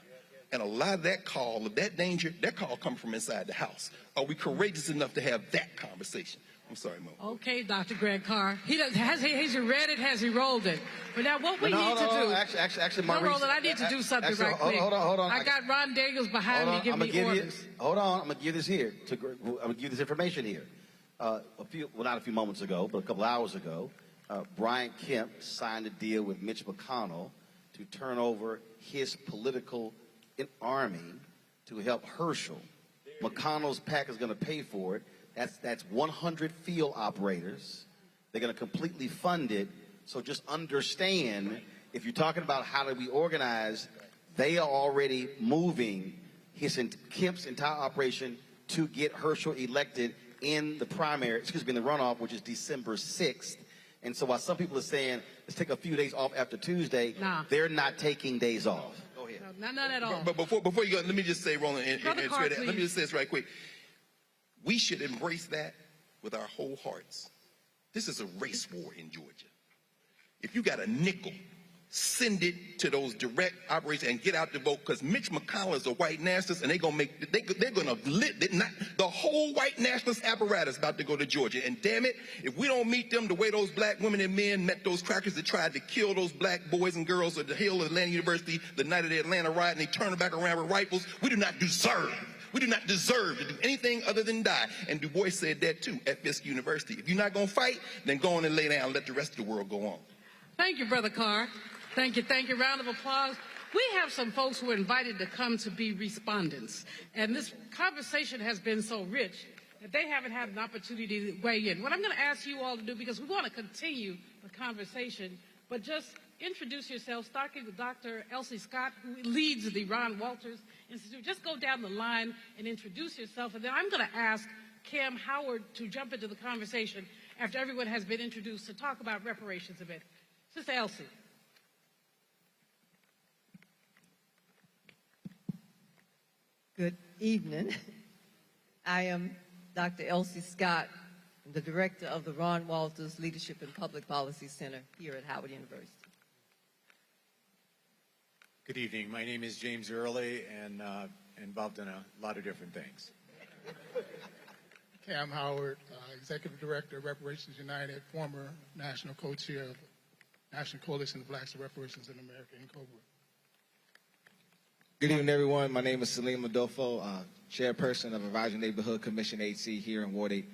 And a lot of that call, of that danger, that call comes from inside the house. Are we courageous enough to have that conversation? I'm sorry, Mo. Okay, Dr. Greg Carr. Has he read it? Has he rolled it? But now what we need to do... Actually, no, Roland, I need to do something right quick. Hold on. I got Ron Daniels behind me giving me orders. Hold on, I'm going to give this here. I'm going to give this information here. Not a few moments ago, but a couple hours ago, Brian Kemp signed a deal with Mitch McConnell to turn over his political army to help Herschel. McConnell's PAC is going to pay for it. That's 100 field operators. They're going to completely fund it. So just understand, if you're talking about how do we organize, they are already moving Kemp's entire operation to get Herschel elected in the in the runoff, which is December 6th. And so while some people are saying, let's take a few days off after Tuesday, they're not taking days off. Go ahead. No, none at all. But before you go, let me just say, Roland, let me just say this right quick. We should embrace that with our whole hearts. This is a race war in Georgia. If you got a nickel, send it to those direct operators and get out the vote, because Mitch McConnell is a white nationalist, and they're going to the whole white nationalist apparatus about to go to Georgia. And damn it, if we don't meet them the way those black women and men met those crackers that tried to kill those black boys and girls at the Hill of Atlanta University the night of the Atlanta riot, and they turned them back around with rifles, we do not deserve to do anything other than die. And Du Bois said that too at Fisk University. If you're not going to fight, then go on and lay down and let the rest of the world go on. Thank you, Brother Carr. Thank you. Round of applause. We have some folks who are invited to come to be respondents. And this conversation has been so rich that they haven't had an opportunity to weigh in. What I'm going to ask you all to do, because we want to continue the conversation, but just introduce yourself, starting with Dr. Elsie Scott, who leads the Ron Walters Institute. Just go down the line and introduce yourself, and then I'm going to ask Cam Howard to jump into the conversation after everyone has been introduced to talk about reparations a bit. Sister Elsie. Good evening. I am Dr. Elsie Scott, the director of the Ron Walters Leadership and Public Policy Center here at Howard University. Good evening. My name is James Early, and involved in a lot of different things. Cam Howard, Executive Director of Reparations United, former National Co-Chair of National Coalition of Blacks for Reparations in America, NCOBRA. Good evening, everyone. My name is Salim Adolfo, Chairperson of Advisory Neighborhood Commission 8C here in Ward 8.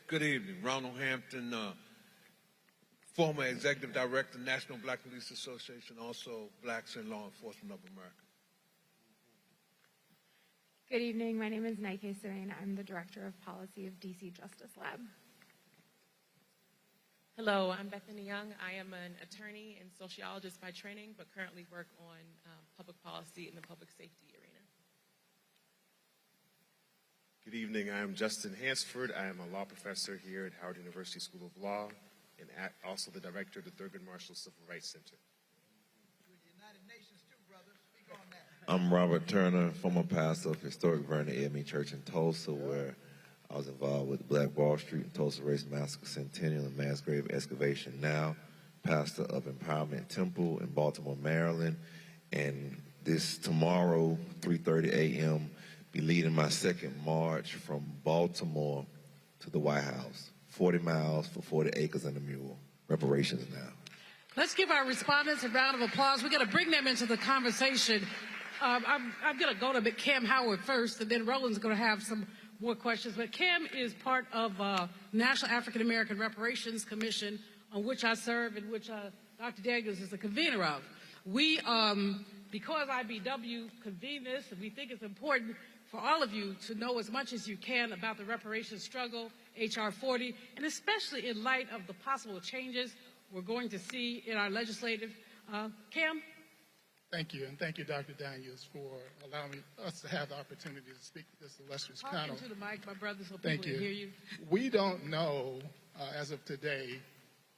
Good evening. Ronald Hampton, former Executive Director, National Black Police Association, also Blacks in Law Enforcement of America. Good evening. My name is Nike Serene. I'm the Director of Policy of DC Justice Lab. Hello, I'm Bethany Young. I am an attorney and sociologist by training, but currently work on public policy in the public safety arena. Good evening. I am Justin Hansford. I am a law professor here at Howard University School of Law and also the director of the Thurgood Marshall Civil Rights Center. I'm Robert Turner, former pastor of Historic Vernon AME Church in Tulsa, where I was involved with the Black Wall Street and Tulsa Race Massacre Centennial and mass grave excavation. Now, pastor of Empowerment Temple in Baltimore, Maryland, and this tomorrow, 3:30 a.m., be leading my second march from Baltimore to the White House. 40 miles for 40 acres and a mule. Reparations now. Let's give our respondents a round of applause. We're going to bring them into the conversation. I'm going to go to Cam Howard first, and then Roland's going to have some more questions. But Cam is part of National African American Reparations Commission, on which I serve and which Dr. Daniels is the convener of. We, because IBW convened this, and we think it's important for all of you to know as much as you can about the reparations struggle, H.R. 40, and especially in light of the possible changes we're going to see in our legislative. Cam? Thank you, and thank you, Dr. Daniels, for allowing us to have the opportunity to speak with this illustrious panel. Talk into the mic, my brother, so Thank people can hear you. We don't know, as of today,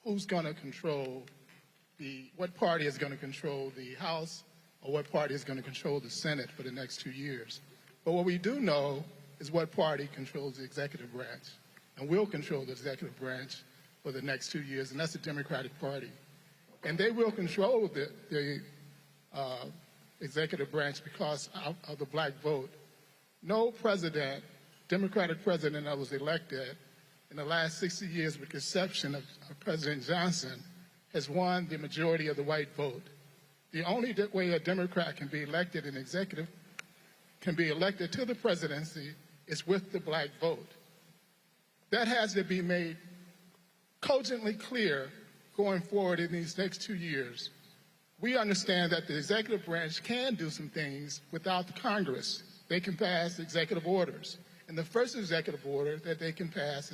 who's going to control what party is going to control the House or what party is going to control the Senate for the next 2 years. But what we do know is what party controls the executive branch, and will control the executive branch for the next 2 years, and that's the Democratic Party. And they will control the executive branch because of the black vote. No president, Democratic president that was elected in the last 60 years, with the exception of President Johnson, has won the majority of the white vote. The only way a Democrat can be elected in executive, can be elected to the presidency, is with the black vote. That has to be made cogently clear going forward in these next 2 years. We understand that the executive branch can do some things without the Congress. They can pass executive orders. And the first executive order that they can pass,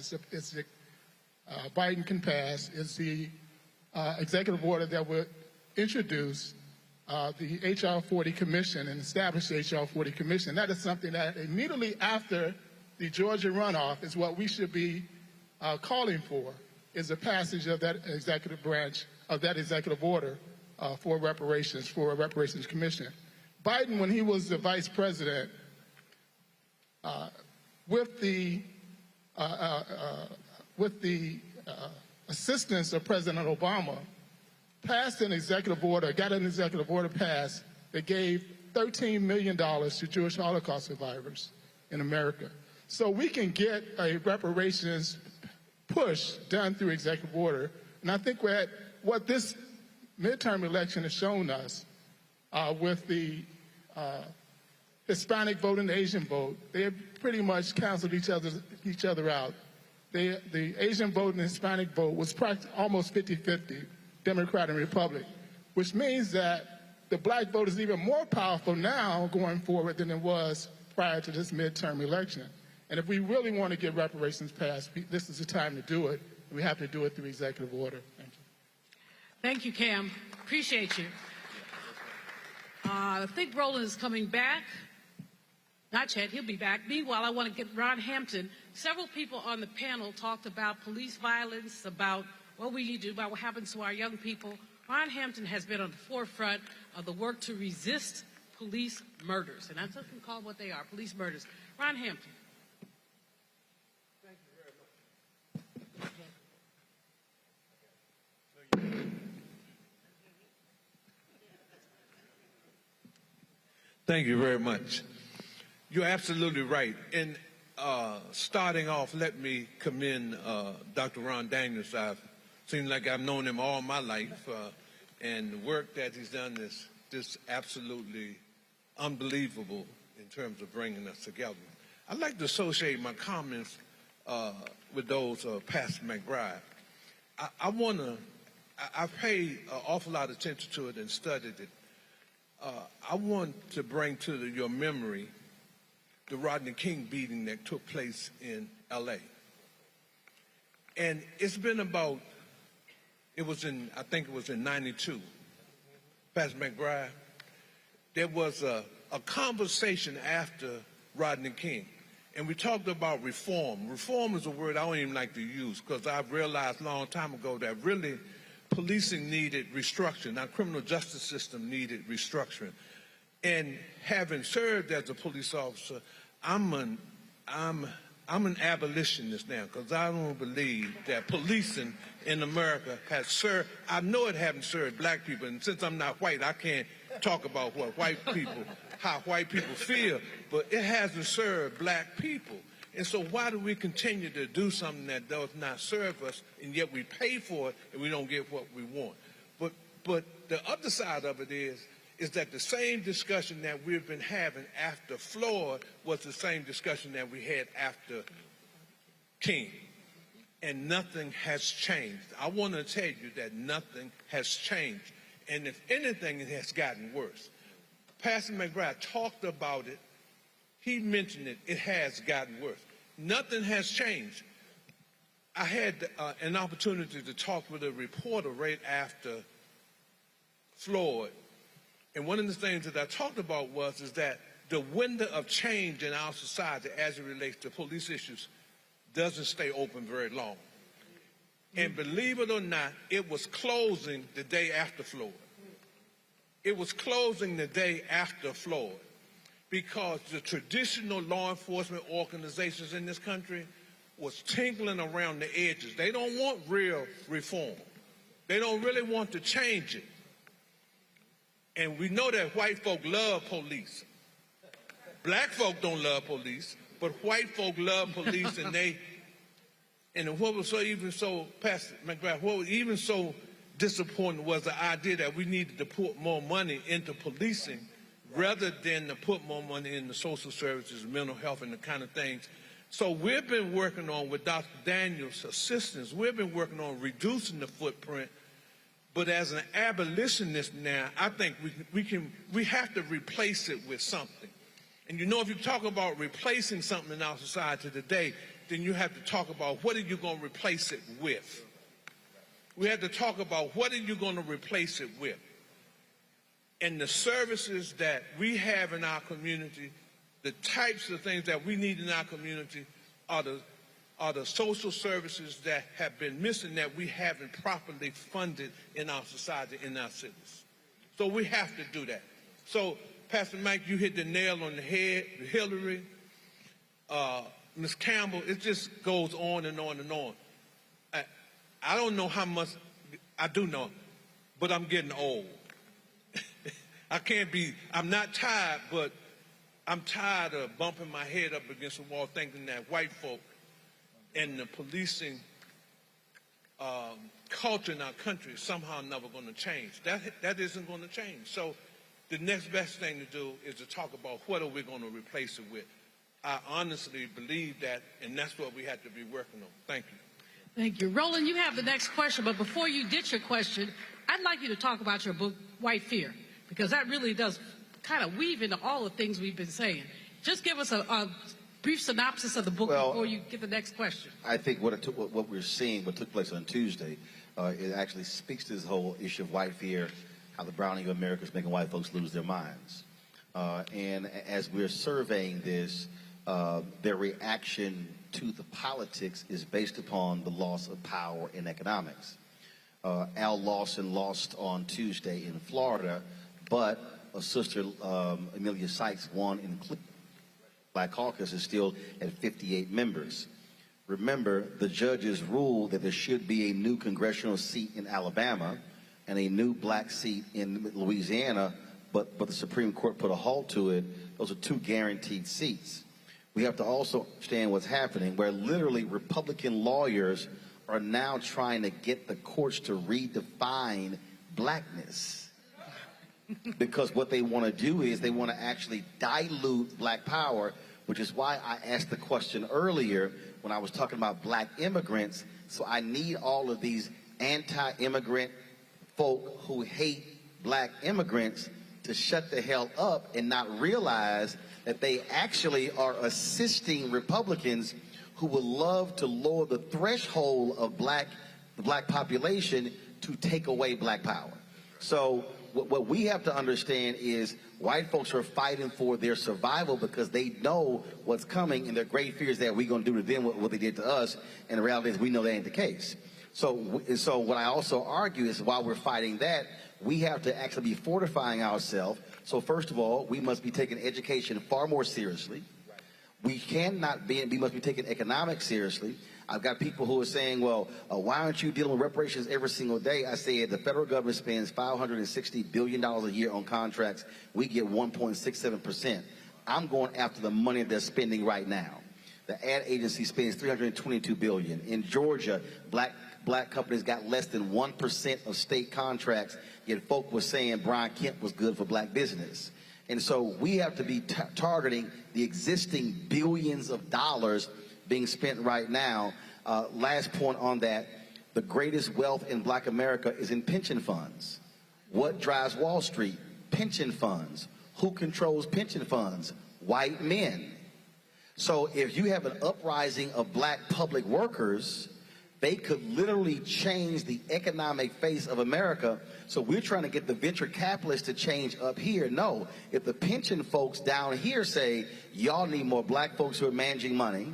Biden can pass, is the executive order that would introduce the H.R. 40 Commission and establish the H.R. 40 Commission. That is something that immediately after the Georgia runoff is what we should be calling for, is the passage of that executive branch, of that executive order for reparations, for a reparations commission. Biden, when he was the vice president, with the assistance of President Obama, passed an executive order, got an executive order passed that gave $13 million to Jewish Holocaust survivors in America. So we can get a reparations push done through executive order. And I think what this midterm election has shown us with the Hispanic vote and the Asian vote, they have pretty much canceled each other out. The Asian vote and the Hispanic vote was almost 50-50, Democrat and Republican, which means that the black vote is even more powerful now going forward than it was prior to this midterm election. And if we really want to get reparations passed, this is the time to do it, and we have to do it through executive order. Thank you. Thank you, Cam. Appreciate you. I think Roland is coming back. Not yet. He'll be back. Meanwhile, I want to get Ron Hampton. Several people on the panel talked about police violence, about what we need to do, about what happens to our young people. Ron Hampton has been on the forefront of the work to resist police murders. And that's what we call what they are, police murders. Ron Hampton. Thank you very much. You're absolutely right. And starting off, let me commend Dr. Ron Daniels. Seems like I've known him all my life, and the work that he's done is just absolutely unbelievable in terms of bringing us together. I'd like to associate my comments with those of Pastor McBride. I paid an awful lot of attention to it and studied it. I want to bring to your memory the Rodney King beating that took place in L.A. And it's been about, I think it was in 92, Pastor McBride, there was a conversation after Rodney King, and we talked about reform. Reform is a word I don't even like to use because I've realized a long time ago that really policing needed restructuring. Our criminal justice system needed restructuring. And having served as a police officer, I'm an abolitionist now because I don't believe that policing in America has served. I know it hasn't served black people, and since I'm not white, I can't talk about how white people feel, but it hasn't served black people. And so why do we continue to do something that does not serve us, and yet we pay for it and we don't get what we want? But the other side of it is that the same discussion that we've been having after Floyd was the same discussion that we had after King. And nothing has changed. I want to tell you that nothing has changed. And if anything, it has gotten worse. Pastor McBride talked about it. He mentioned it. It has gotten worse. Nothing has changed. I had an opportunity to talk with a reporter right after Floyd. And one of the things that I talked about is that the window of change in our society as it relates to police issues doesn't stay open very long. And believe it or not, it was closing the day after Floyd. It was closing the day after Floyd because the traditional law enforcement organizations in this country was tinkling around the edges. They don't want real reform. They don't really want to change it. And we know that white folk love police. Black folk don't love police, but white folk love police, and what was Pastor McGrath, what was even so disappointing was the idea that we needed to put more money into policing rather than to put more money into social services, mental health, and the kind of things. So we've been working on, with Dr. Daniels' assistance, we've been working on reducing the footprint. But as an abolitionist now, I think we have to replace it with something. And you know, if you talk about replacing something in our society today, then you have to talk about what are you going to replace it with. We have to talk about what are you going to replace it with. And the services that we have in our community, the types of things that we need in our community are the social services that have been missing that we haven't properly funded in our society, in our cities. So we have to do that. So, Pastor Mike, you hit the nail on the head. Hillary, Ms. Campbell, it just goes on and on and on. I don't know how much, I do know, but I'm getting old. I'm not tired, but I'm tired of bumping my head up against the wall thinking that white folk and the policing culture in our country is somehow never going to change. That isn't going to change. So the next best thing to do is to talk about what are we going to replace it with. I honestly believe that, and that's what we have to be working on. Thank you. Thank you. Roland, you have the next question, but before you get your question, I'd like you to talk about your book, White Fear, because that really does kind of weave into all the things we've been saying. Just give us a brief synopsis of the book before you get the next question. I think what we're seeing, what took place on Tuesday, it actually speaks to this whole issue of white fear, how the browning of America is making white folks lose their minds. And as we're surveying this, their reaction to the politics is based upon the loss of power in economics. Al Lawson lost on Tuesday in Florida, but a sister, Amelia Sykes, won in Cleveland. Black Caucus is still at 58 members. Remember, the judges ruled that there should be a new congressional seat in Alabama and a new black seat in Louisiana but the Supreme Court put a halt to it. Those are 2 guaranteed seats. We have to also understand what's happening, where literally Republican lawyers are now trying to get the courts to redefine blackness. Because what they want to do is they want to actually dilute black power, which is why I asked the question earlier when I was talking about black immigrants. So I need all of these anti-immigrant folk who hate black immigrants to shut the hell up and not realize that they actually are assisting Republicans who would love to lower the threshold of the black population to take away black power. So what we have to understand is white folks are fighting for their survival because they know what's coming, and their great fear is that we're going to do to them what they did to us, and the reality is we know that ain't the case. So what I also argue is while we're fighting that, we have to actually be fortifying ourselves. So first of all, we must be taking education far more seriously. We must be taking economics seriously. I've got people who are saying, well, why aren't you dealing with reparations every single day? I said the federal government spends $560 billion a year on contracts. We get 1.67%. I'm going after the money they're spending right now. The ad agency spends $322 billion. In Georgia, black companies got less than 1% of state contracts, yet folk were saying Brian Kemp was good for black business. And so we have to be targeting the existing billions of dollars being spent right now. Last point on that, the greatest wealth in black America is in pension funds. What drives Wall Street? Pension funds. Who controls pension funds? White men. So if you have an uprising of black public workers, they could literally change the economic face of America. So we're trying to get the venture capitalists to change up here. No, if the pension folks down here say, y'all need more black folks who are managing money,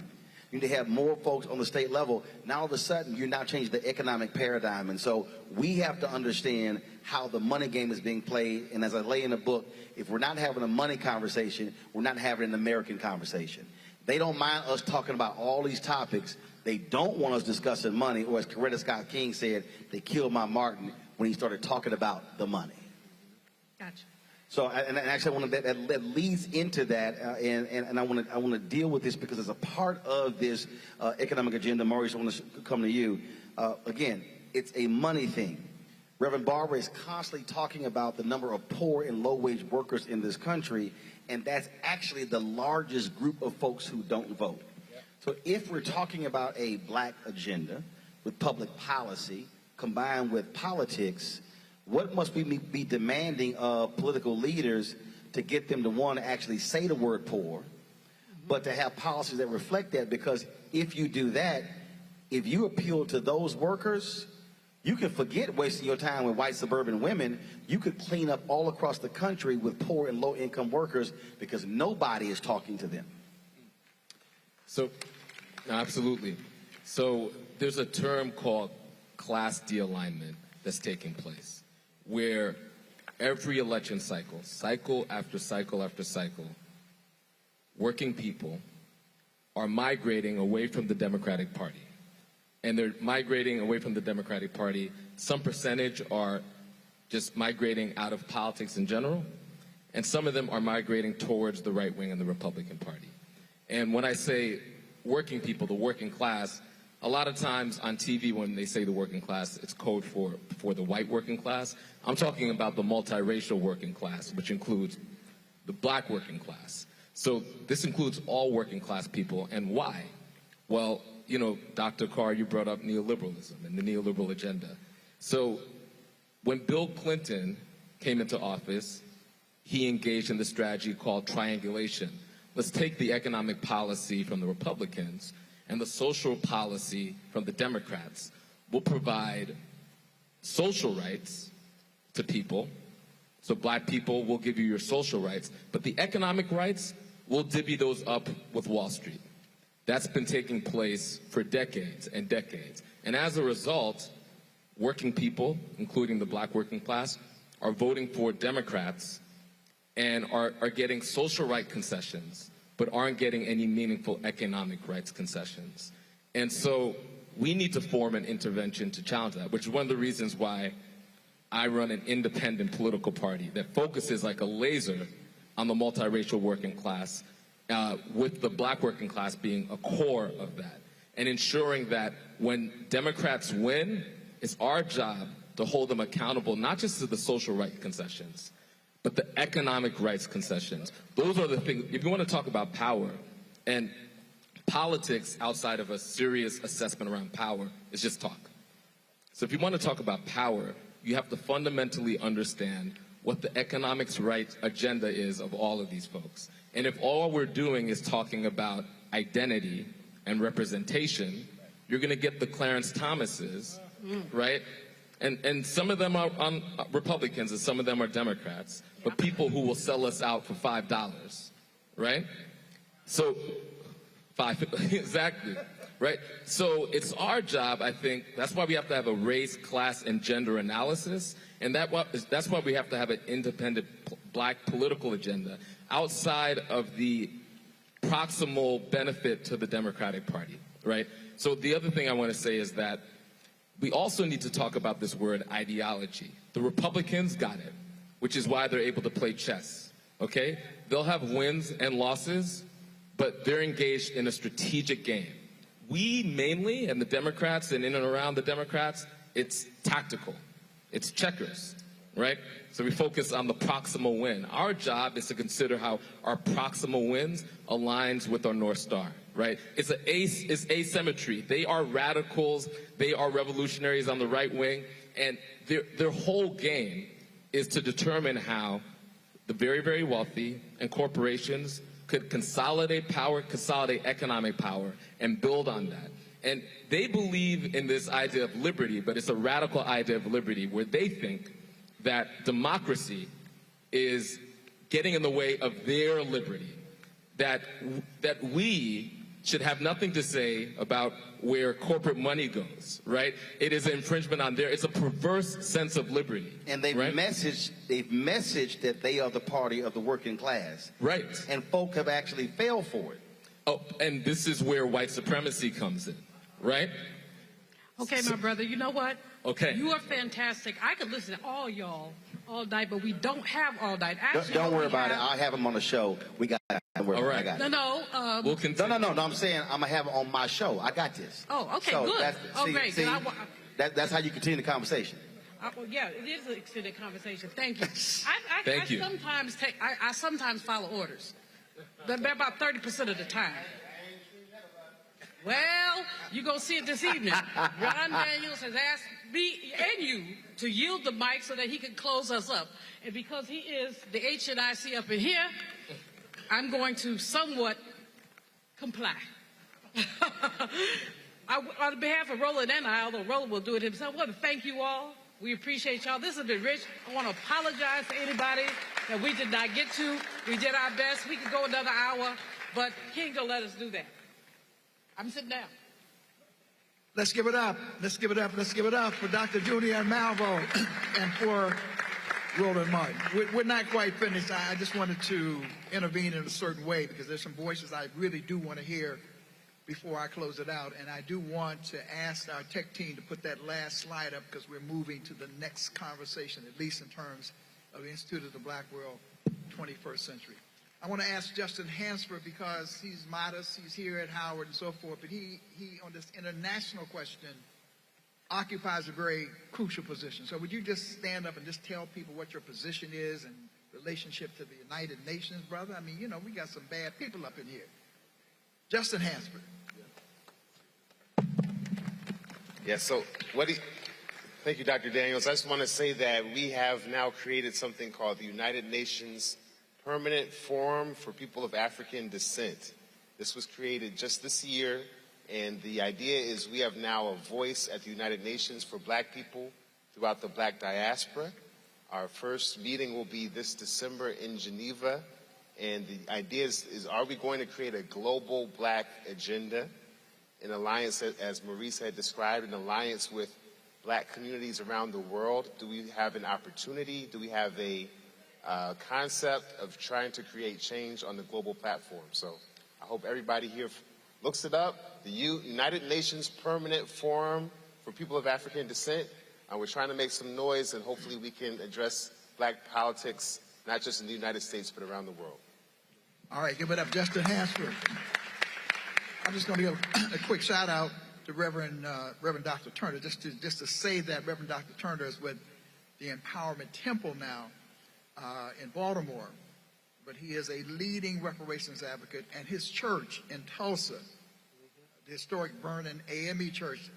you need to have more folks on the state level, now all of a sudden you're now changing the economic paradigm. And so we have to understand how the money game is being played. And as I lay in the book, if we're not having a money conversation, we're not having an American conversation. They don't mind us talking about all these topics. They don't want us discussing money, or as Coretta Scott King said, they killed my Martin when he started talking about the money. Gotcha. So, and actually, that leads into that, and I want to deal with this because as a part of this economic agenda, Maurice, I want to come to you. Again, it's a money thing. Reverend Barber is constantly talking about the number of poor and low-wage workers in this country, and that's actually the largest group of folks who don't vote. So if we're talking about a black agenda with public policy combined with politics, what must we be demanding of political leaders to get them to, one, to actually say the word poor, but to have policies that reflect that? Because if you do that, if you appeal to those workers, you can forget wasting your time with white suburban women. You could clean up all across the country with poor and low-income workers because nobody is talking to them. So, absolutely. So there's a term called class de-alignment that's taking place, where every election cycle, cycle after cycle after cycle, working people are migrating away from the Democratic Party. And they're migrating away from the Democratic Party. Some percentage are just migrating out of politics in general, and some of them are migrating towards the right wing and the Republican Party. And when I say working people, the working class, a lot of times on TV when they say the working class, it's code for the white working class. I'm talking about the multiracial working class, which includes the black working class. So this includes all working class people. And why? Well, you know, Dr. Carr, you brought up neoliberalism and the neoliberal agenda. So when Bill Clinton came into office, he engaged in the strategy called triangulation. Let's take the economic policy from the Republicans and the social policy from the Democrats. We'll provide social rights to people. So black people will give you your social rights, but the economic rights, we'll divvy those up with Wall Street. That's been taking place for decades and decades. And as a result, working people, including the black working class, are voting for Democrats and are getting social right concessions, but aren't getting any meaningful economic rights concessions. And so we need to form an intervention to challenge that, which is one of the reasons why I run an independent political party that focuses like a laser on the multiracial working class, with the black working class being a core of that, and ensuring that when Democrats win, it's our job to hold them accountable, not just to the social rights concessions, but the economic rights concessions. Those are the things, if you want to talk about power, and politics outside of a serious assessment around power is just talk. So if you want to talk about power, you have to fundamentally understand what the economics rights agenda is of all of these folks. And if all we're doing is talking about identity and representation, you're going to get the Clarence Thomases, right? And some of them are Republicans and some of them are Democrats, but people who will sell us out for $5, right? So, exactly, right? So it's our job, I think, that's why we have to have a race, class, and gender analysis, and that's why we have to have an independent black political agenda outside of the proximal benefit to the Democratic Party, right? So the other thing I want to say is that we also need to talk about this word ideology. The Republicans got it, which is why they're able to play chess, okay? They'll have wins and losses, but they're engaged in a strategic game. We mainly, and the Democrats and in and around the Democrats, it's tactical. It's checkers, right? So we focus on the proximal win. Our job is to consider how our proximal wins aligns with our North Star, right? It's asymmetry. They are radicals. They are revolutionaries on the right wing. And their whole game is to determine how the very, very wealthy and corporations could consolidate power, consolidate economic power, and build on that. And they believe in this idea of liberty, but it's a radical idea of liberty where they think that democracy is getting in the way of their liberty, that we should have nothing to say about where corporate money goes, right? It is an infringement on it's a perverse sense of liberty. And they've messaged that they are the party of the working class. Right. And folk have actually failed for it. Oh, and this is where white supremacy comes in, right? Okay, my brother, you know what? Okay. You are fantastic. I could listen to all y'all all night, but we don't have all night. Actually, Don't worry about it. I'll have them on the show. We got it. Don't worry about it. I got it. No. We'll continue. No. I'm saying I'm going to have it on my show. I got this. Oh, okay, so good. Great. See, that's how you continue the conversation. Well, yeah, it is an extended conversation. Thank you. Thank you. I sometimes follow orders. About 30% of the time. Well, you're going to see it this evening. Ron Daniels has asked me and you to yield the mic so that he can close us up. And because he is the HNIC up in here, I'm going to somewhat comply. On behalf of Roland and I, although Roland will do it himself, I want to thank you all. We appreciate y'all. This has been rich. I want to apologize to anybody that we did not get to. We did our best. We could go another hour, but he ain't going to let us do that. I'm sitting down. Let's give it up. Let's give it up. Let's give it up for Dr. Julianne Malveaux and for Roland Martin. We're not quite finished. I just wanted to intervene in a certain way because there's some voices I really do want to hear before I close it out. And I do want to ask our tech team to put that last slide up because we're moving to the next conversation, at least in terms of the Institute of the Black World 21st Century. I want to ask Justin Hansford because he's modest, he's here at Howard and so forth, but he on this international question occupies a very crucial position. So would you just stand up and just tell people what your position is in relationship to the United Nations, brother? I mean, we got some bad people up in here. Justin Hansford. Yeah, so thank you, Dr. Daniels. I just want to say that we have now created something called the United Nations Permanent Forum for People of African Descent. This was created just this year, and the idea is we have now a voice at the United Nations for black people throughout the black diaspora. Our first meeting will be this December in Geneva, and the idea is are we going to create a global black agenda, an alliance, as Maurice had described, an alliance with black communities around the world? Do we have an opportunity? Do we have a concept of trying to create change on the global platform? So I hope everybody here looks it up. The United Nations Permanent Forum for People of African Descent. We're trying to make some noise, and hopefully we can address black politics, not just in the United States, but around the world. All right, give it up, Justin Hansford. I'm just going to give a quick shout out to Reverend Dr. Turner, just to say that Reverend Dr. Turner is with the Empowerment Temple now in Baltimore, but he is a leading reparations advocate, and his church in Tulsa, the historic Vernon AME Church,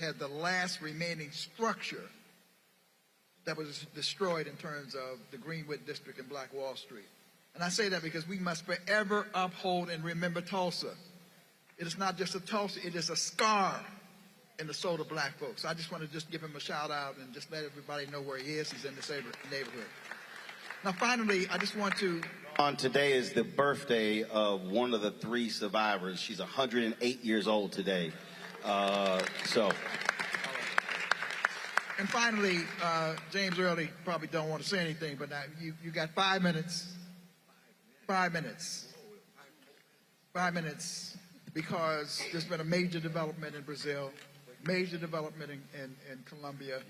had the last remaining structure that was destroyed in terms of the Greenwood District and Black Wall Street. And I say that because we must forever uphold and remember Tulsa. It is not just a Tulsa, it is a scar in the soul of black folks. I just want to just give him a shout out and just let everybody know where he is. He's in this neighborhood. Now finally, I just want to... Today is the birthday of one of the 3 survivors. She's 108 years old today. And finally, James Early probably don't want to say anything, but now you got 5 minutes. 5 minutes. 5 minutes, because there's been a major development in Brazil, major development in Colombia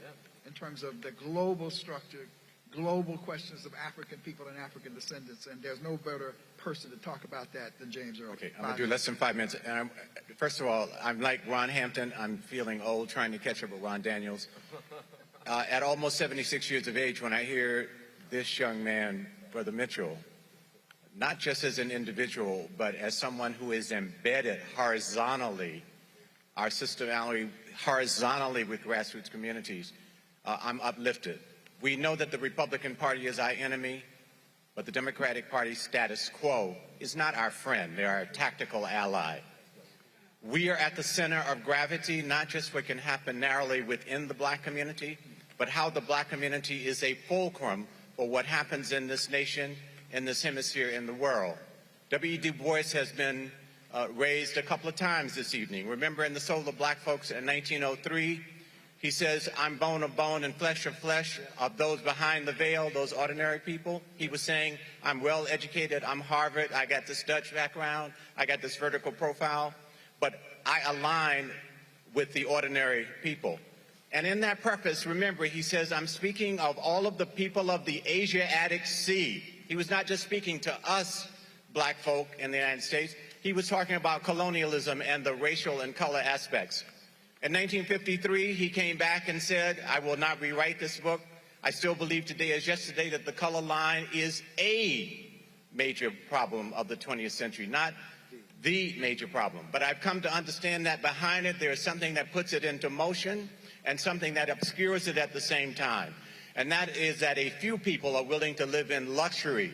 in terms of the global structure, global questions of African people and African descendants, and there's no better person to talk about that than James Early. Okay, I'm going to do less than 5 minutes. And first of all, I'm like Ron Hampton. I'm feeling old trying to catch up with Ron Daniels. At almost 76 years of age, when I hear this young man, Brother Mitchell, not just as an individual, but as someone who is embedded horizontally, our sister Mallory, horizontally with grassroots communities, I'm uplifted. We know that the Republican Party is our enemy, but the Democratic Party's status quo is not our friend. They are a tactical ally. We are at the center of gravity, not just what can happen narrowly within the black community, but how the black community is a fulcrum for what happens in this nation, in this hemisphere, in the world. W.E. Du Bois has been raised a couple of times this evening. Remember in The Soul of Black Folks in 1903, he says, I'm bone of bone and flesh of flesh of those behind the veil, those ordinary people. He was saying, I'm well educated, I'm Harvard, I got this Dutch background, I got this vertical profile, but I align with the ordinary people. And in that preface, remember, he says, I'm speaking of all of the people of the Asiatic Sea. He was not just speaking to us black folk in the United States. He was talking about colonialism and the racial and color aspects. In 1953, he came back and said, I will not rewrite this book. I still believe today as yesterday that the color line is a major problem of the 20th century, not the major problem. But I've come to understand that behind it, there is something that puts it into motion and something that obscures it at the same time. And that is that a few people are willing to live in luxury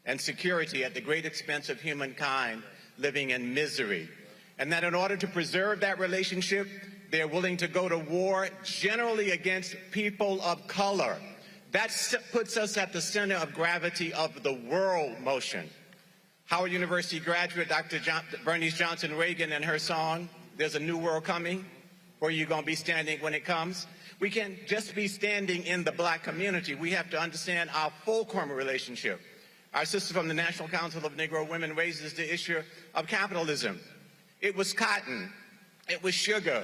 and security at the great expense of humankind living in misery. And that in order to preserve that relationship, they're willing to go to war generally against people of color. That puts us at the center of gravity of the world motion. Howard University graduate Dr. Bernice Johnson Reagan and her song, There's a New World Coming, where you're going to be standing when it comes. We can't just be standing in the black community. We have to understand our fulcrum relationship. Our sister from the National Council of Negro Women raises the issue of capitalism. It was cotton, it was sugar,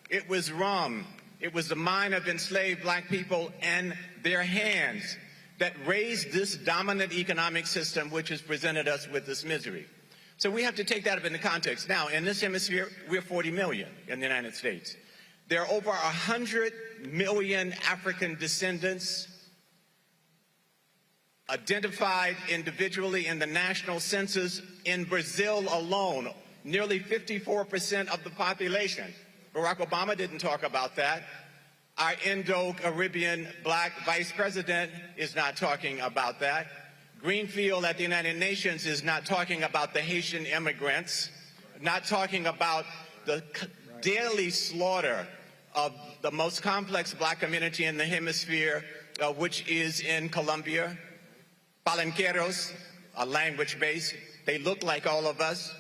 it was rum, it was the mind of enslaved black people and their hands that raised this dominant economic system which has presented us with this misery. So we have to take that up into context. Now, in this hemisphere, we're 40 million in the United States. There are over 100 million African descendants identified individually in the national census in Brazil alone. Nearly 54% of the population. Barack Obama didn't talk about that. Our Indo-Caribbean black vice president is not talking about that. Greenfield at the United Nations is not talking about the Haitian immigrants, not talking about the daily slaughter of the most complex black community in the hemisphere, which is in Colombia. Palenqueros, a language base. They look like all of us.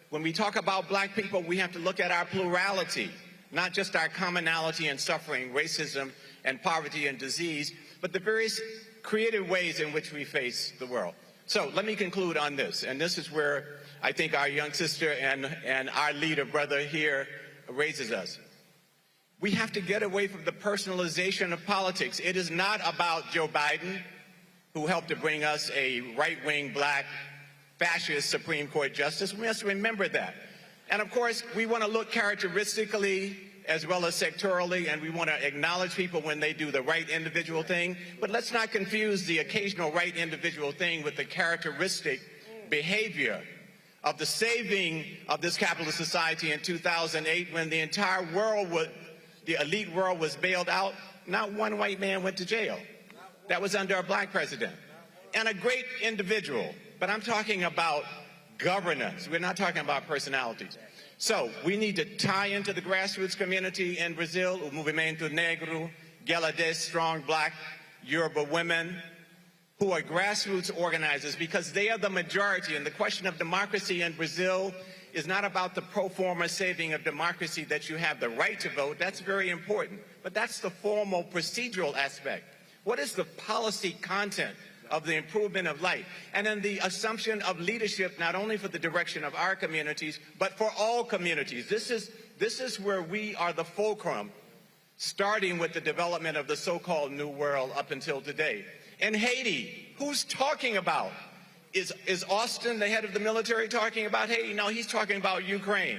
When we talk about black people, we have to look at our plurality, not just our commonality and suffering, racism and poverty and disease, but the various creative ways in which we face the world. So let me conclude on this, and this is where I think our young sister and our leader brother here raises us. We have to get away from the personalization of politics. It is not about Joe Biden, who helped to bring us a right-wing, black, fascist Supreme Court justice. We must remember that. And of course, we want to look characteristically as well as sectorally, and we want to acknowledge people when they do the right individual thing. But let's not confuse the occasional right individual thing with the characteristic behavior of the saving of this capitalist society in 2008 when the entire world, the elite world, was bailed out. Not one white man went to jail. That was under a black president. And a great individual. But I'm talking about governance. We're not talking about personalities. So we need to tie into the grassroots community in Brazil, o Movimento Negro, Gueladés, strong black Yoruba women, who are grassroots organizers, because they are the majority. And the question of democracy in Brazil is not about the pro forma saving of democracy that you have the right to vote. That's very important. But that's the formal procedural aspect. What is the policy content of the improvement of life? And then the assumption of leadership, not only for the direction of our communities, but for all communities. This is where we are the fulcrum, starting with the development of the so-called New World up until today. In Haiti, who's talking about? Is Austin, the head of the military, talking about Haiti? No, he's talking about Ukraine.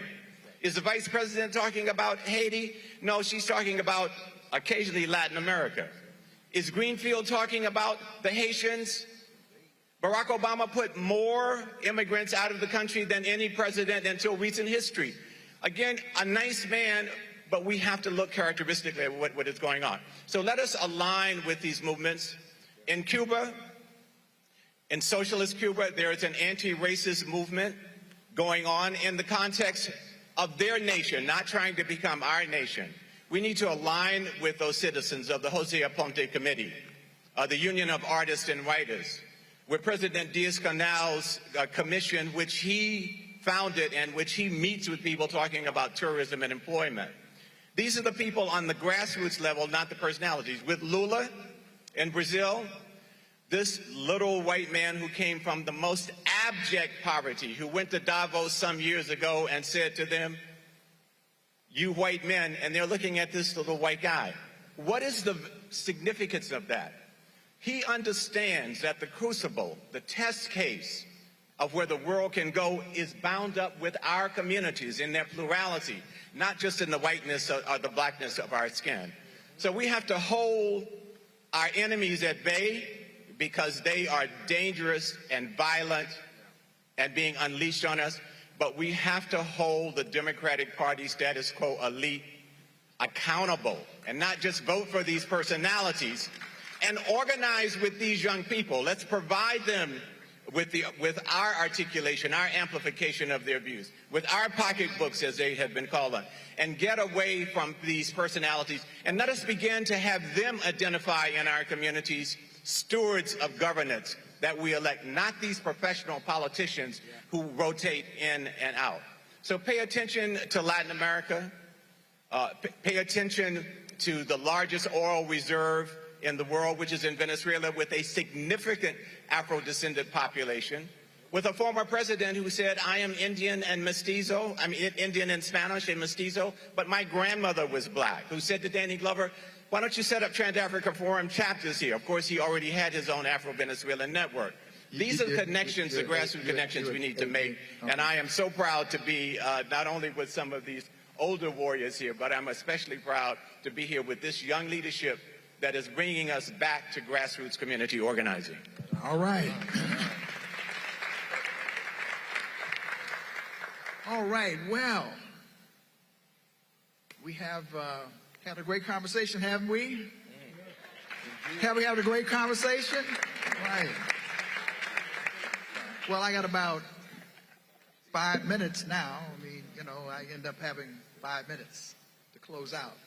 Is the vice president talking about Haiti? No, she's talking about occasionally Latin America. Is Greenfield talking about the Haitians? Barack Obama put more immigrants out of the country than any president until recent history. Again, a nice man, but we have to look characteristically at what is going on. So let us align with these movements. In Cuba, in socialist Cuba, there is an anti-racist movement going on in the context of their nation, not trying to become our nation. We need to align with those citizens of the Jose Aponte Committee, the Union of Artists and Writers, with President Diaz-Canal's commission, which he founded and which he meets with people talking about tourism and employment. These are the people on the grassroots level, not the personalities. With Lula in Brazil, this little white man who came from the most abject poverty, who went to Davos some years ago and said to them, "You white men," and they're looking at this little white guy. What is the significance of that? He understands that the crucible, the test case of where the world can go, is bound up with our communities in their plurality, not just in the whiteness or the blackness of our skin. So we have to hold our enemies at bay, because they are dangerous and violent and being unleashed on us. But we have to hold the Democratic Party status quo elite accountable and not just vote for these personalities and organize with these young people. Let's provide them with our articulation, our amplification of their views, with our pocketbooks, as they have been called on, and get away from these personalities. And let us begin to have them identify in our communities stewards of governance that we elect, not these professional politicians who rotate in and out. So pay attention to Latin America. Pay attention to the largest oil reserve in the world, which is in Venezuela, with a significant Afro-descendant population, with a former president who said, "I am Indian and mestizo, I mean Indian and Spanish and mestizo, but my grandmother was black," who said to Danny Glover, "Why don't you set up Trans-Africa Forum chapters here?" Of course, he already had his own Afro-Venezuelan network. These are the connections, the grassroots connections we need to make. And I am so proud to be not only with some of these older warriors here, but I'm especially proud to be here with this young leadership that is bringing us back to grassroots community organizing. All right. All right. Well, we have had a great conversation, haven't we? Have we had a great conversation? Right. Well, I got about 5 minutes now. I mean, you know, I end up having 5 minutes to close out.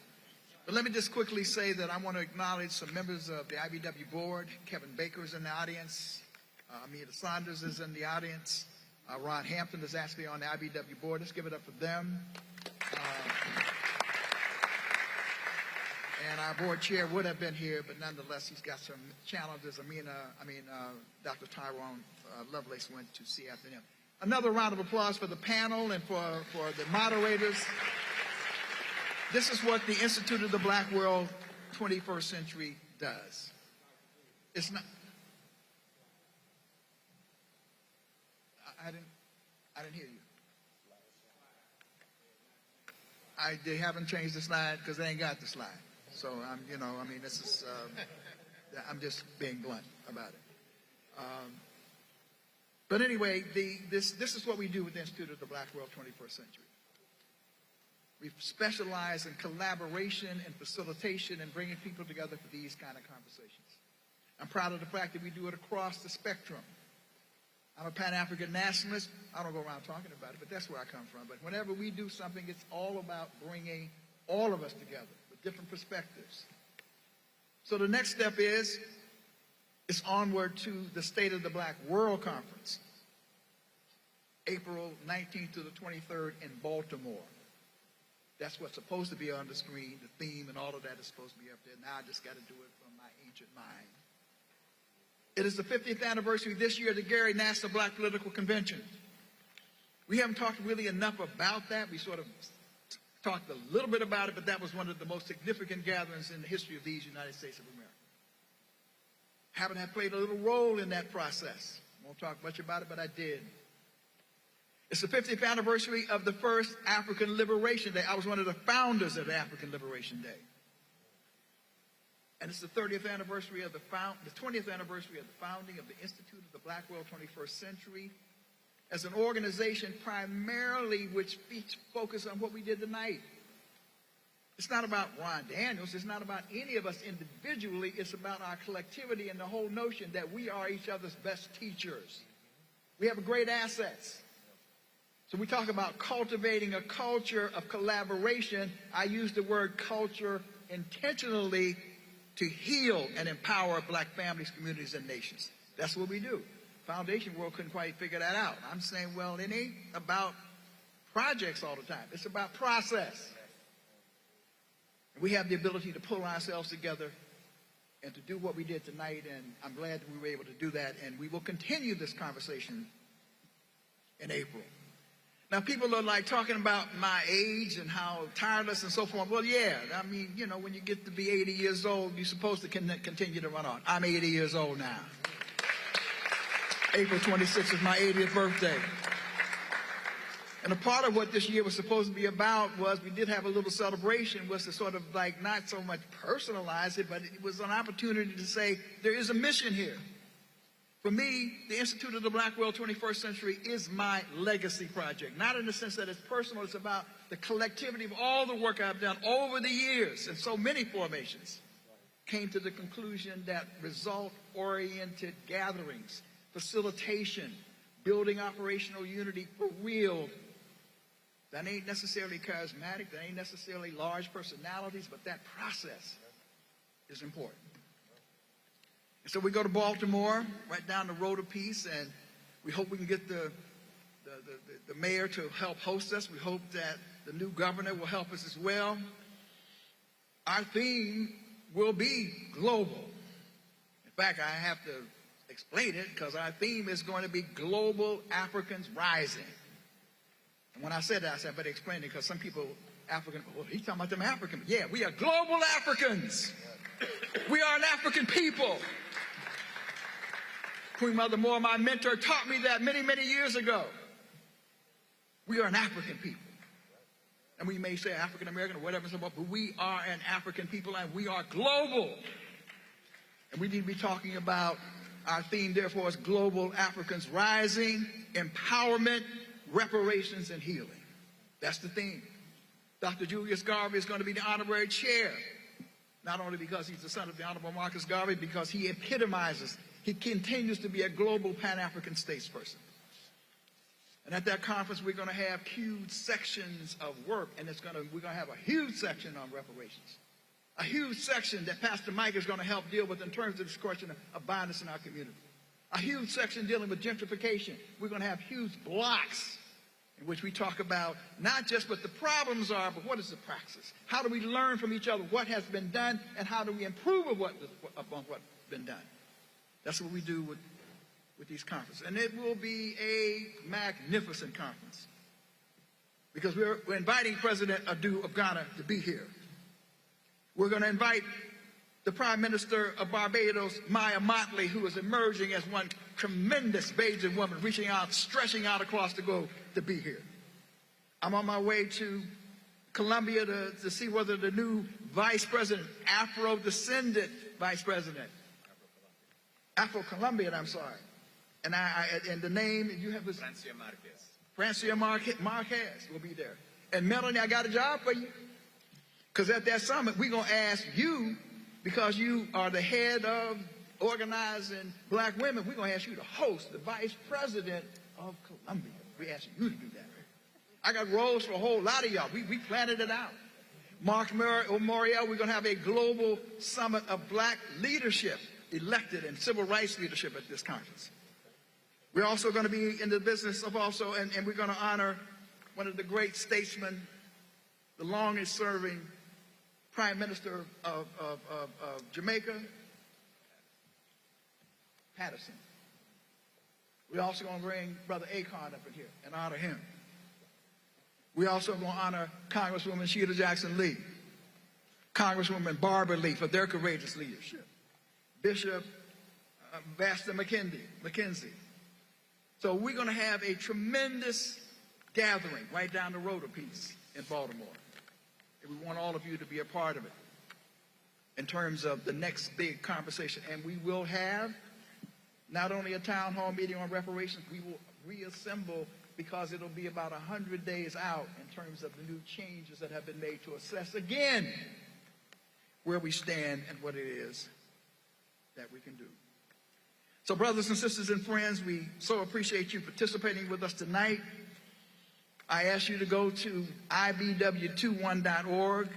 But let me just quickly say that I want to acknowledge some members of the IBW board. Kevin Baker is in the audience. Amita Saunders is in the audience. Ron Hampton is actually on the IBW board. Let's give it up for them. And our board chair would have been here, but nonetheless, he's got some challenges. Dr. Tyrone Lovelace went to see after him. Another round of applause for the panel and for the moderators. This is what the Institute of the Black World 21st Century does. It's not. I didn't hear you. They haven't changed the slide because they ain't got the slide. So this is. I'm just being blunt about it. But anyway, this is what we do with the Institute of the Black World 21st Century. We specialize in collaboration and facilitation and bringing people together for these kind of conversations. I'm proud of the fact that we do it across the spectrum. I'm a Pan-African nationalist. I don't go around talking about it, but that's where I come from. But whenever we do something, it's all about bringing all of us together with different perspectives. So the next step is onward to the State of the Black World Conference, April 19th to the 23rd in Baltimore. That's what's supposed to be on the screen. The theme and all of that is supposed to be up there. Now I just got to do it from my ancient mind. It is the 50th anniversary this year of the Gary National Black Political Convention. We haven't talked really enough about that. We sort of talked a little bit about it, but that was one of the most significant gatherings in the history of these United States of America. Haven't I played a little role in that process? Won't talk much about it, but I did. It's the 50th anniversary of the first African Liberation Day. I was one of the founders of the African Liberation Day. And it's the 20th anniversary of the founding of the Institute of the Black World 21st Century as an organization primarily which focused on what we did tonight. It's not about Ron Daniels. It's not about any of us individually. It's about our collectivity and the whole notion that we are each other's best teachers. We have great assets. So we talk about cultivating a culture of collaboration. I use the word culture intentionally to heal and empower black families, communities, and nations. That's what we do. Foundation world couldn't quite figure that out. I'm saying, well, it ain't about projects all the time. It's about process. We have the ability to pull ourselves together and to do what we did tonight, and I'm glad that we were able to do that, and we will continue this conversation in April. Now, people are like talking about my age and how tireless and so forth. Well, yeah, I mean, when you get to be 80 years old, you're supposed to continue to run on. I'm 80 years old now. April 26th is my 80th birthday. And a part of what this year was supposed to be about was we did have a little celebration, was to sort of like not so much personalize it, but it was an opportunity to say there is a mission here. For me, the Institute of the Black World 21st Century is my legacy project. Not in the sense that it's personal, it's about the collectivity of all the work I've done over the years, and so many formations came to the conclusion that result-oriented gatherings, facilitation, building operational unity for real, that ain't necessarily charismatic, that ain't necessarily large personalities, but that process is important. And so we go to Baltimore, right down the road a piece, and we hope we can get the mayor to help host us. We hope that the new governor will help us as well. Our theme will be global. In fact, I have to explain it because our theme is going to be Global Africans Rising. And when I said that, I said, I better explain it because some people, well, he's talking about them Africans. Yeah, we are global Africans. We are an African people. Queen Mother Moore, my mentor, taught me that many, many years ago. We are an African people. And we may say African American or whatever, but we are an African people and we are global. And we need to be talking about our theme, therefore, is Global Africans Rising, Empowerment, Reparations, and Healing. That's the theme. Dr. Julius Garvey is going to be the honorary chair, not only because he's the son of the Honorable Marcus Garvey, because he epitomizes, he continues to be a global Pan-African statesperson. And at that conference, we're going to have huge sections of work, and we're going to have a huge section on reparations. A huge section that Pastor Mike is going to help deal with in terms of this question of violence in our community. A huge section dealing with gentrification. We're going to have huge blocks in which we talk about not just what the problems are, but what is the praxis? How do we learn from each other what has been done, and how do we improve upon what's been done? That's what we do with these conferences. And it will be a magnificent conference. because we're inviting President Adu of Ghana to be here. We're going to invite the Prime Minister of Barbados, Maya Motley, who is emerging as one tremendous Bajan woman, reaching out, stretching out across the globe to be here. I'm on my way to Colombia to see whether the new vice president, Afro-descended vice president, Afro-Colombian, I'm sorry. And the name, you have this? Francia Marquez will be there. And Melanie, I got a job for you. Because at that summit, we're going to ask you, because you are the head of organizing black women, we're going to ask you to host the vice president of Colombia. We ask you to do that. I got roles for a whole lot of y'all. We planned it out. Mark Morial, we're going to have a global summit of black leadership, elected and civil rights leadership at this conference. We're also going to be in the business of and we're going to honor one of the great statesmen, the longest serving Prime Minister of Jamaica, Patterson. We're also going to bring Brother Akon up in here and honor him. We're also going to honor Congresswoman Sheila Jackson-Lee, Congresswoman Barbara Lee for their courageous leadership, Bishop Vasta McKenzie. So we're going to have a tremendous gathering right down the road a piece in Baltimore. And we want all of you to be a part of it in terms of the next big conversation. And we will have not only a town hall meeting on reparations, we will reassemble because it'll be about 100 days out in terms of the new changes that have been made to assess again where we stand and what it is that we can do. So brothers and sisters and friends, we so appreciate you participating with us tonight. I ask you to go to ibw21.org.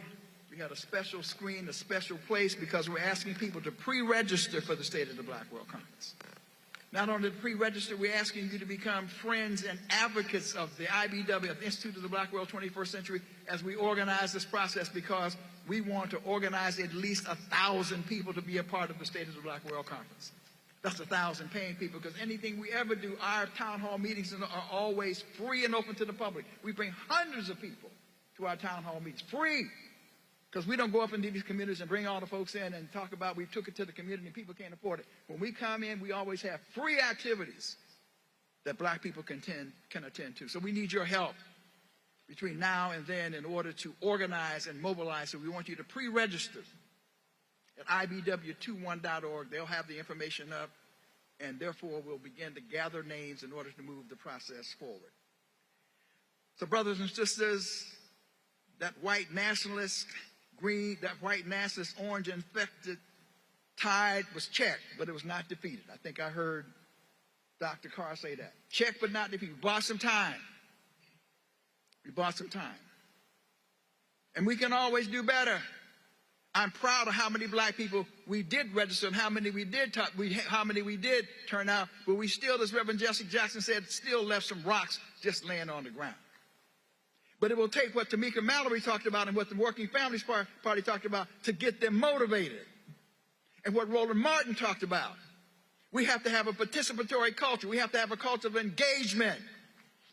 We got a special screen, a special place, because we're asking people to pre-register for the State of the Black World Conference. Not only to pre-register, we're asking you to become friends and advocates of the IBW, of the Institute of the Black World 21st Century, as we organize this process, because we want to organize at least 1,000 people to be a part of the State of the Black World Conference. That's 1,000 paying people, because anything we ever do, our town hall meetings are always free and open to the public. We bring hundreds of people to our town hall meetings, free, because we don't go up into these communities and bring all the folks in and talk about we took it to the community and people can't afford it. When we come in, we always have free activities that black people can attend to. So we need your help between now and then in order to organize and mobilize. So we want you to pre-register at ibw21.org. They'll have the information up, and therefore we'll begin to gather names in order to move the process forward. So brothers and sisters, that white nationalist orange infected tide was checked, but it was not defeated. I think I heard Dr. Carr say that. Checked but not defeated. We bought some time. And we can always do better. I'm proud of how many black people we did register and how many we did turn out, but we still, as Reverend Jesse Jackson said, still left some rocks just laying on the ground. But it will take what Tamika Mallory talked about and what the Working Families Party talked about to get them motivated. And what Roland Martin talked about. We have to have a participatory culture. We have to have a culture of engagement.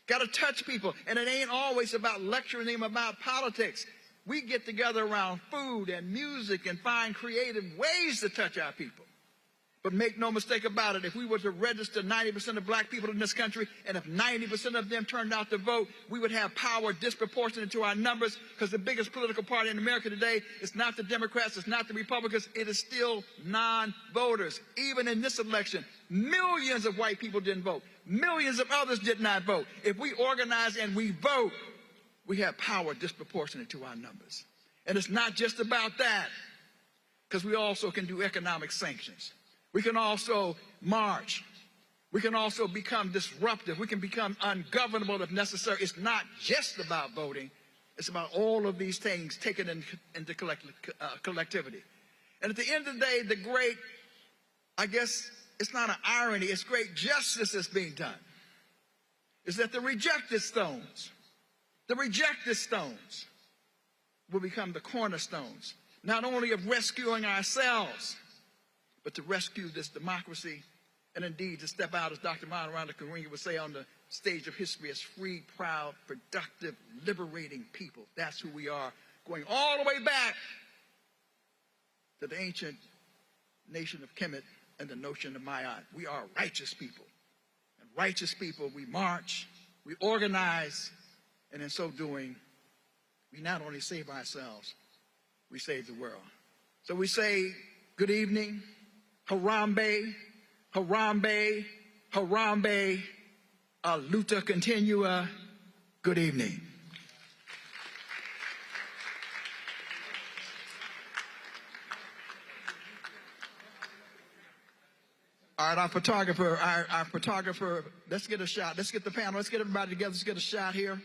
Got to touch people. And it ain't always about lecturing them about politics. We get together around food and music and find creative ways to touch our people. But make no mistake about it, if we were to register 90% of black people in this country, and if 90% of them turned out to vote, we would have power disproportionate to our numbers, because the biggest political party in America today is not the Democrats, it's not the Republicans, it is still non-voters. Even in this election, millions of white people didn't vote. Millions of others did not vote. If we organize and we vote, we have power disproportionate to our numbers. And it's not just about that, because we also can do economic sanctions. We can also march. We can also become disruptive. We can become ungovernable if necessary. It's not just about voting. It's about all of these things taken into collectivity. And at the end of the day, the great, I guess it's not an irony, it's great justice that's being done, is that the rejected stones will become the cornerstones, not only of rescuing ourselves, but to rescue this democracy, and indeed to step out, as Dr. Maharana Karinga would say, on the stage of history as free, proud, productive, liberating people. That's who we are, going all the way back to the ancient nation of Kemet and the notion of Ma'at. We are righteous people. And righteous people, we march, we organize, and in so doing, we not only save ourselves, we save the world. So we say, good evening, Harambe, Harambe, Harambe, Luta Continua, good evening. All right, our photographer, let's get a shot. Let's get the panel, let's get everybody together, let's get a shot here.